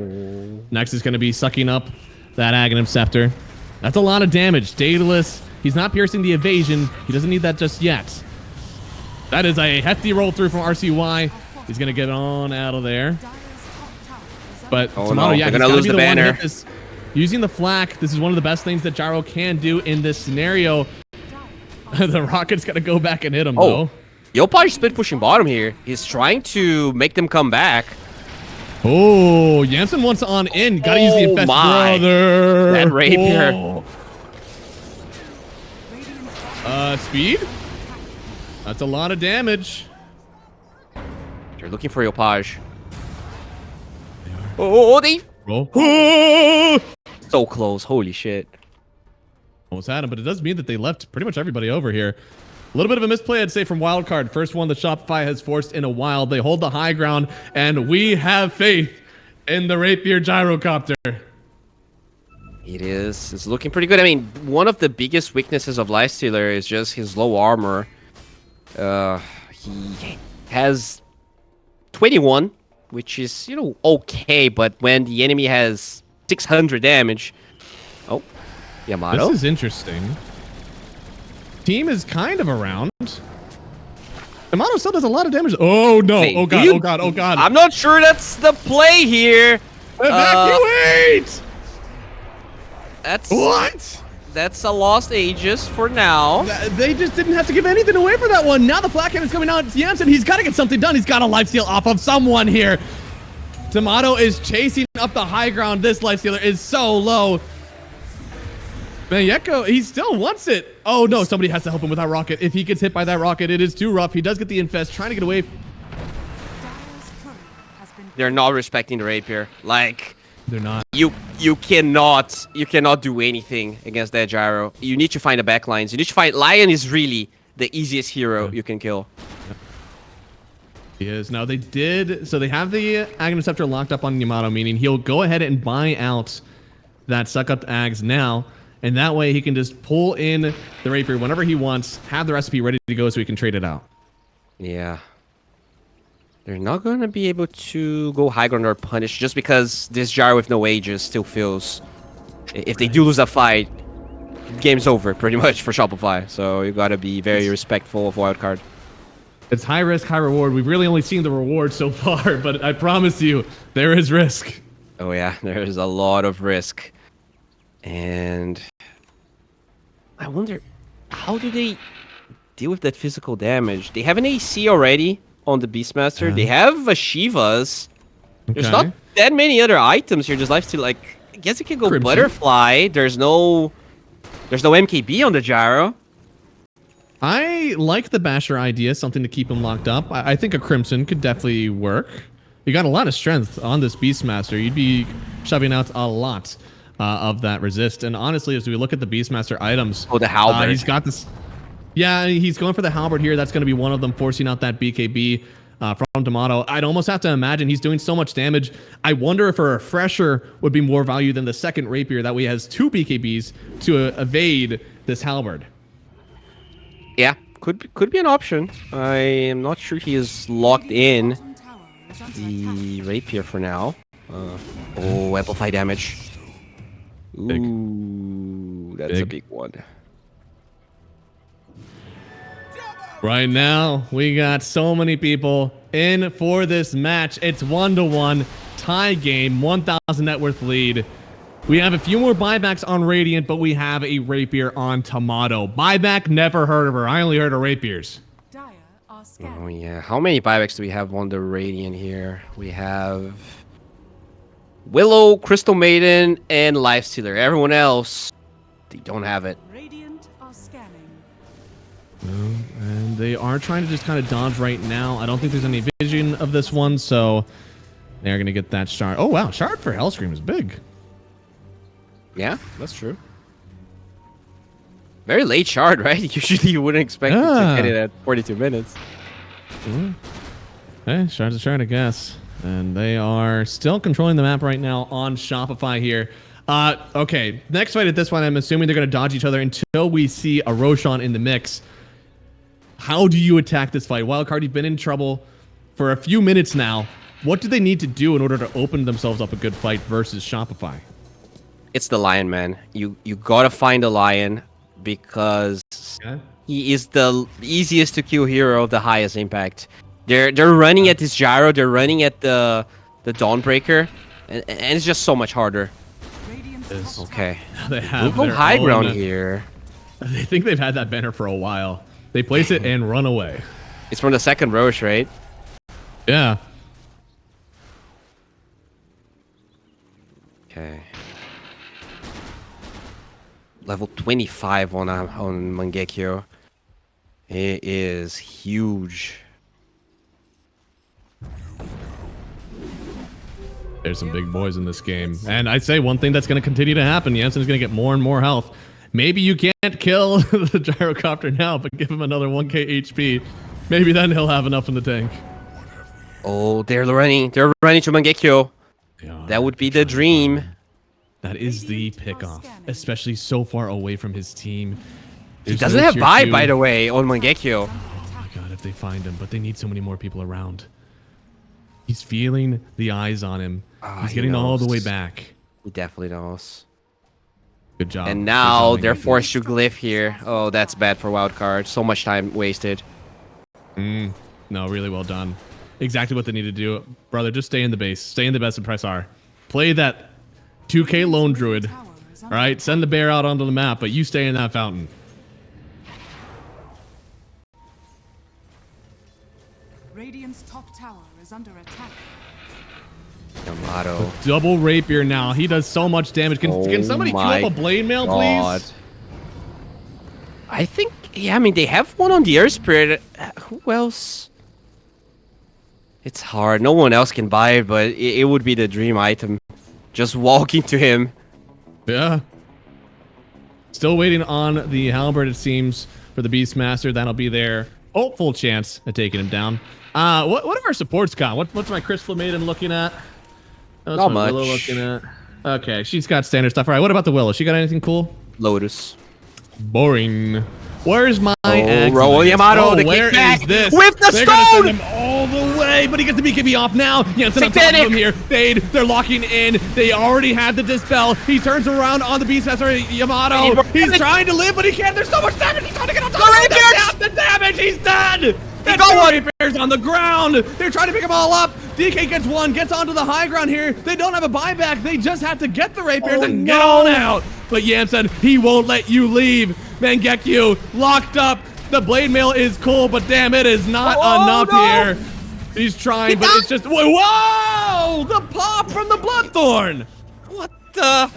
Next is going to be sucking up that Aghanim Scepter. That's a lot of damage. Daedalus, he's not piercing the evasion. He doesn't need that just yet. That is a hefty roll through from RCY. He's going to get on out of there. Dire's top tower is But Oh, Tomato, no. yeah, They're he's gonna gotta lose be the one to banner. hit this. Using the flak, this is one of the best things that Gyro can do in this scenario. The rocket's got to go back and hit him, Oh, though. Yopaj split pushing bottom here. He's trying to make them come back. Oh, Jansen wants on in. Got to use the Oh infest my. brother. That rapier. Speed? That's a lot of damage. They're looking for Yopaj. Oh, they Roll. so close. Holy shit. Almost had him, but it does mean that they left pretty much everybody over here. A little bit of a misplay, I'd say, from Wildcard. First one that Shopify has forced in a while. They hold the high ground, and we have faith in the Rapier Gyrocopter. It is. It's looking pretty good. I mean, one of the biggest weaknesses of Lifestealer is just his low armor. He has 21, which is, you know, okay, but when the enemy has 600 damage... Oh, Yamato. This is interesting. Team is kind of around. Yamato still does a lot of damage. Oh, no. Wait, Oh, do God. you- Oh, God. Oh, God. I'm not sure that's the play here. Evacuate! That's What? that's a lost Aegis for now. They just didn't have to give anything away for that one. Now the flak cannon's coming out. It's Jansen. He's got to get something done. He's got a lifesteal off of someone here. Tomato is chasing up the high ground. This lifestealer is so low. Mayeko, he still wants it. Oh, no. Somebody has to help him with that rocket. If he gets hit by that rocket, it is too rough. He does get the infest, trying to get away. Dire's turret has been They're not respecting the rapier. Like, They're not. you cannot do anything against that gyro. You need to find the backlines. You need to find Lion is really the easiest hero you can kill. He is. Now, they did. So they have the Aghanim Scepter locked up on Yamato, meaning he'll go ahead and buy out that suck up Ags now. And that way he can just pull in the rapier whenever he wants, have the recipe ready to go so he can trade it out. Yeah. They're not going to be able to go high ground or punish just because this gyro with no Aegis still feels... If they do lose a fight, game's over pretty much for Shopify. So you got to be very respectful of Wildcard. It's high risk, high reward. We've really only seen the reward so far, but I promise you, there is risk. Oh yeah, there's a lot of risk. And I wonder, how do they deal with that physical damage? They have an AC already on the Beastmaster. They have a Shiva's. There's not that many other items here. Just lifesteal, like, I guess it can go Crimson. Butterfly. There's no MKB on the gyro. I like the Basher idea, something to keep him locked up. I think a Crimson could definitely work. You got a lot of strength on this Beastmaster. You'd be shoving out a lot of that resist. And honestly, as we look at the Beastmaster items, Oh, the halberd. he's got this. Yeah, he's going for the halberd here. That's going to be one of them, forcing out that BKB from Tomato. I'd almost have to imagine he's doing so much damage. I wonder if a refresher would be more value than the second rapier. That way he has two BKBs to evade this halberd. Yeah, could be an option. I am not sure he is locked in bottom tower is under attack. the rapier for now. Oh, amplify damage. Big. Ooh, that's a Big. big one. Right now, we got so many people in for this match. It's 1-1 tie game, 1,000 net worth lead. We have a few more buybacks on Radiant, but we have a rapier on Tomato. Buyback, never heard of her. I only heard of rapiers. Dire are scanning. Oh yeah, how many buybacks do we have on the Radiant here? We have Willow, Crystal Maiden, and Lifestealer. Everyone else, they don't have it. Radiant are scanning. And they are trying to just kind of dodge right now. I don't think there's any vision of this one, so they're going to get that shard. Oh, wow. Shard for Hellscream is big. Yeah, that's true. Very late shard, right? Usually you wouldn't expect it to get it at 42 minutes. Hey, shard's a shard, I guess. And they are still controlling the map right now on Shopify here. Okay, next fight at this one, I'm assuming they're going to dodge each other until we see a Roshan in the mix. How do you attack this fight? Wildcard, you've been in trouble for a few minutes now. What do they need to do in order to open themselves up a good fight versus Shopify? It's the Lion, man. You gotta find a Lion because he is the easiest to kill hero, the highest impact. They're running at this gyro, they're running at the Dawnbreaker, and it's just so much harder. Okay. They have We'll go their high ground own- here. They think they've had that banner for a while. They place it and run away. It's from the second Roche, right? Yeah. Okay. Level 25 on Mangekyo. It is huge. There's some big boys in this game. And I'd say one thing that's going to continue to happen, Jensen's going to get more and more health. Maybe you can't kill the gyrocopter now, but give him another 1k HP. Maybe then he'll have enough in the tank. Oh, they're running to Mangekyo. Yeah, That would be the dream. that is the pickoff, especially so far away from his team. He There's doesn't no have tier buy, two. by the way, on Mangekyo. Oh my god, if they find him, but they need so many more people around. He's feeling the eyes on him. He's he getting all the knows. way back. He definitely knows. Good job. And Good now job, they're Mangekyo. forced to glyph here. Oh, that's bad for Wildcard. So much time wasted. No, really well done. Exactly what they need to do. Brother, just stay in the base. Stay in the best and press R. Play that 2k lone druid. All right, send the bear out onto the map, but you stay in that fountain. Radiant's top tower is under attack. Yamato. Double rapier now. He does so much damage. Can somebody queue my up a blade mail, God. please? I think, yeah, I mean, they have one on the Earth Spirit. Who else? It's hard. No one else can buy it, but it would be the dream item. Just walking to him. Yeah. Still waiting on the halberd, it seems, for the Beastmaster. That'll be their hopeful chance at taking him down. What have our supports got? What's my Crystal Maiden looking at? What's Not my much. Willow looking at? Okay, she's got standard stuff. All right, what about the Willow? She got anything cool? Lotus. Boring. Where's my axe? Raul Yamato, the where kickback is this? with the They're gonna stone! send him all the way, but he gets the BKB off now. Jensen on top of Satanic! him here. Fade, they're locking in. They already had the dispel. He turns around on the Beastmaster Yamato. He's trying to live, but he can't. There's so much damage. He's trying to get on top of him. The damage. He's dead. And got one. Rapiers on the ground. They're trying to pick them all up. DK gets one, gets onto the high ground here. They don't have a buyback. They just have to get the Rapiers and get on out. But Jensen, he won't let you leave. Mangekyo locked up. The blade mail is cool, but damn, it is not enough here. He's trying, but it's just whoa! The pop from the Bloodthorn. What the?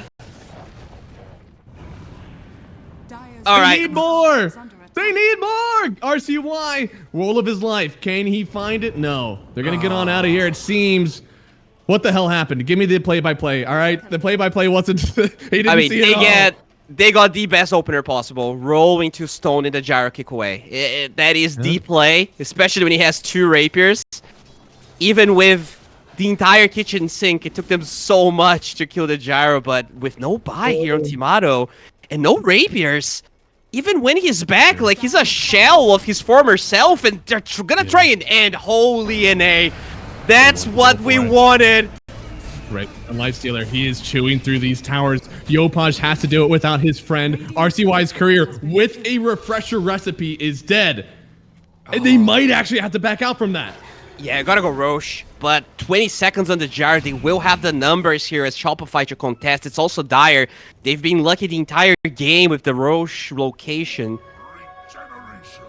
Dire's All They right. need more. is under attack. They need more. RCY, roll of his life. Can he find it? No. They're gonna get on out of here. It seems. What the hell happened? Give me the play-by-play. All right, the play-by-play wasn't. He didn't I mean, see it all. they got the best opener possible, rolling to stone in the gyro kick away. That is the play, especially when he has two rapiers. Even with the entire kitchen sink, it took them so much to kill the gyro, but with no buy here on Timato and no rapiers, even when he's back, like he's a shell of his former self, and they're gonna try and end. Holy NA. That's what we wanted. Right, a Lifestealer, he is chewing through these towers. Yopaj has to do it without his friend. RCY's career with a refresher recipe is dead. And they might actually have to back out from that. Yeah, gotta go Roche. But 20 seconds on the jar, they will have the numbers here as Shopify to contest. It's also dire. They've been lucky the entire game with the Roche location. Regeneration.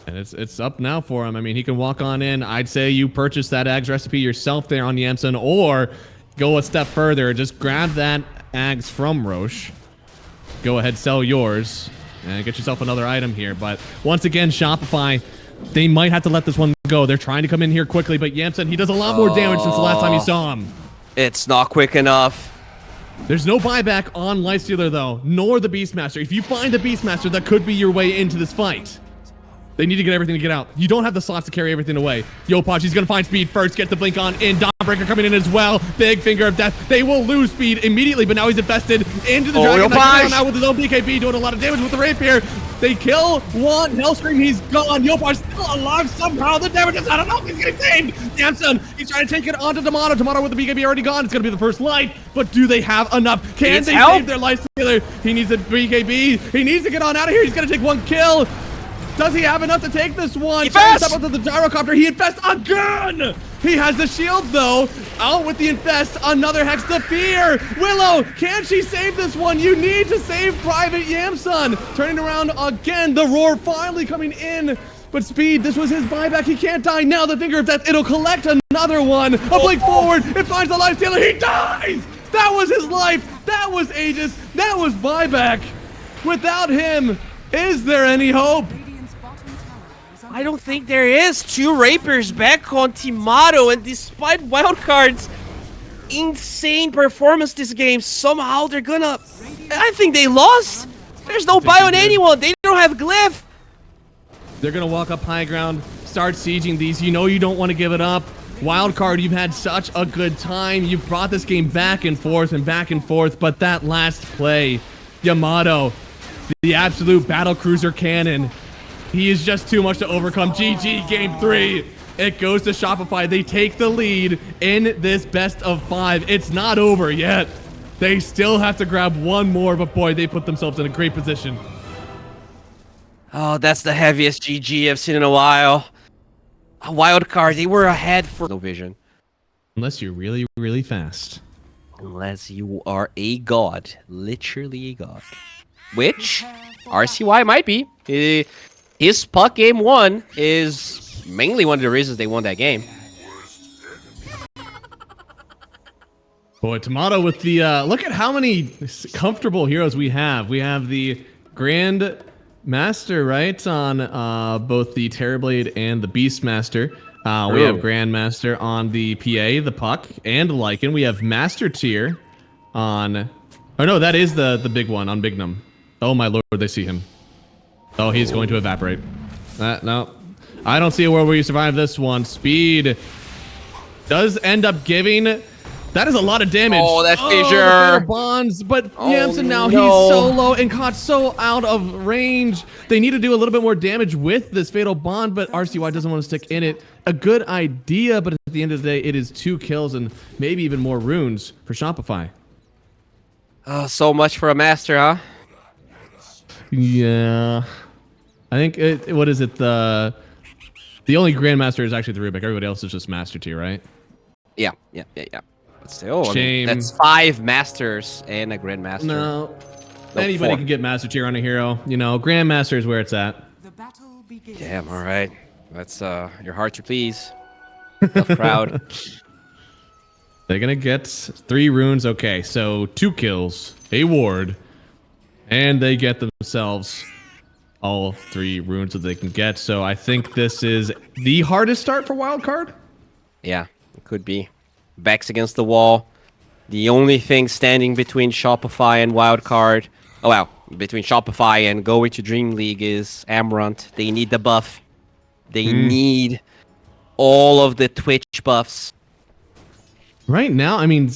And it's up now for him. I mean, he can walk on in. I'd say you purchase that Ags recipe yourself there on Jensen, or go a step further. Just grab that Ags from Roche. Go ahead, sell yours, and get yourself another item here. But once again, Shopify, they might have to let this one go. They're trying to come in here quickly, but Jensen, he does a lot more damage since the last time you saw him. It's not quick enough. There's no buyback on Lifestealer, though, nor the Beastmaster. If you find the Beastmaster, that could be your way into this fight. They need to get everything to get out. You don't have the slots to carry everything away. Yopaj, he's going to find speed first. Gets the blink on in. Dawnbreaker coming in as well. Big finger of death. They will lose speed immediately, but now he's infested into the dragon. Yopaj! Now with his own BKB doing a lot of damage with the rapier. They kill one. Hellscream, he's gone. Yopar's still alive somehow. The damage is, I don't know if he's getting saved. Damson, he's trying to take it onto Tomato. Tomato with the BKB already gone. It's going to be the first life. But do they have enough? Can they save their lives together? He needs a BKB. He needs to get on out of here. He's going to take one kill. Does he have enough to take this one? Infest! Up with the gyrocopter. He infests again. He has the shield though. Out with the infest. Another Hex to Fear. Willow, can she save this one? You need to save Private Yamsun. Turning around again. The roar finally coming in. But Speed, this was his buyback. He can't die now. The Finger of Death, it'll collect another one. A blink forward. It finds the life stealer. He dies. That was his life. That was Aegis. That was buyback. Without him, is there any hope? Radiant's bottom tower is under I don't think there is. 2 Rapers back on Timato, and despite Wildcard's insane performance this game, somehow they're gonna... I think they lost. There's no buy on anyone. They don't have Glyph. They're going to walk up high ground, start sieging these. You know you don't want to give it up. Wildcard, you've had such a good time. You've brought this game back and forth, but that last play, Yamato, the absolute battle cruiser cannon, he is just too much to overcome. GG, game 3. It goes to Shopify. They take the lead in this best of 5. It's not over yet. They still have to grab one more, but boy, they put themselves in a great position. Oh, that's the heaviest GG I've seen in a while. A Wildcard, they were ahead for no vision. Unless you're really, really fast. Unless you are a god. Literally a god. Which RCY might be. His puck game 1 is mainly one of the reasons they won that game. Boy, Tomato with the, look at how many comfortable heroes we have. We have the Grand Master, right, on both the Terrorblade and the Beastmaster. We have Grandmaster on the PA, the Puck, and Lycan. We have Master Tier on... Oh, no, that is the big one on Bignum. Oh, my lord, they see him. Oh, he's going to evaporate. No. I don't see a world where you survive this one. Speed does end up giving... That is a lot of damage. Oh, that's major. major. Bonds, but Oh, Yamsun now, no. he's so low and caught so out of range. They need to do a little bit more damage with this Fatal Bond, but RCY doesn't want to stick in it. A good idea, but at the end of the day, it is 2 kills and maybe even more runes for Shopify. Oh, so much for a master, huh? Yeah. I think, what is it? The only Grandmaster is actually the Rubik. Everybody else is just Master Tier, right? Yeah. But still, Shame. that's 5 masters and a grandmaster. No. No, Anybody 4. can get Master Tier on a hero. You know, Grandmaster is where it's at. the battle begins. Damn, all right. That's you're hard to please. Tough crowd. They're gonna get 3 runes. Okay, so 2 kills, a ward, and they get themselves all 3 runes that they can get. So I think this is the hardest start for Wildcard. Yeah, it could be. Backs against the wall. The only thing standing between Shopify and Wildcard, between Shopify and going to DreamLeague is Amaranth. They need the buff. They need all of the Twitch buffs. Right now, I mean,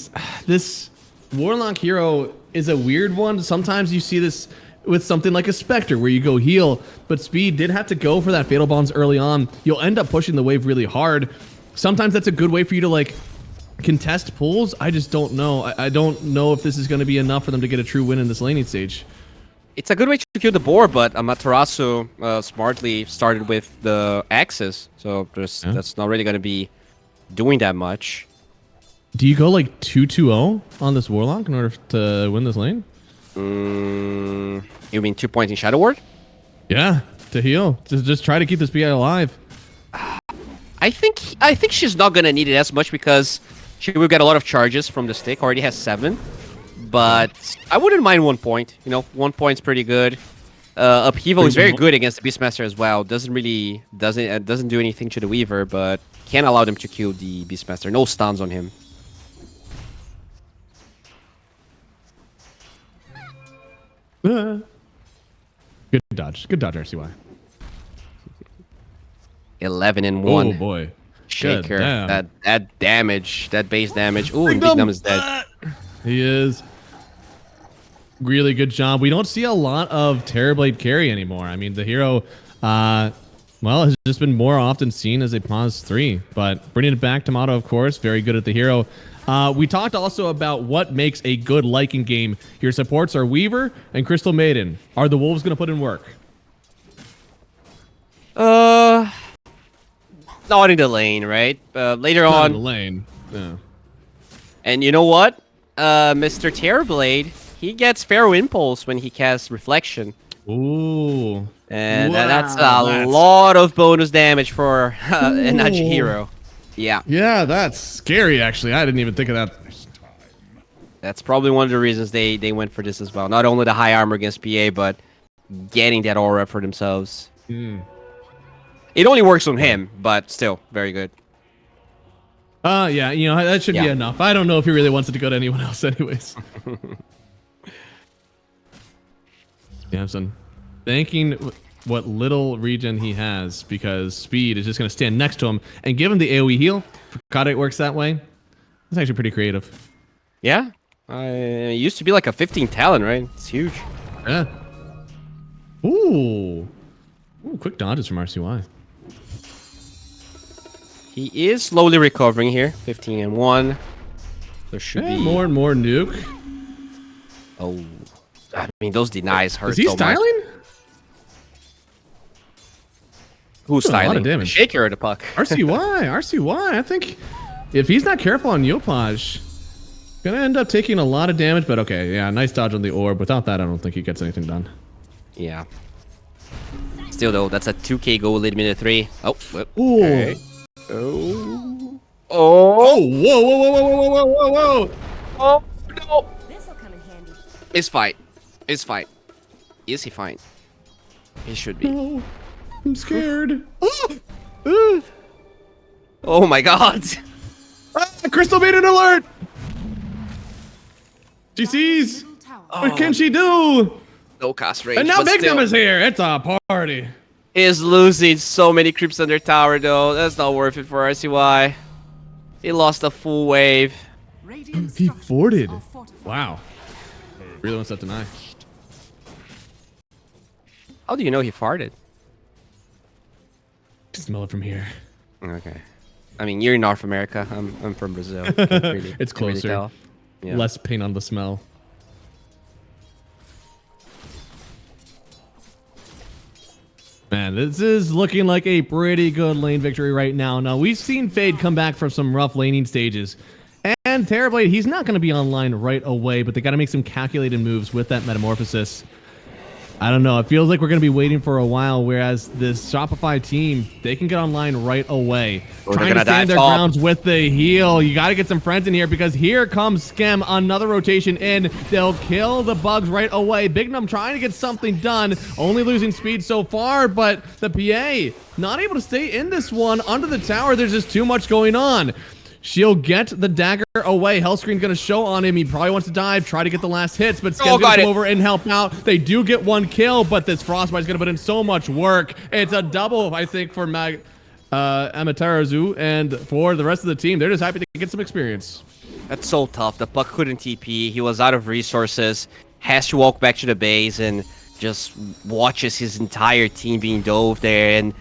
this Warlock hero is a weird one. Sometimes you see this with something like a Spectre where you go heal, but Speed did have to go for that Fatal Bonds early on. You'll end up pushing the wave really hard. Sometimes that's a good way for you to, like, contest pulls. I just don't know. I don't know if this is going to be enough for them to get a true win in this laning stage. It's a good way to kill the board, but Amaterasu smartly started with the axes, so that's not really going to be doing that much. Do you go like 2-2-0 on this Warlock in order to win this lane? You mean 2 points in Shadow Ward? Yeah, to heal. Just try to keep this BI alive. I think she's not gonna need it as much because she will get a lot of charges from the stick. Already has 7, but I wouldn't mind 1 point. You know, 1 point's pretty good. Upheaval is very good against the Beastmaster as well. Doesn't do anything to the Weaver, but can allow them to kill the Beastmaster. No stuns on him. Good dodge, RCY. 11 and 1. Oh boy, Shaker. Damn. That damage, that base damage. Ooh, Bignum is dead. He is. really good job. We don't see a lot of Terrorblade carry anymore. I mean, the hero, well, has just been more often seen as a pause 3, but bringing it back to Motto, of course, very good at the hero. We talked also about what makes a good Lycan game. Your supports are Weaver and Crystal Maiden. Are the Wolves going to put in work? Not in the lane, right? Later Not on. in the lane. Yeah. And you know what? Mr. Terrorblade, he gets Pharaoh Impulse when he casts Reflection. Ooh. And Wow, that's a lot of bonus damage for an Nachi hero. Yeah. Yeah, that's scary, actually. I didn't even think of that. That's probably one of the reasons they went for this as well. Not only the high armor against PA, but getting that aura for themselves. It only works on him, but still, very good. Yeah, you know, that should be enough. I don't know if he really wants it to go to anyone else anyways. Samson, thanking what little regen he has, because Speed is just going to stand next to him and give him the AoE heal. Forgot it works that way. That's actually pretty creative. Yeah. It used to be like a 15 talent, right? It's huge. Yeah. Ooh, quick dodges from RCY. He is slowly recovering here. 15 and 1. There should be more and more nuke. Oh, I mean, those denies hurt Is he so styling? much. Who's Doing a lot styling? of damage. Shaker or the puck? RCY. I think if he's not careful on Yopaj, gonna end up taking a lot of damage. But okay, yeah, nice dodge on the orb. Without that, I don't think he gets anything done. Yeah. Still though, that's a 2k goal lead minute 3. Oh, whoop. Ooh. Okay. Oh. Oh, whoa. Oh, no. This'll come in handy. It's fine. It's fine. Is he fine? He should be. Oh, I'm scared. Oh my god. Crystal Maiden alert! She sees. Middle tower. What can she do? No cast range. And now but Big still, Nim is here. It's a party. he is losing so many creeps on their tower though. That's not worth it for RCY. He lost a full wave. Radiant He structures forded. are fortified. Wow. Really wants that deny. How do you know he farted? Smell it from here. Okay. I mean, you're in North America. I'm from Brazil. Can't really- It's can't really closer. tell. Yeah. Less pain on the smell. Man, this is looking like a pretty good lane victory right now. Now, we've seen Fade come back from some rough laning stages. And Terrorblade, he's not going to be online right away, but they got to make some calculated moves with that Metamorphosis. I don't know. It feels like we're going to be waiting for a while, whereas this Shopify team, they can get online right away. Or they're Trying to gonna die stand their top. grounds with the heal. You got to get some friends in here because here comes Skem. Another rotation in. They'll kill the bugs right away. Big Num trying to get something done. Only losing speed so far, but the PA not able to stay in this one. Under the tower, there's just too much going on. She'll get the dagger away. Hellscreen's going to show on him. He probably wants to dive, try to get the last hits, but Skem's going to come over and help out. They do get one kill, but this Frostbite's going to put in so much work. It's a double, I think, for Amaterasu, and for the rest of the team. They're just happy to get some experience. That's so tough. The puck couldn't TP. He was out of resources. Has to walk back to the base and just watches his entire team being dove there. And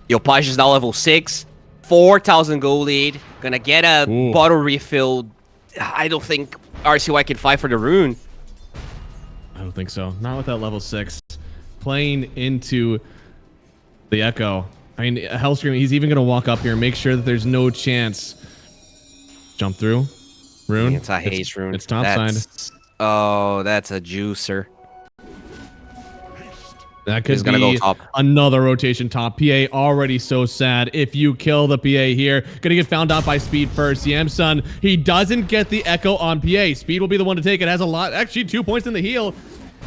Yopaj is now level 6. 4,000 goal lead. Gonna get a bottle refill. I don't think RCY can fight for the rune. I don't think so. Not with that level 6. Playing into the Echo. I mean, Hellscream, he's even going to walk up here and make sure that there's no chance. Jump through. Rune. It's a haze rune. It's topside. Oh, that's a juicer. That could He's gonna be go top. another rotation top. PA already so sad. If you kill the PA here, gonna get found out by Speed first. Yamsun, he doesn't get the Echo on PA. Speed will be the one to take it. Has a lot, actually 2 points in the heal.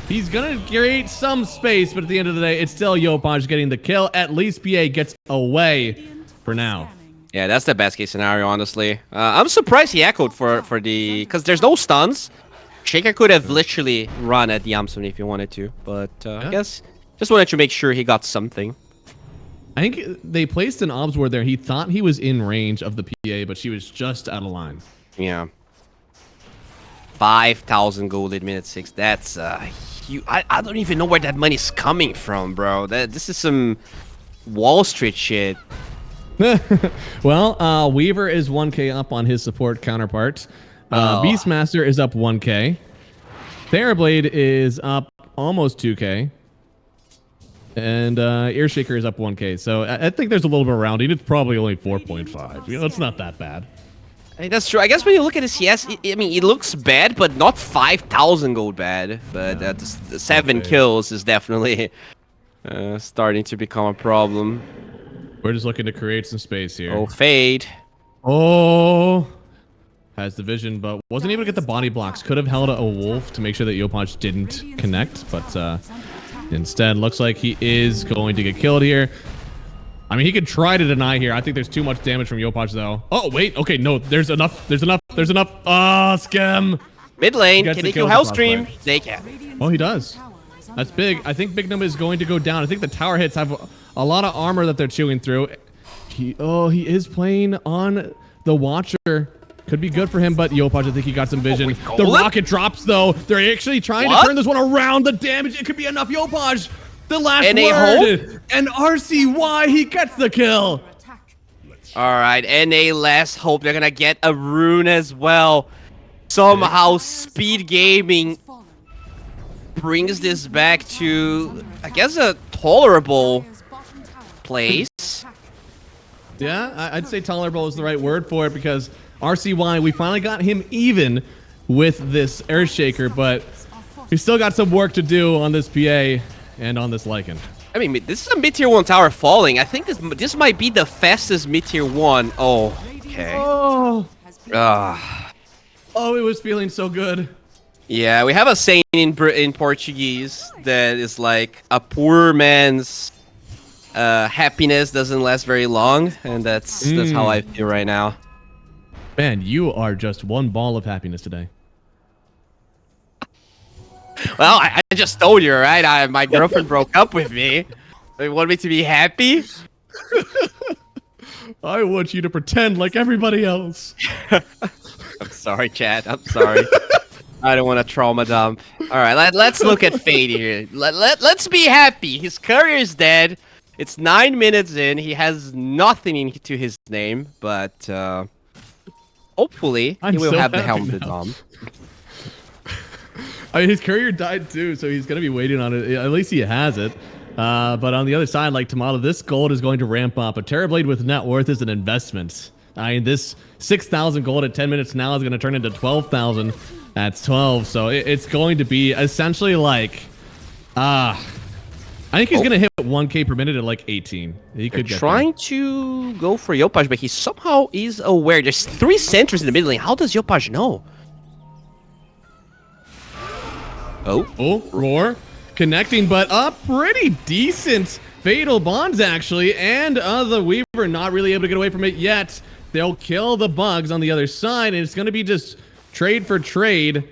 He's gonna create some space, but at the end of the day, it's still Yopaj getting the kill. At least PA gets away for now. Yeah, that's the best case scenario, honestly. I'm surprised he echoed for the... Because there's no stuns. Shaker could have literally run at Yamsun if he wanted to. But I guess just wanted to make sure he got something. I think they placed an obs ward there. He thought he was in range of the PA, but she was just out of line. Yeah. 5,000 gold in minute 6. That's huge. I don't even know where that money's coming from, bro. This is some Wall Street shit. Well, Weaver is 1k up on his support counterpart. Beastmaster is up 1k. Therablade is up almost 2k. And Earshaker is up 1k. So I think there's a little bit of rounding. It's probably only 4.5. You know, it's not that bad. I mean, that's true. I guess when you look at his CS, I mean, it looks bad, but not 5,000 gold bad. But the 7 kills is definitely starting to become a problem. We're just looking to create some space here. Oh, Fade. Oh. Has the vision, but wasn't able to get the body blocks. Could have held a wolf to make sure that Yopaj didn't connect, but instead looks like he is going to get killed here. I mean, he could try to deny here. I think there's too much damage from Yopaj, though. Oh, wait. Okay, no. There's enough. There's enough. There's enough. Ah, Scam. Mid lane. Gets Can the they kill kill with the Hellstream? crossfire. They can. Oh, he does. That's big. I think Bignum is going to go down. I think the tower hits have a lot of armor that they're chewing through. He is playing on the Watcher. Could be good for him, but Yopaj, I think he got some vision. Oh, The rocket drops, though. They're actually trying to turn this one around. The damage, it could be enough. Yopaj, the last word. And RCY, he gets the kill. All right, NA last hope. They're going to get a rune as well. Somehow, Speed Gaming brings this back to, I guess, a tolerable place. Yeah, I'd say tolerable is the right word for it because RCY, we finally got him even with this Earthshaker, but we still got some work to do on this PA and on this Lycan. I mean, this is a mid-tier 1 tower falling. I think this might be the fastest mid-tier 1. Oh, okay. Oh, Oh, it was feeling so good. yeah, we have a saying in Portuguese that is like, a poor man's happiness doesn't last very long, and that's how I feel right now. Man, you are just one ball of happiness today. Well, I just told you, right? My girlfriend broke up with me. They want me to be happy? I want you to pretend like everybody else. I'm sorry, chat. I'm sorry. I don't want to trauma dump. All right, let's look at Fade here. Let's be happy. His career is dead. It's 9 minutes in. He has nothing to his name, but hopefully he will have the helmet on. I mean, his career died too, so he's going to be waiting on it. At least he has it. But on the other side, like Tomato, this gold is going to ramp up. A Terrorblade with net worth is an investment. I mean, this 6,000 gold at 10 minutes now is going to turn into 12,000 at 12. So it's going to be essentially like, I think he's going to hit 1k per minute at like 18. He could get trying to go for Yopaj, but he somehow is aware. There's 3 sentries in the mid lane. How does Yopaj know? Oh, Roar. Connecting, but a pretty decent Fatal Bonds, actually. And the Weaver not really able to get away from it yet. They'll kill the bugs on the other side, and it's going to be just trade for trade.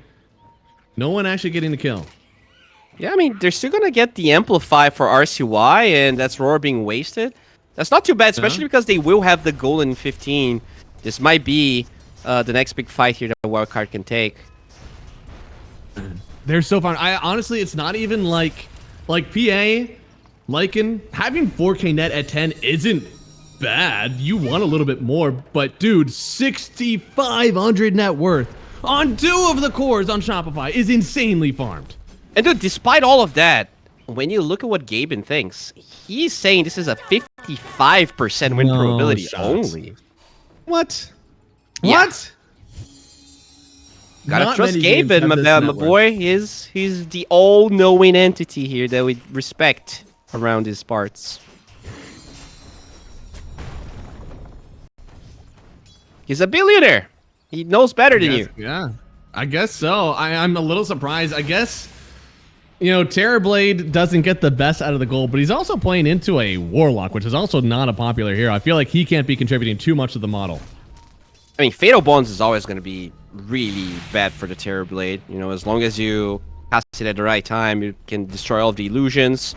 No one actually getting the kill. Yeah, I mean, they're still going to get the Amplify for RCY, and that's Roar being wasted. That's not too bad, especially because they will have the goal in 15. This might be the next big fight here that Wildcard can take. They're so fun. Honestly, it's not even like PA, Lycan, having 4k net at 10 isn't bad. You want a little bit more, but dude, 6,500 net worth on 2 of the cores on Shopify is insanely farmed. And dude, despite all of that, when you look at what Gaben thinks, he's saying this is a 55% win probability only. What? Yeah. What? Gotta Not trust many games Gaben, have this my network. boy. He's the all-knowing entity here that we respect around these parts. He's a billionaire. He knows better than you. Yeah, I guess so. I'm a little surprised. I guess, you know, Terrorblade doesn't get the best out of the gold, but he's also playing into a Warlock, which is also not a popular hero. I feel like he can't be contributing too much to the model. I mean, Fatal Bonds is always going to be really bad for the Terrorblade. You know, as long as you cast it at the right time, you can destroy all of the illusions.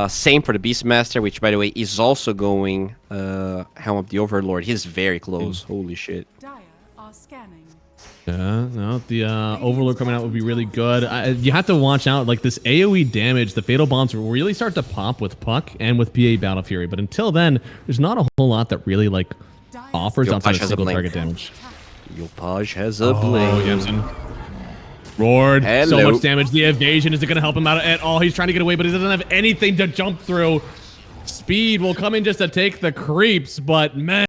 Same for the Beastmaster, which, by the way, is also going Helm of the Overlord. He's very close. Holy shit. Dire are scanning. Yeah, no, the Overlord coming out would be really good. You have to watch out, like this AoE damage, the Fatal Bombs will really start to pop with Puck and with PA Battle Fury. But until then, there's not a whole lot that really like offers outside of single target damage. Yopaj has a blink. Jensen. Roared. So Hello. much damage. The evasion, is it going to help him out at all? He's trying to get away, but he doesn't have anything to jump through. Speed will come in just to take the creeps, but man,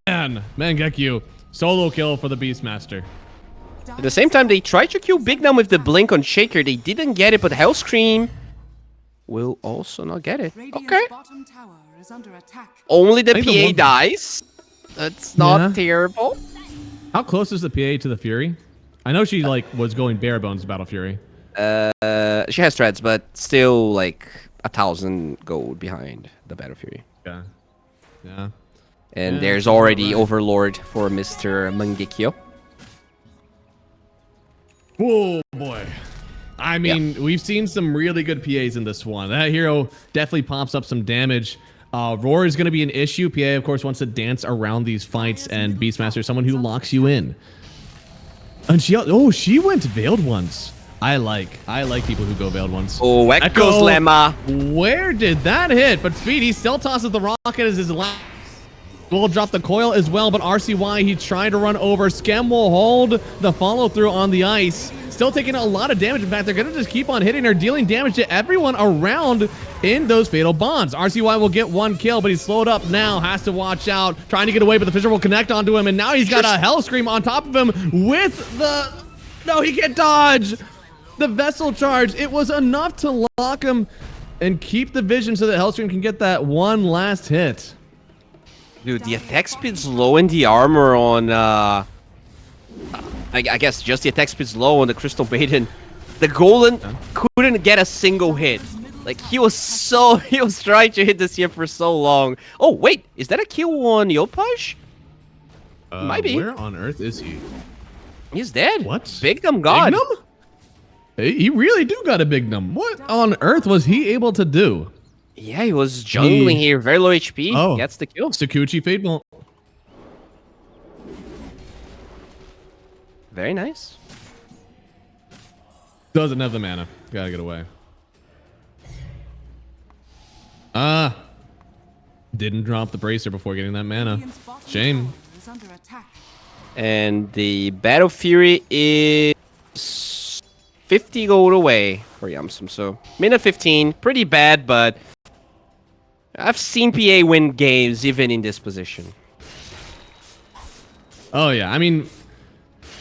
Mangekyo, solo kill for the Beastmaster. At the same time, they tried to kill Big Nam with the blink on Shaker. They didn't get it, but Hellscream will also not get it. Radiant's Okay. bottom tower is under attack. Only the I think the PA one- dies. That's not Yeah. terrible. How close is the PA to the Fury? I know she like was going bare bones Battle Fury. She has threads, but still like 1,000 gold behind the Battle Fury. Yeah. Yeah. And Yeah, there's that's already right. Overlord for Mr. Mangekyo. Oh boy. I mean, we've seen some really good PAs in this one. That hero definitely pops up some damage. Roar is going to be an issue. PA, of course, wants to dance around these fights, and Beastmaster is someone who locks you in. And she went Veiled Ones. I like people who go Veiled Ones. Oh, Echo's Lemma. Where did that hit? But Speedy still tosses the rocket as his last. Will drop the coil as well, but RCY, he's trying to run over. Skem will hold the follow-through on the ice. Still taking a lot of damage. In fact, they're going to just keep on hitting her, dealing damage to everyone around in those Fatal Bonds. RCY will get one kill, but he's slowed up now. Has to watch out. Trying to get away, but the Fissure will connect onto him, and now he's got a Hellscream on top of him with the... No, he can't dodge! The Vessel Charge. It was enough to lock him and keep the vision so that Hellscream can get that one last hit. Dude, the attack speed's low in the armor on, I guess just the attack speed's low on the Crystal Maiden. The Golem couldn't get a single hit. Like, he was trying to hit this here for so long. Oh, wait, is that a kill on Yopaj? Might be. Where on earth is he? He's dead. What? Big Dumb God. Bignum? He really do got a Bignum. What on earth was he able to do? Yeah, he was jungling here, very low HP. Oh. Gets the kill. Sakuchi Fate Bolt. Very nice. Doesn't have the mana. Gotta get away. Didn't drop the bracer before getting that mana. Radiant's bottom Shame. tower is under attack. And the Battle Fury is 50 gold away for Yamsum. So, minute 15. Pretty bad, but I've seen PA win games even in this position. Oh yeah, I mean,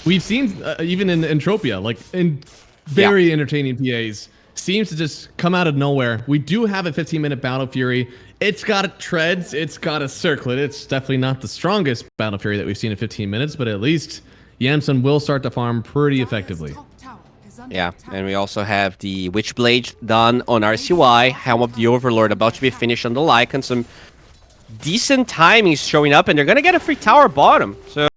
we've seen even in Entropia, like in very entertaining PAs, seems to just come out of nowhere. We do have a 15-minute Battle Fury. It's got a treads, it's got a circlet. It's definitely not the strongest Battle Fury that we've seen in 15 minutes, but at least Yamsun will start to farm pretty effectively. Top tower is under Yeah, attack. and we also have the Witchblade done on RCY, Helm of the Overlord about to be finished on the Lycan. Some decent timings showing up, and they're gonna get a free tower bottom. So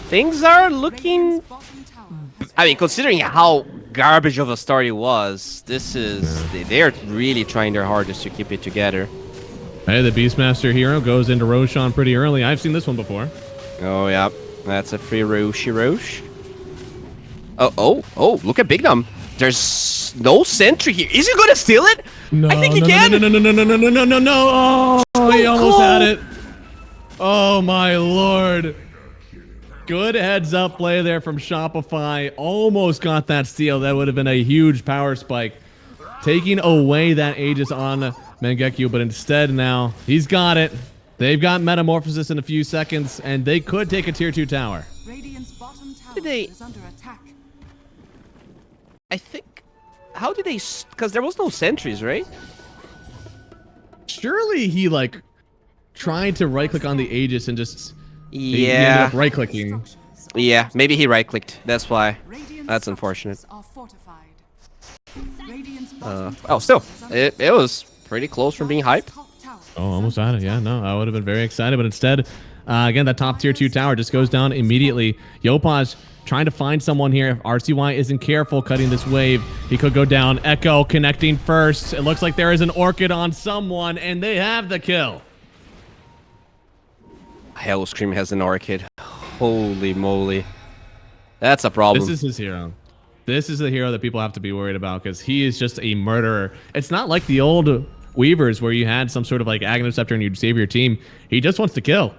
things are looking. Radiant's bottom tower has I mean, considering how garbage of a start it was, this is they're really trying their hardest to keep it together. Hey, the Beastmaster hero goes into Roshan pretty early. I've seen this one before. Oh yeah, that's a free Roshi. Oh! Look at Big Dumb. There's no sentry here. Is he gonna steal it? No, I think he no, can. No. Oh, he almost close. had it. Oh my lord. Good heads up play there from Shopify. Almost got that steal. That would have been a huge power spike. Taking away that Aegis on Mangekyo, but instead now he's got it. They've got Metamorphosis in a few seconds, and they could take a tier 2 tower. Radiant's bottom tower Did they- is under attack. I think. How did they? Because there was no sentries, right? Surely he like tried to right click on the Aegis and just he ended Yeah. up right clicking. Structures. Yeah. Maybe he right clicked. That's why. Radiant That's unfortunate. structures are fortified. Radiant's bottom Oh, tower still, is under it was pretty close from being hype. Top tower Oh, is almost under had it. Yeah, attack. no, I would have been very excited, but instead, again, that top tier 2 tower just goes down immediately. Yopaj trying to find someone here. If RCY isn't careful cutting this wave, he could go down. Echo connecting first. It looks like there is an Orchid on someone, and they have the kill. Hellscream has an Orchid. Holy moly. That's a problem. This is his hero. This is the hero that people have to be worried about because he is just a murderer. It's not like the old Weavers where you had some sort of like Aghanim Scepter and you'd save your team. He just wants to kill.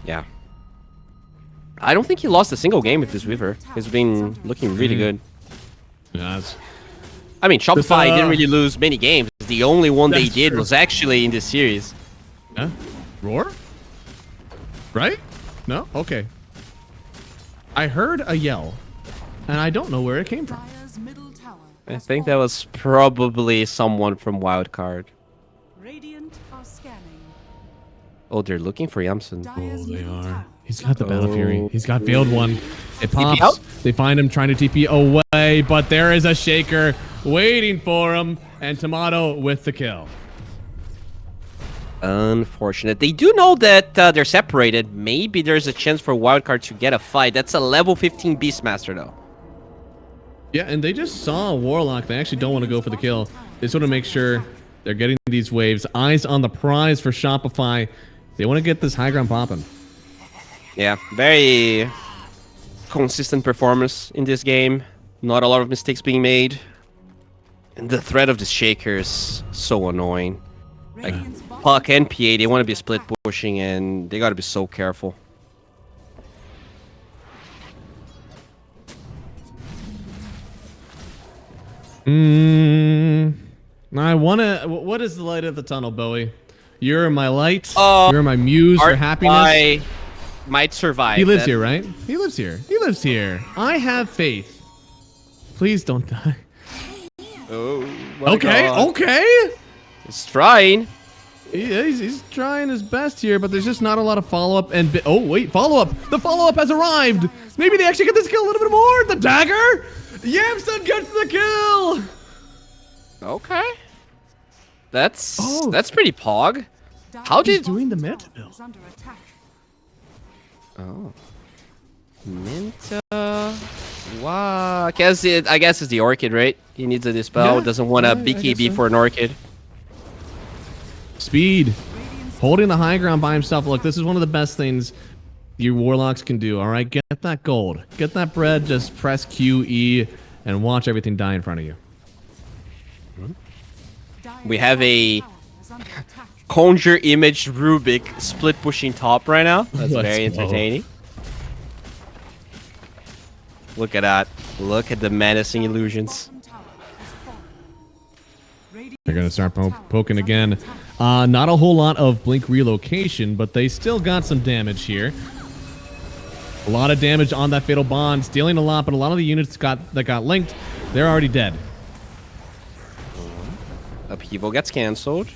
Yeah. I don't think he lost a single game with this Weaver. He's been looking really good. Yes. I mean, Shopify didn't really lose many games. The only one they did was actually in this series. Huh? Roar? Right? No? Okay. I heard a yell, and I don't know where it came from. Dire's middle tower I has think that fallen. was probably someone from Wildcard. Radiant are scanning. Oh, they're looking for Yamsun. Dire's They middle are. tower He's is got the under Battle Fury. Oh. He's got Veiled One. It TP pops. out? They find him trying to TP away, but there is a Shaker waiting for him, and Tomato with the kill. Unfortunate. They do know that they're separated. Maybe there's a chance for Wildcard to get a fight. That's a level 15 Beastmaster, though. Yeah, and they just saw a Warlock. They actually don't want to go for the kill. They just want to make sure they're getting these waves. Eyes on the prize for Shopify. They want to get this high ground popping. Yeah, very consistent performance in this game. Not a lot of mistakes being made. And the threat of the Shaker is so annoying. Like, Radiant's bottom Puck and PA, they want to be split pushing, and they got to be so careful. I want to... What is the light at the tunnel, Bowie? You're my light. Oh, You're my muse for Art happiness. By might survive. He lives That- here, right? He lives here. He lives here. I have faith. Please don't die. Oh, my Okay, God. okay. He's trying. He's trying his best here, but there's just not a lot of follow-up. And oh, wait, follow-up. The follow-up has arrived. Maybe they actually get this kill a little bit more. The dagger. Yamsun gets the kill. Okay. That's Oh. that's pretty pog. Dire's How did- bottom Doing the tower meta build. is under attack. Oh. Minta. Wow. I guess it's the Orchid, right? He needs a dispel. Yeah, Doesn't want a yeah, I BKB guess so. for an Orchid. Speed. Holding the high ground by himself. Look, this is one of the best things you Warlocks can do, all right? Get that gold. Get that bread. Just press Q, E, and watch everything die in front of you. Dire's We have a bottom tower is under attack. Conjure image Rubik split pushing top right now. That's Let's very go. entertaining. Look at that. Look at the menacing illusions. Bottom tower has fallen. Radiant's They're going to start top tower poking is under again. attack. Not a whole lot of Blink relocation, but they still got some damage here. A lot of damage on that Fatal Bond, stealing a lot, but a lot of the units that got linked, they're already dead. Upheaval gets cancelled.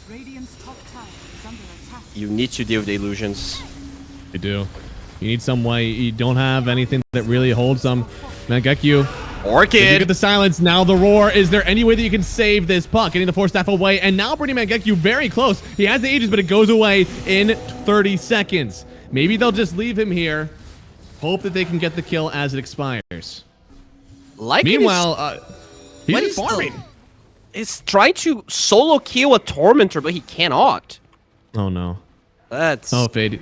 Radiant's top tower is under attack. You need to deal with the illusions. You do. You need some way. You don't have anything that really holds them. Mangekyo. You Orchid! get the silence. Now the roar. Is there any way that you can save this puck? Getting the Force Staff away. And now bringing Mangekyo very close. He has the Aegis, but it goes away in 30 seconds. Maybe they'll just leave him here. Hope that they can get the kill as it expires. Like Meanwhile, he's what just is farming. He's trying to solo kill a Tormentor, but he cannot. Oh, no. That's... Oh, Fade.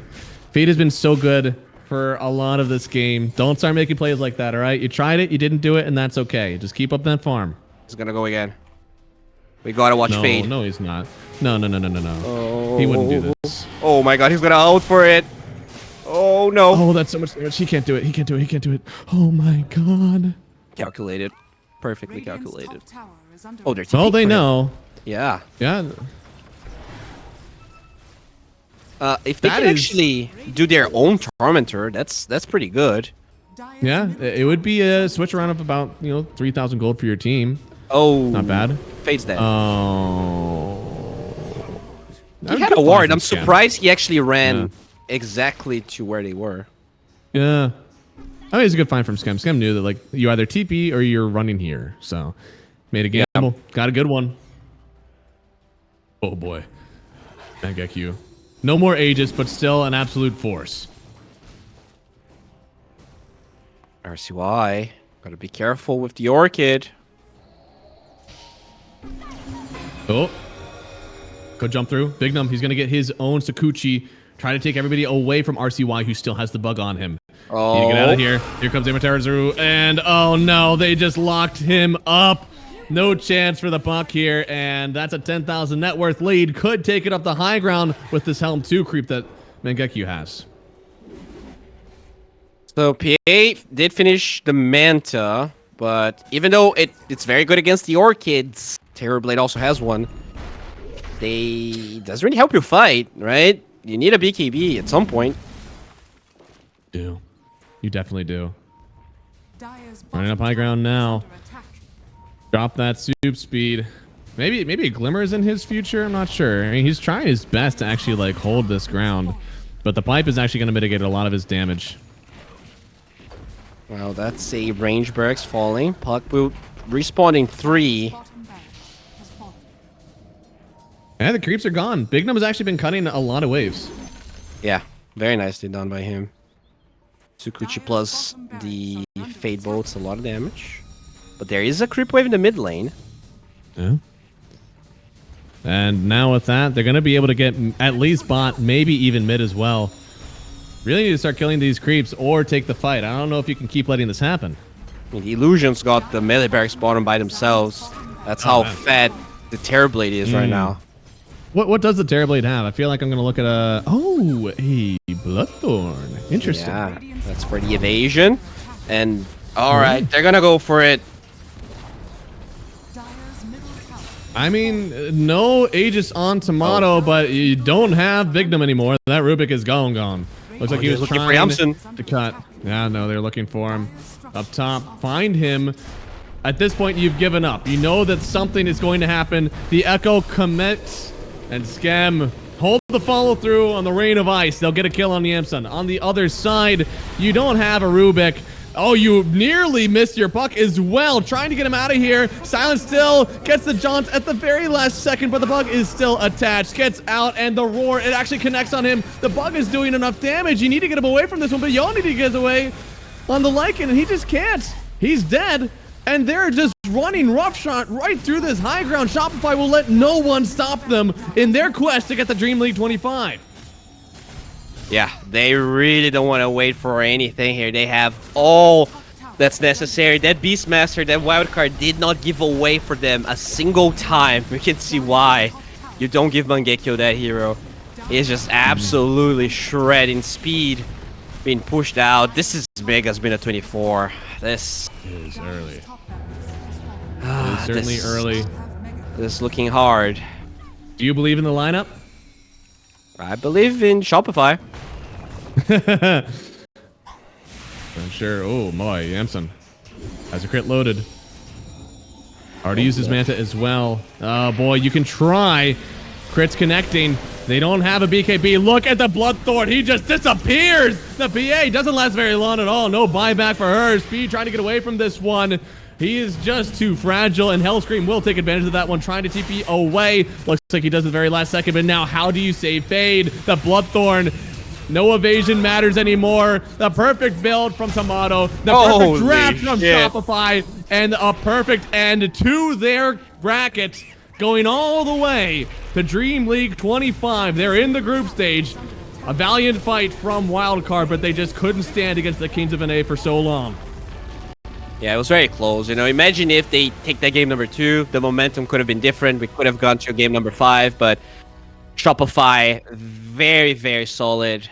Fade has been so good for a lot of this game. Don't start making plays like that, all right? You tried it, you didn't do it, and that's okay. Just keep up that farm. He's gonna go again. We gotta watch No, Fade. no, he's not. No. Oh. He wouldn't do this. Oh my god, he's gonna out for it. Oh no. Oh, that's so much damage. He can't do it. He can't do it. He can't do it. Oh, my God. Calculated. Perfectly Radiant's calculated. top tower is under Oh, they're attack. Oh, they for him. know. Yeah. Yeah. If they That can is- actually do their own Tormentor, that's pretty good. Dire's Yeah, middle it would be a switch around of about, 3,000 gold for your team. Oh. Not bad. Fade's dead. Oh. he had a ward. I'm surprised he actually ran exactly to where they were. Yeah. I mean, it's a good find from Scam. Scam knew that, like, you either TP or you're running here. So, made a gamble. Got a good one. Oh, boy. Mangekyo. No more Aegis, but still an absolute force. RCY. Gotta be careful with the Orchid. Oh. Go jump through. Big Num, he's going to get his own Sakuchi. Try to take everybody away from RCY, who still has the bug on him. Need to get out of here. Here comes Amaterasu, and oh no, they just locked him up. No chance for the buck here, and that's a 10,000 net worth lead. Could take it up the high ground with this Helm 2 creep that Mangekyo has. So PA did finish the Manta, but even though it's very good against the Orchids, Terrorblade also has one. Doesn't really help you fight, right? You need a BKB at some point. You definitely do. Dire's Running up bottom high ground tower is now. under attack. Drop that soup speed. Maybe a glimmer is in his future. I'm not sure. I mean, he's trying his best to actually like hold this ground, but the pipe is actually going to mitigate a lot of his damage. Well, that's a range barracks falling. Puck will respawn in 3. Bottom barracks has fallen. Yeah, the creeps are gone. Bignum has actually been cutting a lot of waves. Yeah, very nicely done by him. Sukuchi plus the Fade Bolts, a lot of damage. But there is a creep wave in the mid lane. Yeah. And now with that, they're going to be able to get at least bot, maybe even mid as well. Really need to start killing these creeps or take the fight. I don't know if you can keep letting this happen. I mean, the Illusions got the melee barracks bottom by themselves. That's how fat the Terrorblade is right now. What does the Terrorblade have? I feel like I'm going to look at a Bloodthorn. Interesting. Yeah, that's for the evasion. And alright, they're gonna go for it. Dire's middle tower. I mean, no Aegis on Tomato, but you don't have Bignum anymore. That Rubik is gone. Looks like he was looking for trying Yamsen to cut. Yeah, no, they're looking for him. Up top, find him. At this point, you've given up. You know that something is going to happen. The Echo commits, and Scam hold the follow through on the Rain of Ice. They'll get a kill on the Yamsen. On the other side, you don't have a Rubik. Oh, you nearly missed your puck as well. Trying to get him out of here. Silence still gets the jaunt at the very last second, but the bug is still attached. Gets out, and the roar, it actually connects on him. The bug is doing enough damage. You need to get him away from this one, but y'all need to get away on the Lycan, and he just can't. He's dead, and they're just running roughshod right through this high ground. Shopify will let no one stop them in their quest to get the DreamLeague 25. Yeah, they really don't want to wait for anything here. They have all that's necessary. That Beastmaster, that Wildcard did not give away for them a single time. We can see why. You don't give Mangekyo that hero. He's just absolutely shredding speed. Being pushed out. This is big as been a 24. This is early. Top barracks has fallen. It's certainly early. This is looking hard. Do you believe in the lineup? I believe in Shopify. I'm sure. Oh, my. Yamsen has a crit loaded. Already used his Manta as well. Oh, boy. You can try. Crits connecting. They don't have a BKB. Look at the Bloodthorn. He just disappears. The PA doesn't last very long at all. No buyback for her. Speed trying to get away from this one. He is just too fragile, and Hellscream will take advantage of that one, trying to TP away. Looks like he does the very last second, but now how do you save Fade? The Bloodthorn. No evasion matters anymore. The perfect build from Tomato. The perfect draft from Shopify. And a perfect end to their bracket. Going all the way to DreamLeague 25. They're in the group stage. A valiant fight from Wildcard, but they just couldn't stand against the Kings of NA for so long. Yeah, it was very close. You know, imagine if they take that game number 2. The momentum could have been different. We could have gone to game number 5, but Shopify, very, very solid.